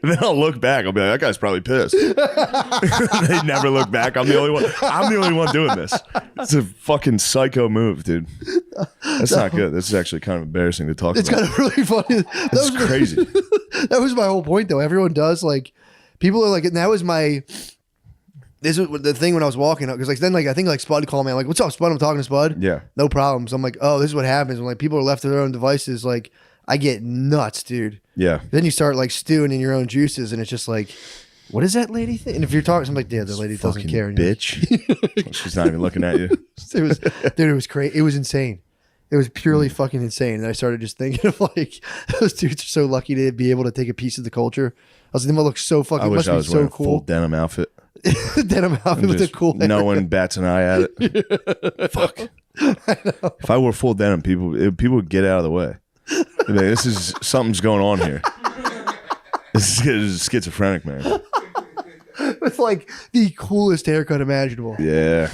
And then I'll look back. I'll be like, that guy's probably pissed. They never look back. I'm the only one. I'm the only one doing this. It's a fucking psycho move, dude. That's not good. This is actually kind of embarrassing to talk It's about. kind of really funny. That's crazy. That was my whole point, though. Everyone does, like, people are like, and that was my. This was the thing when I was walking up because like then like I think like Spud called me. I'm like, "What's up, Spud?" I'm talking to Spud. Yeah. No problems. I'm like, "Oh, this is what happens when like people are left to their own devices." Like, I get nuts, dude. Yeah. Then you start like stewing in your own juices, and it's just like, what does that lady think? And if you're talking, I'm like, yeah, the lady doesn't Fucking care. And you're like, bitch. She's not even looking at you. It was, dude, it was crazy. It was insane. It was purely fucking insane. And I started just thinking of like, those dudes are so lucky to be able to take a piece of the culture. I was like, they must look so fucking. I wish must I be was so wearing a full cool. denim outfit. Denim outfit with a Just cool. no one bats an eye at it. Fuck. If I wore full denim, people would get out of the way. They'd be like, this is something's going on here. This is schizophrenic, man. With like the coolest haircut imaginable. Yeah.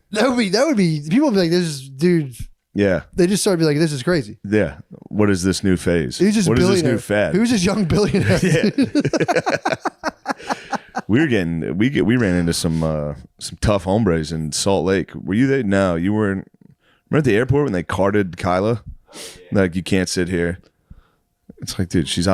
That would be people would be like, this is dude. Yeah. They just started to be like, this is crazy. Yeah. What is this new phase? He's just What is this billionaire. new fad? Who's this young billionaire? We ran into some tough hombres in Salt Lake. Were you there? No, you weren't. Remember at the airport when they carted Kyla? Like, you can't sit here. It's like, dude, she's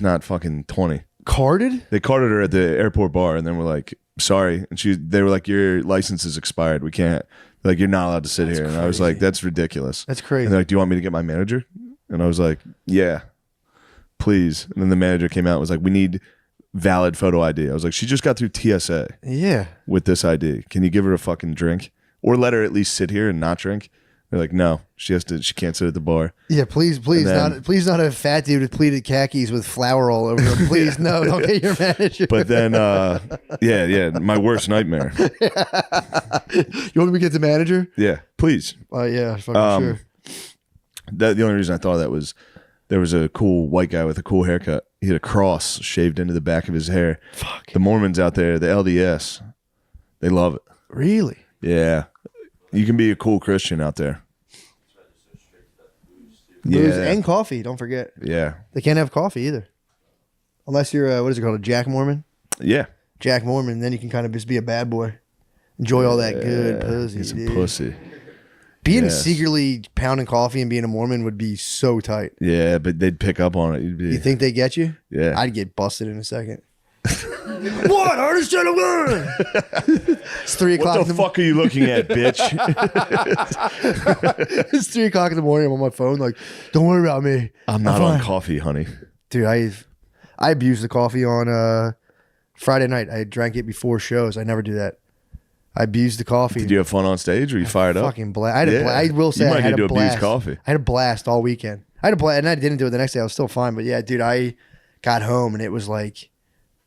not fucking 20. Carded? They carted her at the airport bar, and then we're like, sorry. And they were like, your license is expired. We can't. Like, you're not allowed to sit here. And I was like, that's ridiculous. That's crazy. And they're like, do you want me to get my manager? And I was like, yeah, please. And then the manager came out and was like, we need valid photo ID. I was like, she just got through TSA Yeah. with this ID. Can you give her a fucking drink? Or let her at least sit here and not drink? They're like, no, she can't sit at the bar. Yeah, please, then- please not a fat dude with pleated khakis with flour all over him. Please, no, don't get your manager. But then, yeah, my worst nightmare. You want me to get the manager? Yeah, please. Yeah, fucking sure. The only reason I thought that was there was a cool white guy with a cool haircut. He had a cross shaved into the back of his hair. Fuck. The Mormons out there, the LDS, they love it. Really? Yeah. You can be a cool Christian out there. Booze Yeah. and coffee. Don't forget, Yeah. they can't have coffee either, unless you're what is it called, a Jack Mormon? Yeah. Jack Mormon. Then you can kind of just be a bad boy, enjoy all that good pussy. Get some dude. pussy. Being Yes. secretly pounding coffee and being a Mormon would be so tight. Yeah, but they'd pick up on it. You think they get you? Yeah. I'd get busted in a second. What? Hardest gentleman! It's 3 o'clock. What the fuck are you looking at, bitch? It's 3 o'clock in the morning. I'm on my phone. Like, don't worry about me. I'm not on fine. coffee, honey. Dude, I abused the coffee on Friday night. I drank it before shows. I never do that. I abused the coffee. Did you have fun on stage? Were you fired up? Fucking blast. I had a Yeah. blast. I will say You might I had need to a abuse blast. coffee. I had a blast all weekend. I had a blast, and I didn't do it the next day. I was still fine, but yeah, dude, I got home and it was like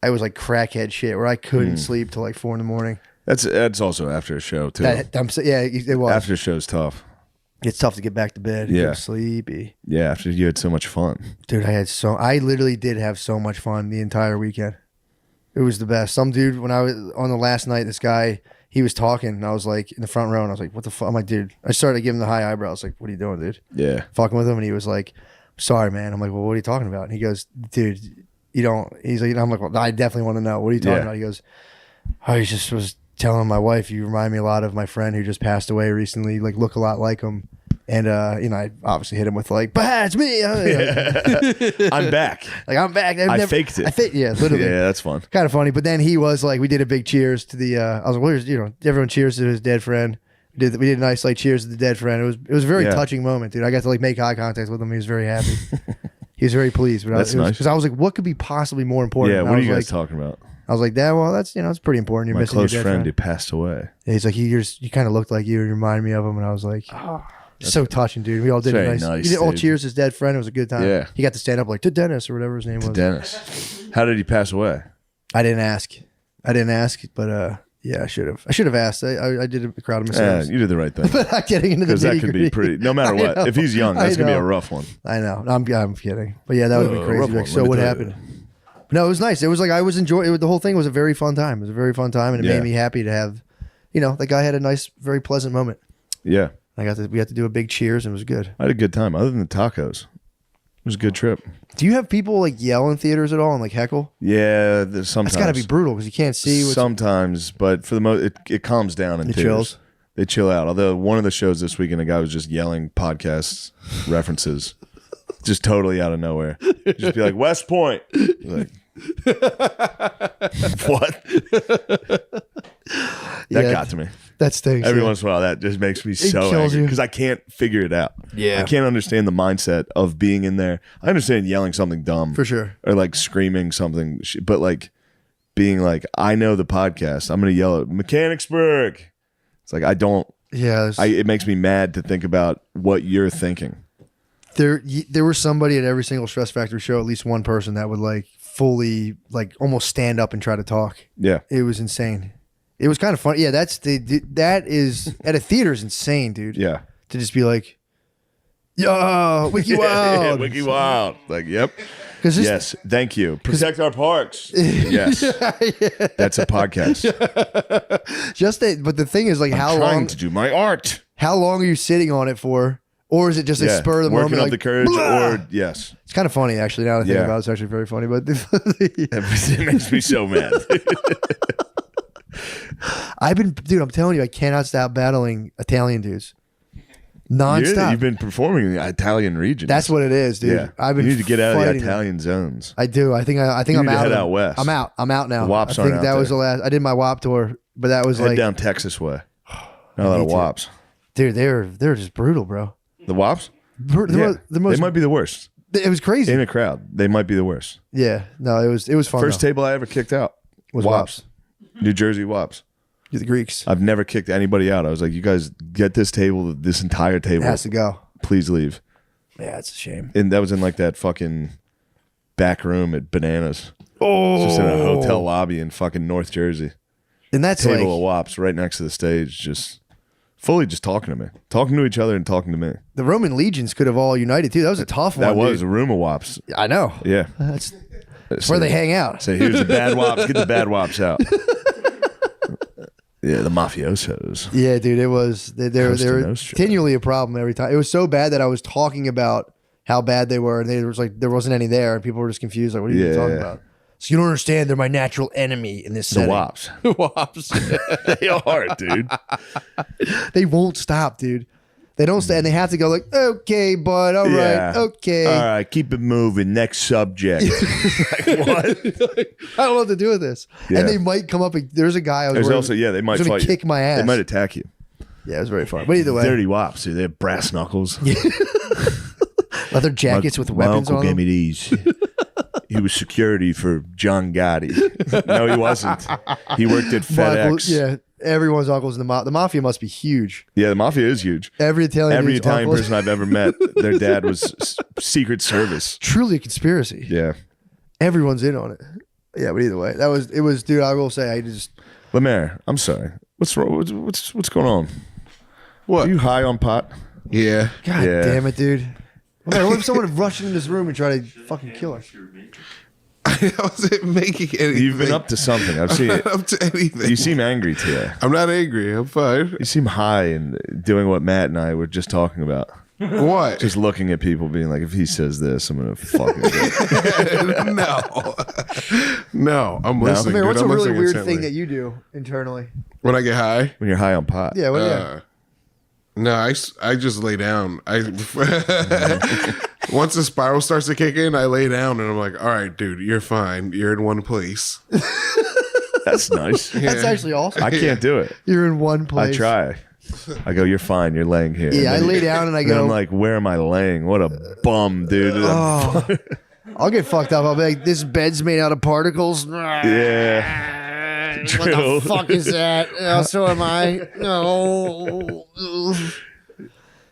I was like crackhead shit where I couldn't sleep till like 4 in the morning. That's also after a show too. Yeah, it was. After a show's tough. It's tough to get back to bed. Yeah. Get sleepy. Yeah, after you had so much fun. Dude, I literally did have so much fun the entire weekend. It was the best. Some dude, when I was on the last night, this guy, he was talking and I was like in the front row and I was like, what the fuck? I'm like, dude, I started giving him the high eyebrows. Like, what are you doing, dude? Yeah. Fucking with him. And he was like, sorry, man. I'm like, well, what are you talking about? And he goes, dude, you don't, he's like, I'm like, well, I definitely want to know. What are you talking Yeah. about? He goes, oh, he just was telling my wife, you remind me a lot of my friend who just passed away recently, like look a lot like him. And, I obviously hit him with like, bah, it's me. I'm back. Like, I'm back. I faked it. Yeah, literally. Yeah, that's fun. Kind of funny. But then he was like, we did a big cheers to the, I was like, where's, everyone cheers to his dead friend. We did a nice like cheers to the dead friend. It was a very Yeah. touching moment, dude. I got to like make eye contact with him. He was very happy. He was very pleased. But That's nice. Because I was like, what could be possibly more important? Yeah, And what I are you was guys like, talking about? I was like, Dad, well, that's it's pretty important. You're My missing your close dead friend who passed away. Yeah, he's like, you kind of looked like you remind me of him, and I was like, so touching, dude. We all did Very a nice. nice, We did all dude. cheers his dead friend. It was a good time. Yeah. He got to stand up like to Dennis or whatever his name was. Dennis. How did he pass away? I didn't ask, but yeah, I should have. I should have asked. I did a crowd of Yeah, myself. you did the right thing. But not getting into the Because that could be nitty-gritty. pretty. No matter I what, know. if he's young, that's I gonna be a know. rough one. I know. I'm kidding. But yeah, that would have been crazy. rough Like, one, so let me what tell happened? you. No, it was nice. It was like I was enjoying it. The whole thing was a very fun time. It was a very fun time, and it Yeah. made me happy to have, the guy had a nice, very pleasant moment. Yeah, We got to do a big cheers, and it was good. I had a good time. Other than the tacos, it was a good trip. Do you have people like yell in theaters at all and like heckle? Yeah, there's sometimes. That's got to be brutal because you can't see. Sometimes, but for the most, it calms down in It theaters. chills. They chill out. Although one of the shows this weekend, a guy was just yelling podcast references, just totally out of nowhere. Just be like West Point, like what? That got to me. That stinks. Every yeah. once in a while, that just makes me so kills angry you. because I can't figure it out. Yeah. I can't understand the mindset of being in there. I understand yelling something dumb For sure. or like screaming something, but like being like, I know the podcast. I'm going to yell at Mechanicsburg. It's like I don't. Yeah. It makes me mad to think about what you're thinking. There was somebody at every single Stress Factory show, at least one person that would like fully like almost stand up and try to talk. Yeah, It was insane. It was kind of fun. Yeah, that is at a theater is insane, dude. yeah. To just be like, yo, Wiki Wild. Wiki Wild. Like, yep. 'Cause this- Yes, thank you. Protect our parks. Yes, that's a podcast. But the thing is, like, how Trying long? to do my art. How long are you sitting on it for? Or is it just a spur of the working moment? up like, the courage, blah! or yes, It's kind of funny, actually. Now that I think Yeah. about it, it's actually very funny. But it makes me so mad. dude, I'm telling you, I cannot stop battling Italian dudes. Nonstop. You've been performing in the Italian region. That's what it is, dude. Yeah, I've been you need to get out of the fighting them. Italian zones. I do. I think You I'm need to out. head of- out west. I'm out. I'm out now. The WAPs I aren't think out that was the there. last. I did my WAP tour, but that was Head like, down Texas way. Not a lot of Me too. wops. dude, they're just brutal, bro. The wops? The most. They might be the worst It was crazy. in a crowd. They might be the worst. Yeah. No, it was fun. First though. table I ever kicked out Was wops. New Jersey wops. You're the Greeks. I've never kicked anybody out. I was like, you guys get this table, this entire It table. has to go. Please leave. Yeah, it's a shame. And that was in like that fucking back room at Bananas. Oh, just in a hotel lobby in fucking North Jersey. And that's Table like of wops right next to the stage, just fully just talking to me, talking to each other and talking to me. the Roman legions could have all united too. That was a tough That one. was dude. a room of wops. I know. Yeah. That's where they hang out. Say, here's the bad wops. Get the bad wops out. Yeah, the mafiosos. Yeah, dude, it was they were Costa Nostra. continually a problem every time. It was so bad that I was talking about how bad they were, and there wasn't any there, and people were just confused. Like, what are you talking Yeah. about? So you don't understand? They're my natural enemy in this The setting. wops. Wops. They are, dude. They won't stop, dude. They don't stay, and they have to go like, okay, bud, all right, okay. All right, keep it moving. Next subject. Like, what? I don't know what to do with this. Yeah. And they might come up. There's a guy I was There's worried- also, they might was gonna fight you. kick my ass. They might attack you. Yeah, it was very fun. But either way, Dirty wops, dude. They have brass knuckles. leather jackets with my weapons uncle on gave them. me these. He was security for John Gotti. No, he wasn't. He worked at FedEx. Yeah, everyone's uncles in the mafia. The mafia must be huge. Yeah, the mafia is huge. Every Italian uncle- person I've ever met, their dad was Secret Service. Truly a conspiracy. Yeah. Everyone's in on it. Yeah, but either way, it was, dude. I will say, I just Lemaire, I'm sorry. What's wrong? What's going on? What? Are you high on pot? Yeah. God Yeah. damn it, dude. Man, what if someone would rush into this room and try to fucking kill us? I wasn't making anything. You've been up to something. I've seen I'm it. not up to anything. You seem angry today. I'm not angry. I'm fine. You seem high and doing what Matt and I were just talking about. What? Just looking at people being like, if he says this, I'm going to fucking do it. No, I'm listening. Man, dude. what's I'm a really listening weird intently. thing that you do internally? when I get high? When you're high on pot. Yeah, well, No, I just lay down. Once the spiral starts to kick in, I lay down and I'm like, all right, dude, you're fine. You're in one place. That's nice. That's actually awesome. I can't do it. You're in one I place. try. I go, you're fine. You're laying here. Yeah, I And then- lay down and I and then go, I'm like, where am I laying? What a bum, dude. I'll get fucked up. I'll be like, this bed's made out of particles. Yeah. What True. the fuck is that? So am I. No.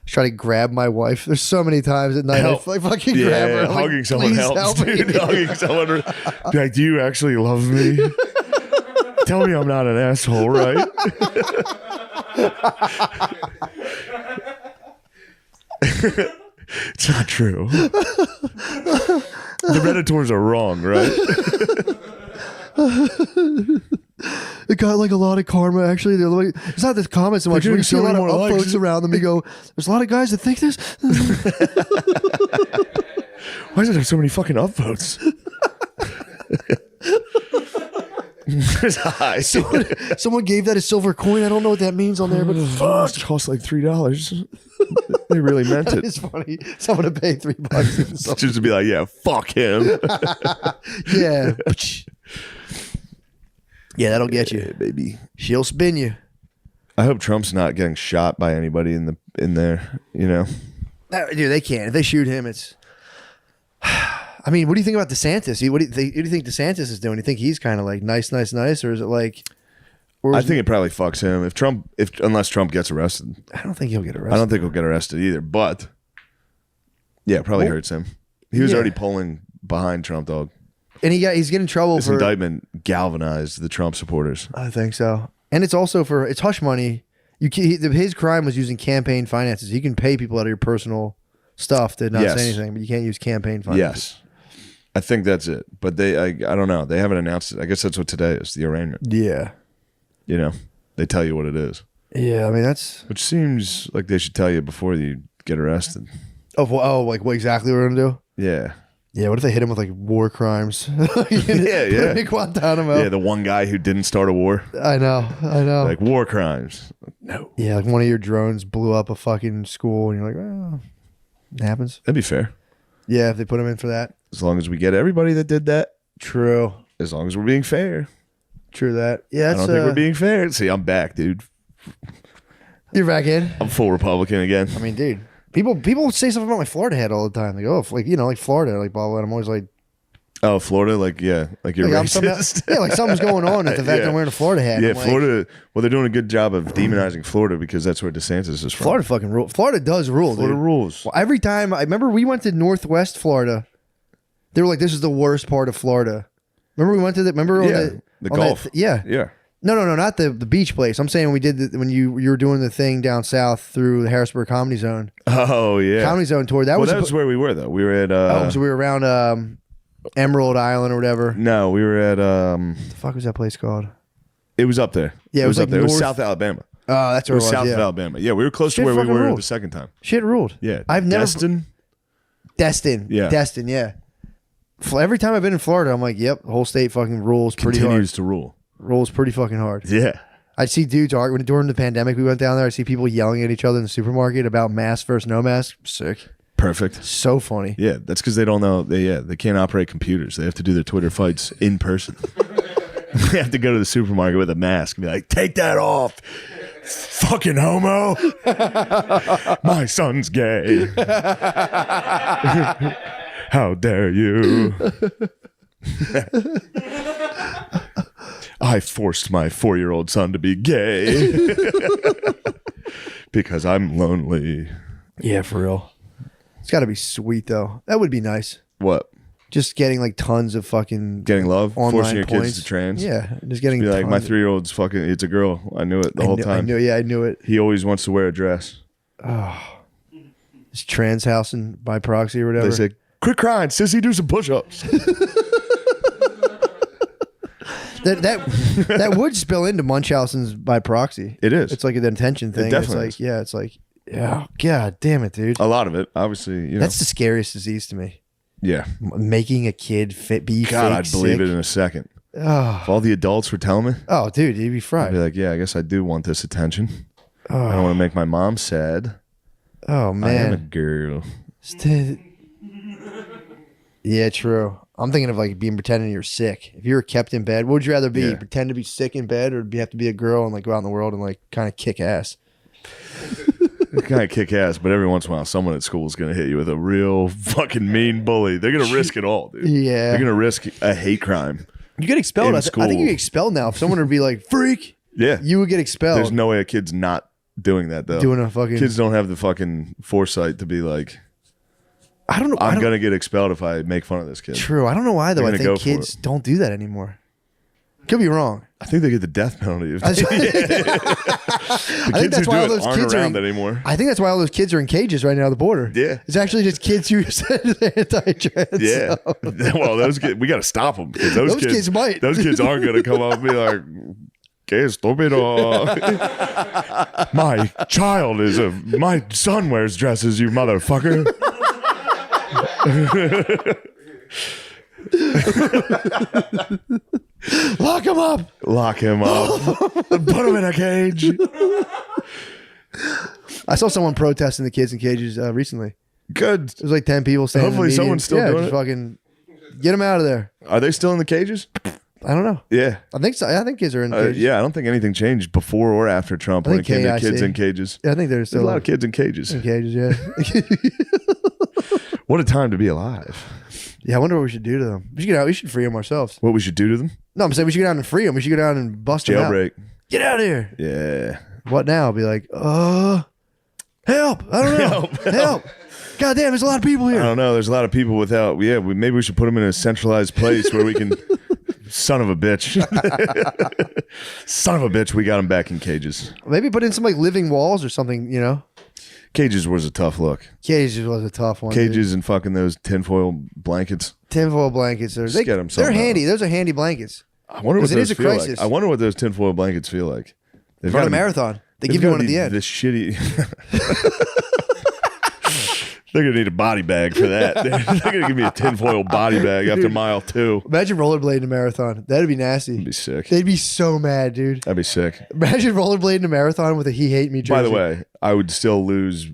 Try to grab my wife. There's so many times at night Help. I fucking grab her. I'm like, hugging someone "Please helps, help me." dude. Hugging someone. Be like, do you actually love me? Tell me I'm not an asshole, right? It's not true. The Redditors are wrong, right? It got like a lot of karma actually. It's not the comments so much. getting When you see a so lot many of more upvotes likes. around them, you go, there's a lot of guys that think this. Why does it have so many fucking upvotes? It's high. Someone gave that a silver coin. I don't know what that means on there, but Fuck. It cost like $3. They really meant it. it's funny. Someone to pay $3. Just to be like, yeah, fuck him. Yeah. Yeah, that'll get you. Yeah, baby. She'll spin you. I hope Trump's not getting shot by anybody in there. You know, Dude, they can't. If they shoot him, it's. I mean, what do you think about DeSantis? What do you think DeSantis is doing? Do you think he's kind of like nice, or is it like? Or I is think it probably fucks him unless Trump gets arrested. I don't think he'll get arrested. I don't think he'll get arrested either. But yeah, it probably hurts him. He was yeah. already polling behind Trump, dog. And he's getting in trouble This for. indictment galvanized the Trump supporters. I think so, and it's also for it's hush money. His crime was using campaign finances. You can pay people out of your personal stuff to not Yes. say anything, but you can't use campaign finances. Yes, I think that's it. But I don't know. They haven't announced it. I guess that's what today is, the arraignment. Yeah. You know, they tell you what it is, Yeah, I mean that's. which seems like they should tell you before you get arrested. Like what exactly we're gonna do? Yeah. Yeah, what if they hit him with like war crimes? Yeah. In Guantanamo. Yeah, the one guy who didn't start a war. I know. Like war crimes. No. Yeah, like one of your drones blew up a fucking school, and you're like, well, it happens. That'd be fair. Yeah, if they put him in for that. As long as we get everybody that did that. True. As long as we're being fair. True that. Yeah, I that's, don't think we're being fair. See, I'm back, dude. you're back in. I'm full Republican again. I mean, dude, people say something about my Florida head all the time. They go, oh, like like Florida, like blah blah. And I'm always like, Oh, Florida, like you're like I'm racist. yeah, like something's going on with the fact that I'm wearing a Florida hat. Yeah, I'm like, Florida. Well, they're doing a good job of demonizing Florida because that's where DeSantis is from. Florida fucking rule. Florida does rule. Florida dude. rules. Well, every time I remember we went to Northwest Florida, they were like, "This is the worst part of Florida." Remember we went to the remember Yeah, on the on Gulf. yeah. Yeah. No, not the beach place. I'm saying when we did when you were doing the thing down south through the Harrisburg Comedy Zone. Oh yeah. Comedy Zone tour. That well, was that was where we were though. We were at. so we were around Emerald Island or whatever. No, we were at. The fuck was that place called? It was up there. Yeah, it was up like there. It was north- South Alabama. Oh, that's It where was south yeah. of Alabama. Yeah, we were close Shit to where we fucking were ruled. the second time. Shit ruled. Yeah. I've never Destin. Destin. Yeah. Destin. Yeah. Every time I've been in Florida, I'm like, yep, the whole state fucking rules pretty Continues hard. to rule. Rules pretty fucking hard. Yeah. I'd see dudes arguing during the pandemic. We went down there. I see people yelling at each other in the supermarket about mask versus no mask. Sick. Perfect. So funny. Yeah, that's because they don't know. They can't operate computers. They have to do their Twitter fights in person. They have to go to the supermarket with a mask and be like, "Take that off, fucking homo! My son's gay. How dare you?" I forced my 4-year-old son to be gay because I'm lonely. Yeah, for real. It's got to be sweet though. That would be nice. What? Just getting like tons of fucking Getting love? online Forcing your points. kids to trans? Yeah, just getting Be like, my tons- 3-year-old's fucking, it's a girl. I knew it the whole time. I knew it. He always wants to wear a dress. It's trans housing by proxy or whatever. They say, quit crying, sissy, do some push-ups. that would spill into Munchausen's by proxy. It is. It's like an intention thing. definitely it's like, yeah, it's like, yeah, god damn it, dude. A lot of it, obviously, you know. That's the scariest disease to me. Yeah. Making a kid be God, fake I'd believe sick. it in a second. Oh, If all the adults were telling me, oh, dude, you'd be I'd be fried. like, yeah, I guess I do want this attention. I don't want to make my mom sad. Oh I am a man. girl. Yeah, true. I'm thinking of like being pretending you're sick. If you were kept in bed, what would you rather be? Yeah. Pretend to be sick in bed, or have to be a girl and like go out in the world and like kind of kick ass? Kind kind of kick ass, but every once in a while, someone at school is going to hit you with a real fucking mean bully. They're going to risk it all, dude. Yeah. They're going to risk a hate crime. You get expelled. In I think you school. get expelled now. If someone would be like, freak, Yeah. you would get expelled. There's no way a kid's not doing that, though. Doing a fucking- Kids don't have the fucking foresight to be like, I don't know. I'm going to get expelled if I make fun of this kid. True. I don't know why, though. They're I gonna go think for kids it. don't do that anymore. Could be wrong. I think they get the death penalty. I think that's why all those kids around are anymore. I think that's why all those kids are in cages right now at the border. Yeah. It's actually just kids who said anti-trans. Yeah. Well, those kids, we got to stop them because those kids might. Those kids aren't going to come up and be like, "Que estúpido." My son wears dresses, you motherfucker. Lock him up. Lock him up. Put him in a cage. I saw someone protesting the kids in cages recently. Good. There's like 10 people saying. Hopefully someone's still doing just it. Fucking get them out of there. Are they still in the cages? I don't know. Yeah. I think so. I think kids are in cages. Yeah, I don't think anything changed before or after Trump when it think came to KIC. kids in cages. Yeah, I think there's There's still a lot of kids in cages. in cages. Yeah. What a time to be alive. Yeah, I wonder what we should do to them. We should get out. We should free them ourselves. What we should do to them? No, I'm saying we should get out and free them. We should go down and bust them out. Jailbreak. Get out of here. Yeah. What now? Be like, help. I don't know. Help. God damn, there's a lot of people I here. don't know. There's a lot of people without. Yeah, maybe we should put them in a centralized place where we can. Son of a bitch. Son of a bitch. We got them back in cages. Maybe put in some like living walls or something, you know? Cages was a tough look. Cages was a tough one. Dude. Cages and fucking those tinfoil blankets. Tinfoil blankets. They're, Just get 'em they're something handy. Those are handy blankets. I wonder what 'Cause it those is a feel crisis. like. I wonder what those tinfoil blankets feel like. They've Run a gotta be- marathon. They they've give you gotta one at be the end. This shitty. They're gonna need a body bag for that. They're gonna give me a tinfoil body bag after mile 2. Imagine rollerblading a marathon. That'd be nasty. That'd be sick. They'd be so mad, dude. That'd be sick. Imagine rollerblading a marathon with a "He Hate Me" jersey. By the way, I would still lose,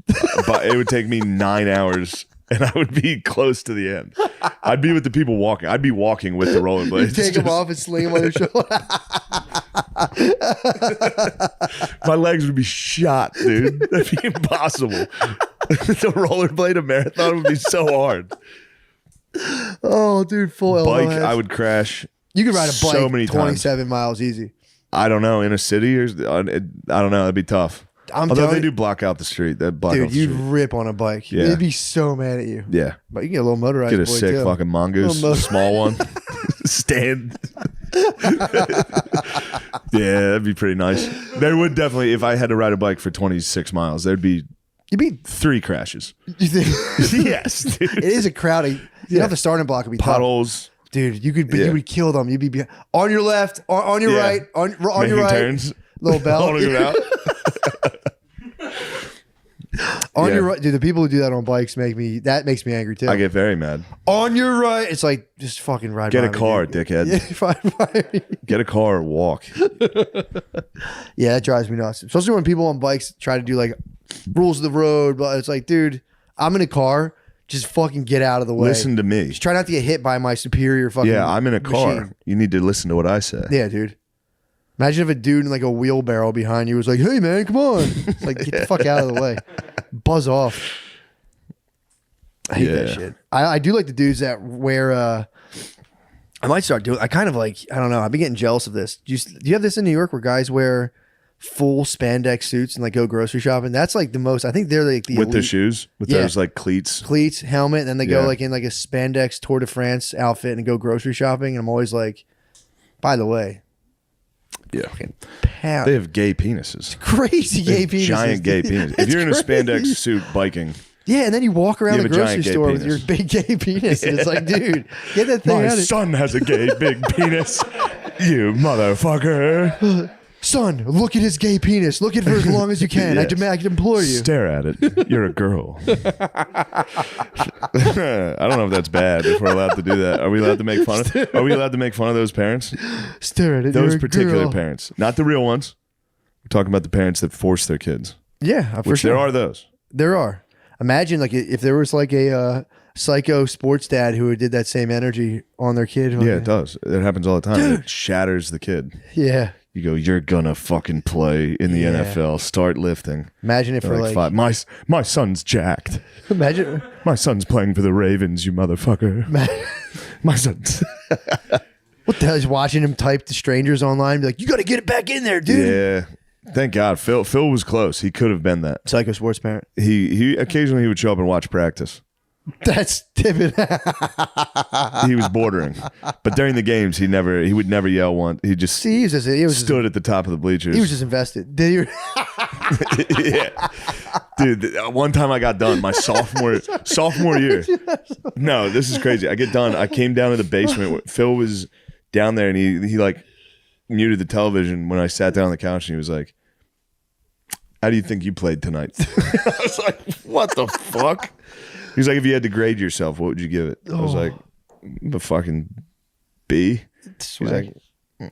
but it would take me 9 hours, and I would be close to the end. I'd be with the people walking. I'd be walking with the you rollerblades. take them off and sling them on your shoulder. My legs would be shot, dude. That'd be impossible. The rollerblade a marathon would be so hard. Oh, dude, full elbow Bike, heads. I would crash. You could ride a bike so many 27 miles easy. I don't know, in a city or I don't know. That'd be tough. I'm Although telling they you, do block out the street. That block out dude, the you'd street. rip on a bike. Yeah. They'd be so mad at you. Yeah. But you can get a little motorized Get a boy sick too. fucking mongoose, Little small one. Stand. Yeah, that'd be pretty nice. There would definitely, if I had to ride a bike for 26 miles, there'd be You'd be. 3 crashes. You think Yes, dude. it is a crowd. You know, the starting block would be tough. Puddles, Dude, you could, but Yeah. you would kill them. You'd be on your left, on your Yeah. right, on making your right, turns, little bell holding it out. on Yeah. your right. Dude, the people who do that on bikes makes me angry too. I get very mad. On your right, it's like just fucking ride. Get by a me, car, dude. dickhead. Yeah, ride by me. Get a car or walk. Yeah, that drives me nuts. Especially when people on bikes try to do like rules of the road, but it's like, dude, I'm in a car. Just fucking get out of the way. Listen to me. Just try not to get hit by my superior fucking. Yeah, I'm in a car. machine. You need to listen to what I say. Yeah, dude. Imagine if a dude in like a wheelbarrow behind you was like, "Hey, man, come on!" It's like, get the fuck out of the way, buzz off. I hate that Yeah. shit. I do like the dudes that wear. I might start doing. I kind of like. I don't know. I've been getting jealous of this. Do you have this in New York where guys wear full spandex suits and like go grocery shopping? That's like the most. I think they're like the With the elite. shoes, with Yeah. those like cleats. Cleats, helmet, and then they go Yeah. like in like a spandex Tour de France outfit and go grocery shopping. And I'm always like, by the way, Yeah. pound. They have gay penises. Crazy gay penises. Giant gay dude. penis. If It's you're in a crazy. spandex suit biking, Yeah, and then you walk around You the have a grocery giant gay store with your penis. big gay penis. And it's like, dude, get that thing my out of son has a gay big penis. You motherfucker. Son, look at his gay penis. Look at it for as long as you can. I Yes. demand, I implore you. Stare at it. You're a girl. I don't know if that's bad. If we're allowed to do that, are we allowed to make fun of? Are we allowed to make fun of those parents? Stare at it. Those You're a particular girl. parents, not the real ones. We're talking about the parents that force their kids. Yeah, for Which sure. there are those. There are. Imagine like if there was like a psycho sports dad who did that same energy on their kid. Yeah, it does. It happens all the time. It shatters the kid. Yeah. You go, you're gonna fucking play in the Yeah. NFL. Start lifting. Imagine if They're we're like, like, five. My son's jacked. imagine, My son's playing for the Ravens, you motherfucker. My son's. what the hell is watching him type to strangers online? Be like, you got to get it back in there, dude. Yeah. Thank God. Phil was close. He could have been that. Psycho sports parent. He occasionally he would show up and watch practice. That's Tibbet. He was bordering. But during the games he would never yell once. He just See, he was stood at the top of the bleachers. he was just invested. Did you? Yeah. Dude, one time I got done my sophomore year. No, this is crazy. I get done. I came down to the basement. Phil was down there and he like muted the television when I sat down on the couch and he was like, how do you think you played tonight? I was like, what the fuck? He's like, if you had to grade yourself, what would you give it? I was like, a fucking B. He's like,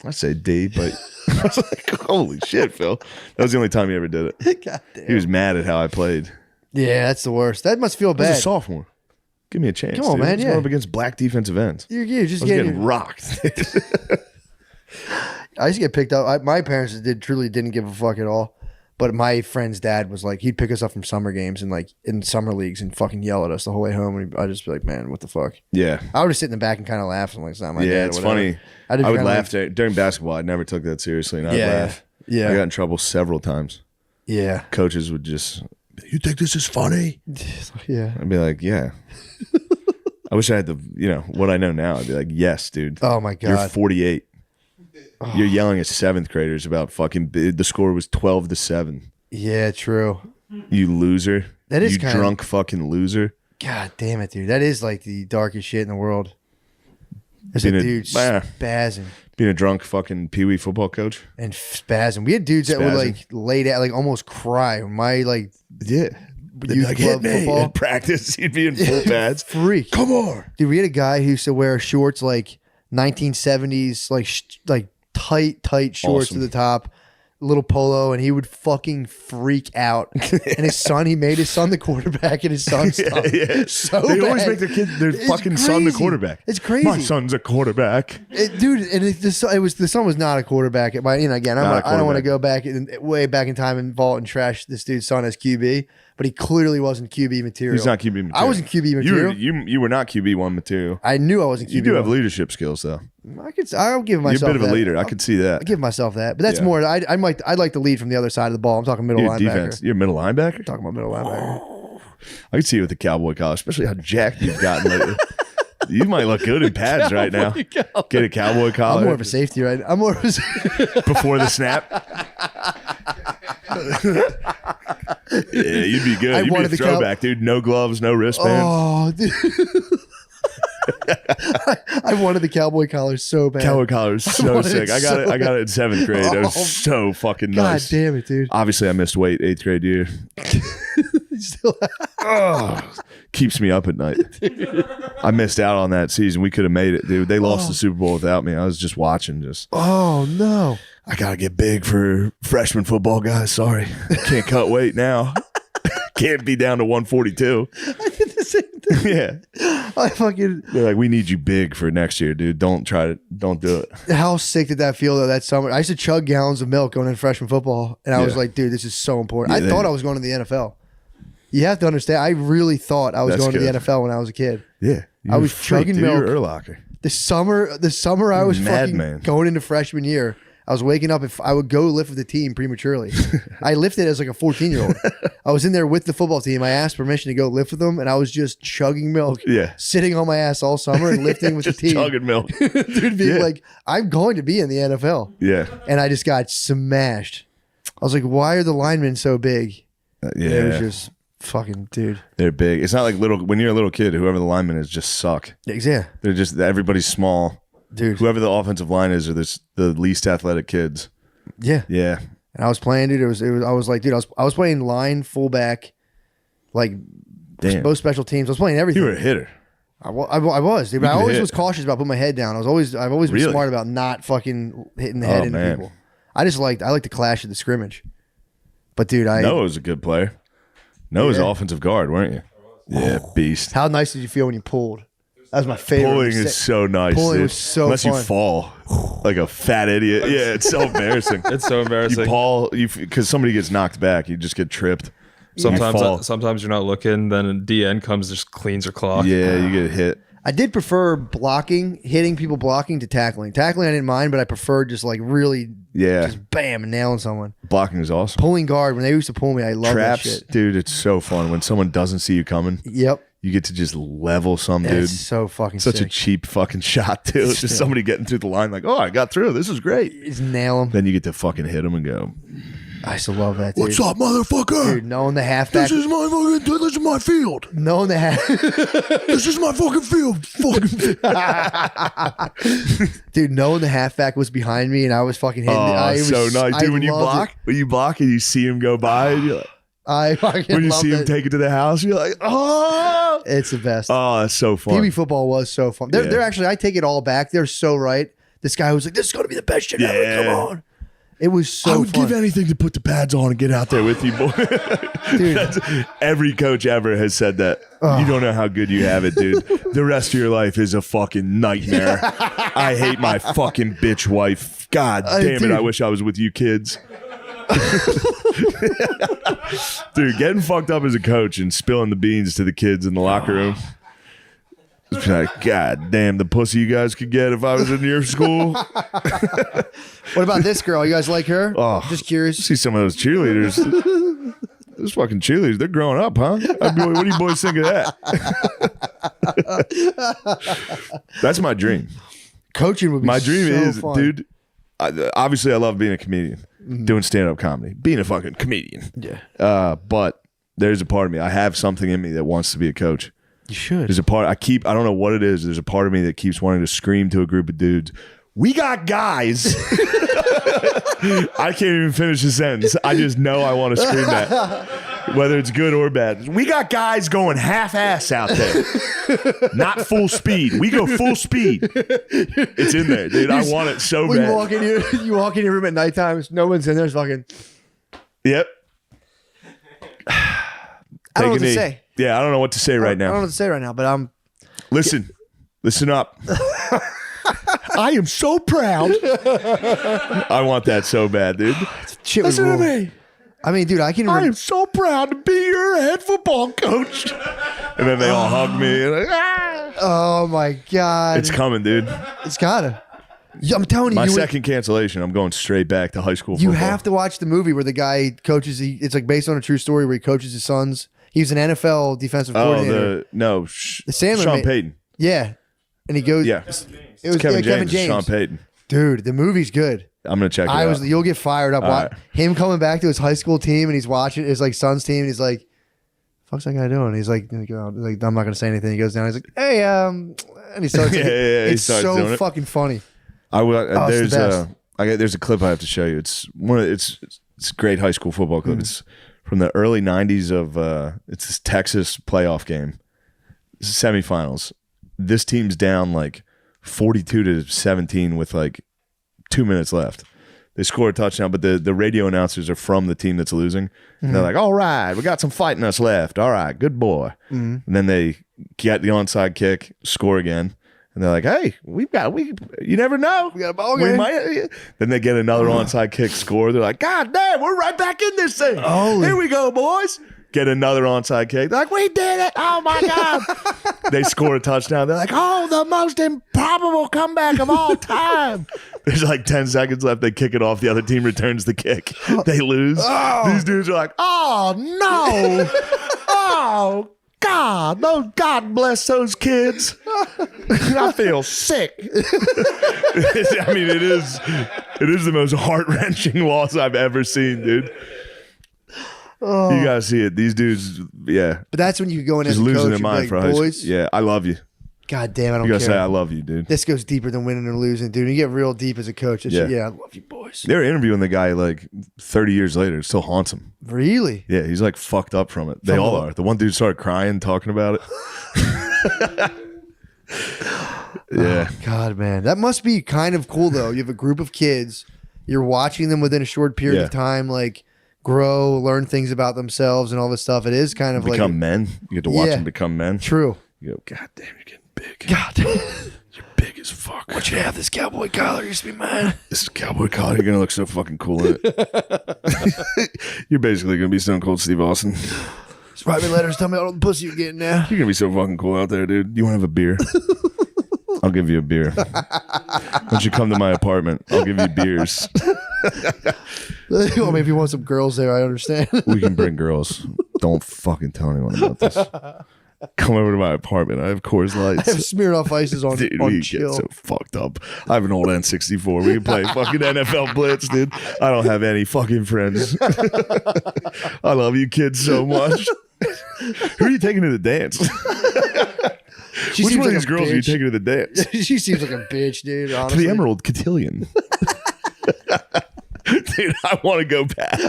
I say D, but I was like, holy shit, Phil. That was the only time he ever did it. God damn. He was mad at how I played. Yeah, that's the worst. That must feel I was bad. a sophomore. Give me a chance. Come on, dude. man, I was yeah. going up against black defensive ends. You're I just was getting. getting rocked. I used to get picked up. My parents truly didn't give a fuck at all. But my friend's dad was like, he'd pick us up from summer games and like in summer leagues and fucking yell at us the whole way home. And I'd just be like, man, what the fuck? Yeah. I would just sit in the back and kind of laugh. I'm like, it's not my dad. Yeah, or it's whatever. funny. I just would kinda laugh during basketball. I never took that seriously, and I'd Yeah, laugh. yeah. I got in trouble several times. Yeah. Coaches would just, you think this is funny? Yeah. I'd be like, yeah. I wish I had what I know now. I'd be like, yes, dude. Oh my You're God. 48. You're yelling at seventh graders about fucking, the score was 12-7. Yeah, true. You loser. That is you kinda- drunk fucking loser. God damn it, dude. That is like the darkest shit in the world. There's a Being a- dude Ah. spazzing Being a drunk fucking Pee Wee football coach. and spazzing. We had dudes that would Spazzing. like lay down, like almost cry. My like Yeah. youth club football. At practice, he'd be in full pads. Freak. Come on. Dude, we had a guy who used to wear shorts like 1970s, like tight shorts Awesome. to the top, little polo, and he would fucking freak out. And he made his son the quarterback, and his son stopped. Yeah. So They always bad. make their It's fucking son the crazy. quarterback. It's crazy. My son's a quarterback. Dude, and the son was not a quarterback. Again, Not a I don't want to quarterback. go way back in time and vault and trash this dude's son as QB, but he clearly wasn't QB material. He's not QB material. I wasn't QB material. You were not QB1 material. I knew I wasn't QB. You do have leadership skills, though. I'll give You're a myself bit of a that. leader. I could see that. I give myself that, but that's Yeah. more. I'd like to lead from the other side of the ball. I'm talking middle You're linebacker. defense. You're a middle linebacker? Talking about middle linebacker. I could see you with the cowboy collar, especially how jacked you've gotten lately. You might look good in pads right now. Get a cowboy collar. I'm more of a safety, right? I'm more of a. before the snap. Yeah, you'd be good. I You'd be a wanted the throwback, dude. No gloves, no wristbands. Oh, dude. I wanted the cowboy collar so bad. Cowboy collar is so wanted sick. it I got so it. I got it in 7th grade. It was Oh, so fucking God nice. damn it, dude. Obviously, I missed weight 8th grade year. Still, Keeps me up at night. I missed out on that season. We could have made it, dude. They lost the Super Bowl without me. I was just watching. oh no. I gotta get big for freshman football, guys. Sorry, can't cut weight now. Can't be down to 142. I did the same thing. Yeah, I fucking. they're like, we need you big for next year, dude. Don't do it. How sick did that feel though that summer? I used to chug gallons of milk going into freshman football, and I was Yeah. like, dude, this is so important. Yeah, I thought I was going to the NFL. You have to understand. I really thought I was That's going to the good. NFL when I was a kid. Yeah, I was chugging dude. You're milk. Urlacher. The summer I was fucking Madman. going into freshman year. I was waking up. If I would go lift with the team prematurely, I lifted as like a 14-year-old. I was in there with the football team. I asked permission to go lift with them, and I was just chugging milk. Yeah. Sitting on my ass all summer and lifting with the Just team. chugging milk. Dude, being Yeah. like, I'm going to be in the NFL. Yeah, And I just got smashed. I was like, why are the linemen so big? yeah. It was just fucking, dude. They're big. It's not like when you're a little kid, whoever the lineman is just suck. Yeah, They're just everybody's small. dude. Whoever the offensive line is, are the least athletic kids. Yeah. Yeah, And I was playing, dude. I was like, dude, I was playing line, fullback, like damn. both special teams. I was playing everything. You were a hitter. I was, dude. But I could always hit. was cautious about putting my head down. I've always been Really? smart about not fucking hitting the head Oh, into man. people. I like to clash at the scrimmage. But dude, Noah was a good player. Noah was Yeah. offensive guard, weren't you? Yeah, beast. how nice did you feel when you pulled? It That was my favorite. Pulling is so nice. Pulling dude. was so Unless fun. you fall like a fat idiot. Yeah, it's so embarrassing. It's so embarrassing. You fall because somebody gets knocked back. You just get tripped. You fall. Sometimes you're not looking. Then a DN comes, just cleans your clock. Yeah, you get hit. I did prefer hitting people blocking to tackling. Tackling I didn't mind, but I preferred just like really, just bam, and nailing someone. Blocking is awesome. Pulling guard, when they used to pull me, I love Traps, that shit. dude, it's so fun when someone doesn't see you coming. Yep. You get to just level some dude. It's so fucking Such sick. a cheap fucking shot, too. It's just somebody getting through the line like, oh, I got through. This is great. Just nail them. Then you get to fucking hit them and go, I usuld love that, dude. what's up, motherfucker? Dude, knowing the halfback. This is my field. Knowing the half. This is my fucking field. Dude, knowing the halfback was behind me and I was fucking hitting so nice. Dude, when you block and you see him go by, and you're like, I fucking when you loved see him it. take it to the house, you're like, oh. It's the best. Oh, that's so fun. PB football was so fun. They're actually, I take it all back. They're so right. This guy was like, this is going to be the best shit ever. Come on. It was so I would fun. give anything to put the pads on and get out there with you, boy. Dude. Every coach ever has said that. You don't know how good you have it, dude. The rest of your life is a fucking nightmare. I hate my fucking bitch wife. God damn it. I wish I was with you kids. Dude, getting fucked up as a coach and spilling the beans to the kids in the locker room. It's like, God damn, the pussy you guys could get if I was in your school. What about this girl? You guys like her? Oh, just curious. See some of those cheerleaders. Those fucking cheerleaders, they're growing up, huh? What do you boys think of that? That's my dream. Coaching would be my dream so is, fun. dude. Obviously, I love being a comedian, doing stand-up comedy, being a fucking comedian. Yeah. But there's a part of me. I have something in me that wants to be a coach. You should. There's a part I don't know what it is. There's a part of me that keeps wanting to scream to a group of dudes, we got guys. I can't even finish the sentence. I just know I want to scream that, whether it's good or bad. We got guys going half-ass out there, not full speed. We go full speed. It's in there, dude. I want it so bad. You walk in your room at nighttime. No one's in there. It's fucking. Yep. I don't know what to say. Yeah, I don't know what to say right now. I don't know what to say right now, but I'm. Listen up. I am so proud. I want that so bad, dude. Shit Listen to rule. me. I mean, dude, I am so proud to be your head football coach. And then they all hug me. And like, ah. Oh my god, It's coming, dude. it's gotta. I'm telling you, My second cancellation, I'm going straight back to high school you football. have to watch the movie where the guy coaches. It's like based on a true story where he coaches his sons. He was an NFL defensive coordinator. The Sandler Sean made- Payton. Yeah, and he goes. Yeah. It was Kevin Kevin James. James. Sean Payton. Dude, the movie's good. I'm gonna check it out. You'll get fired up. All right. Him coming back to his high school team and he's watching his like son's team and he's like, "Fuck's that guy doing?" He's like, I'm not gonna say anything. He goes down. He's like, "Hey, and he starts. Like, He it's starts doing so it. fucking funny. There's the best. there's a clip I have to show you. It's a great high school football clip. It's from the early '90s of it's this Texas playoff game, semifinals. This team's down like 42-17 with like 2 minutes left. They score a touchdown, but the radio announcers are from the team that's losing. And they're like, all right, we got some fight in us left. All right, good boy. And then they get the onside kick, score again. And they're like, hey, you never know. We got a ball game. Then they get another onside kick, score. They're like, God damn, we're right back in this thing. Here we go, boys. Get another onside kick. They're like, we did it. Oh, my God. They score a touchdown. They're like, oh, the most improbable comeback of all time. There's like 10 seconds left. They kick it off. The other team returns the kick. They lose. These dudes are like, oh, no. Oh, God. God bless those kids. I feel sick. I mean, it is the most heart-wrenching loss I've ever seen, dude. You gotta see it. These dudes, yeah. But that's when you go in Just as a losing coach their and be mind like, for high boys. school. Yeah, I love you. God damn, I don't You gotta care. say I love you, dude. This goes deeper than winning or losing, dude. You get real deep as a coach. I love you, boys. They were interviewing the guy like 30 years later. It still haunts him. Really? Yeah, he's like fucked up from it. They all are. The one dude started crying talking about it. Yeah. God, man. That must be kind of cool, though. You have a group of kids. You're watching them within a short period of time, like, grow, learn things about themselves and all this stuff. It is kind of Become like... men. You get to watch them become men. True. You go, God damn, you're getting big. God. You're big as fuck. Why'd you have this cowboy collar? Used to be mine. This is cowboy collar. You're gonna look so fucking cool in it. You're basically gonna be Stone Cold Steve Austin. Just write me letters. Tell me all the pussy you're getting now. You're gonna be so fucking cool out there, dude. You want to have a beer? I'll give you a beer. Why don't you come to my apartment? I'll give you beers. Well, maybe you want some girls there. I understand. We can bring girls. Don't fucking tell anyone about this. Come over to my apartment. I have Coors I have Lights. smeared off ices on, Dude, on we chill. get so fucked up. I have an old N64. We can play fucking NFL Blitz, dude. I don't have any fucking friends. I love you kids so much. Who are you taking to the dance? She Which seems one of like these a girls are you bitch. taking to the dance? She seems like a bitch, dude. To Honestly. the Emerald Cotillion. Dude, I want to go back.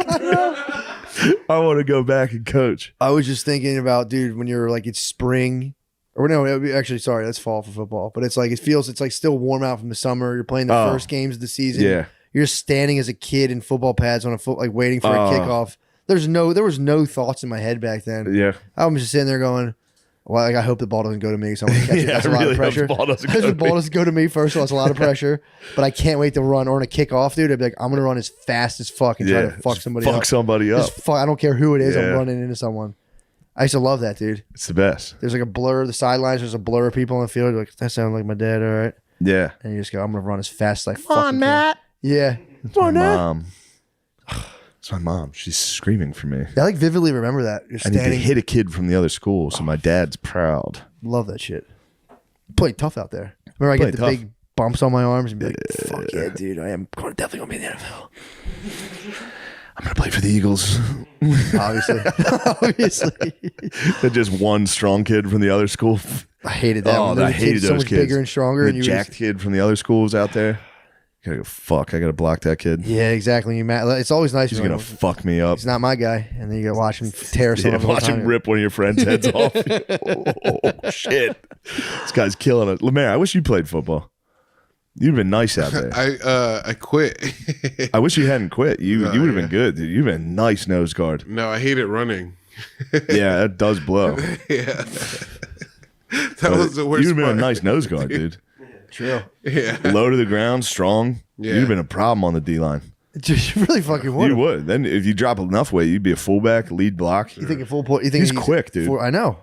I want to go back and coach. I was just thinking about, dude, when you're like, it's spring. Or no, it would be, actually, sorry, that's fall for football. But it's like, it's like still warm out from the summer. You're playing the first games of the season. Yeah. You're standing as a kid in football pads on a foot, like waiting for a kickoff. There was no thoughts in my head back then. Yeah. I was just sitting there going, well, like, I hope the ball doesn't go to me. So I'm gonna catch it. Yeah, That's I a lot really of hope pressure. the ball doesn't Because go the to ball me. doesn't go to me first, so it's a lot of pressure. But I can't wait to run or on a kickoff, dude. I'd be like, I'm gonna run as fast as fuck and try to fuck just somebody fuck up. somebody up. Just fuck, I don't care who it is. Yeah. I'm running into someone. I used to love that, dude. It's the best. There's like a blur. The sidelines. There's a blur of people on the field. You're like, that sounds like my dad. All right. Yeah. And you just go, I'm gonna run as fast as I fucking can. Yeah. My mom. It's my mom. She's screaming for me. I like vividly remember that. You're I need to standing. hit a kid from the other school, so my dad's proud. Love that shit. Play tough out there. Remember, I Play get the tough. big bumps on my arms and be like, fuck yeah, dude. I am definitely gonna be in the NFL. I'm gonna play for the Eagles. Obviously. Obviously. They're just one strong kid from the other school. I hated that. Oh, When I the hated kid's those so much kids. bigger and stronger. The And you jacked kid from the other school was out there. Gotta go, fuck, I gotta block that kid. yeah, exactly. You mad? It's always nice. He's when gonna fuck me up. he's not my guy, and then you go watch him tear someone. Yeah, watch him rip one of your friends' heads off. Oh, shit. This guy's killing it. Lemaire, I wish you played football. You'd have been nice out there. I quit. I wish you hadn't quit. You would have been good, dude. You've been a nice nose guard. No, I hated running. Yeah, that does blow. Yeah. That was the worst You'd have been a part. nice nose guard, dude. True. Yeah. Low to the ground, strong. Yeah. You'd have been a problem on the D line. Dude, you really fucking would. You would. Then if you drop enough weight, you'd be a fullback, lead block. You think a full point? You think He's quick, dude. I know.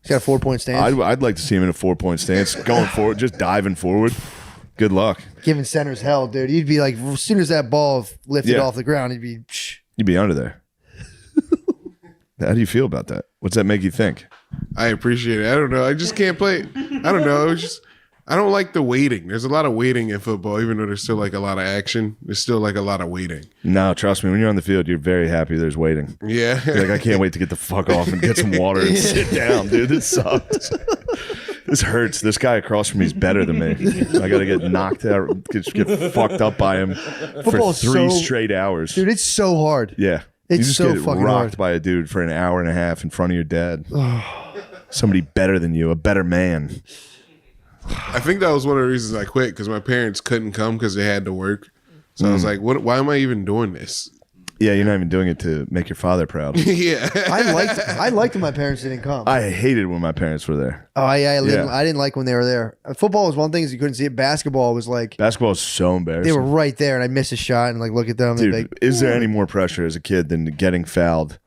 He's got a 4-point stance. I'd like to see him in a 4-point stance, going forward, just diving forward. Good luck. Giving centers hell, dude. You'd be like, as soon as that ball lifted Yeah. off the ground, he'd be. Psh. You'd be under there. How do you feel about that? What's that make you think? I appreciate it. I don't know. I just can't play. I don't know. It's just I don't like the waiting. There's a lot of waiting in football, even though there's still like a lot of action. There's still like a lot of waiting. No, trust me. When you're on the field, you're very happy there's waiting. Yeah. Like, I can't wait to get the fuck off and get some water and sit down, dude. This sucks. This hurts. This guy across from me is better than me. I got to get knocked out, get fucked up by him for Football's 3 so- straight hours. Dude, it's so hard. Yeah. It's you just so get fucking rocked hard. by a dude for an hour and a half in front of your dad. Somebody better than you, a better man. I think that was one of the reasons I quit because my parents couldn't come because they had to work. So I was like, "What? Why am I even doing this?" Yeah, you're not even doing it to make your father proud. Yeah. I liked when my parents didn't come. I hated when my parents were there. I Yeah. didn't like when they were there. Football was one thing is you couldn't see it. Basketball was like Basketball is so embarrassing. they were right there, and I missed a shot and like look at them. Dude, and is there any more pressure as a kid than getting fouled?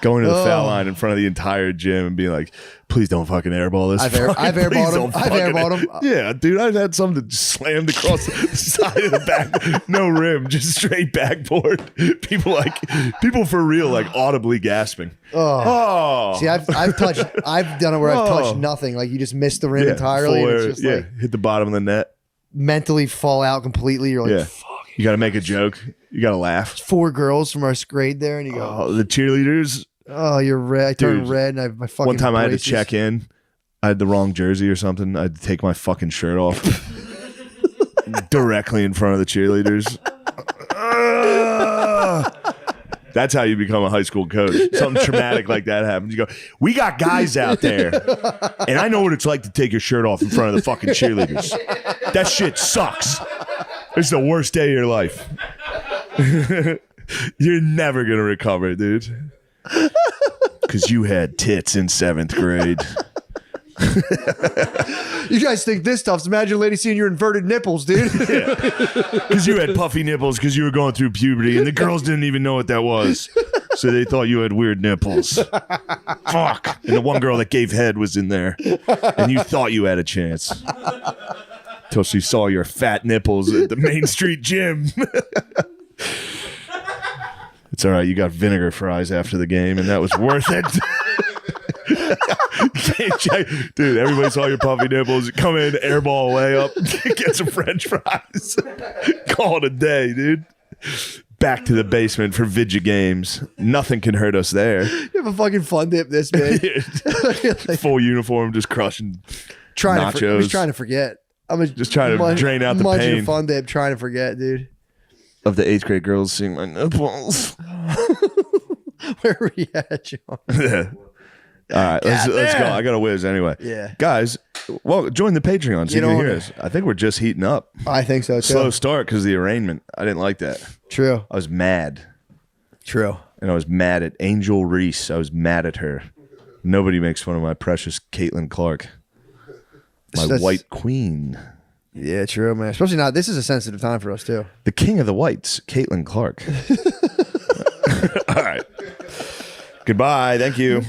Going to the foul Oh. line in front of the entire gym and being like, please don't fucking airball this. I've airballed him. I've airballed him. Yeah, dude, I've had some that just slammed across the side of the back. No rim, just straight backboard. People for real, like audibly gasping. Oh. See, I've done it where I've touched nothing. Like you just miss the rim entirely, and it's just like hit the bottom of the net. mentally fall out completely. You're like, Yeah. You got to make a joke. You got to laugh. 4 girls from our grade there, and you go, Oh, the cheerleaders. oh, you're red. I turned Dude, red, and my fucking One time I had to braces. check in. I had the wrong jersey or something. I had to take my fucking shirt off directly in front of the cheerleaders. That's how you become a high school coach. Something traumatic like that happens. You go, we got guys out there, and I know what it's like to take your shirt off in front of the fucking cheerleaders. That shit sucks. It's the worst day of your life. You're never going to recover, dude. Because you had tits in 7th grade. You guys think this stuff's imagine a lady seeing your inverted nipples, dude. Because you had puffy nipples because you were going through puberty, and the girls didn't even know what that was. So they thought you had weird nipples. Fuck. And the one girl that gave head was in there, and you thought you had a chance. Till she saw your fat nipples at the Main Street gym. It's all right. You got vinegar fries after the game, and that was worth it. Dude, everybody saw your puffy nipples. Come in, airball away up, get some French fries. Call it a day, dude. Back to the basement for Vidya games. Nothing can hurt us there. You have a fucking fun dip this big. Full uniform, just crushing nachos. I'm just trying to forget. Just trying to drain out the pain. Fun dip, trying to forget, dude. Of the 8th grade girls seeing my nipples. Where were we at, John? All right, let's go. I got to whiz anyway. Yeah. Guys, well, join the Patreon so you can hear us. I think we're just heating up. I think so, too. Slow start because of the arraignment. I didn't like that. True. I was mad. True. And I was mad at Angel Reese. I was mad at her. Nobody makes fun of my precious Caitlin Clark. My white queen. Yeah, true, man. Especially not. This is a sensitive time for us, too. The king of the whites, Caitlin Clark. All right. Goodbye. Thank you.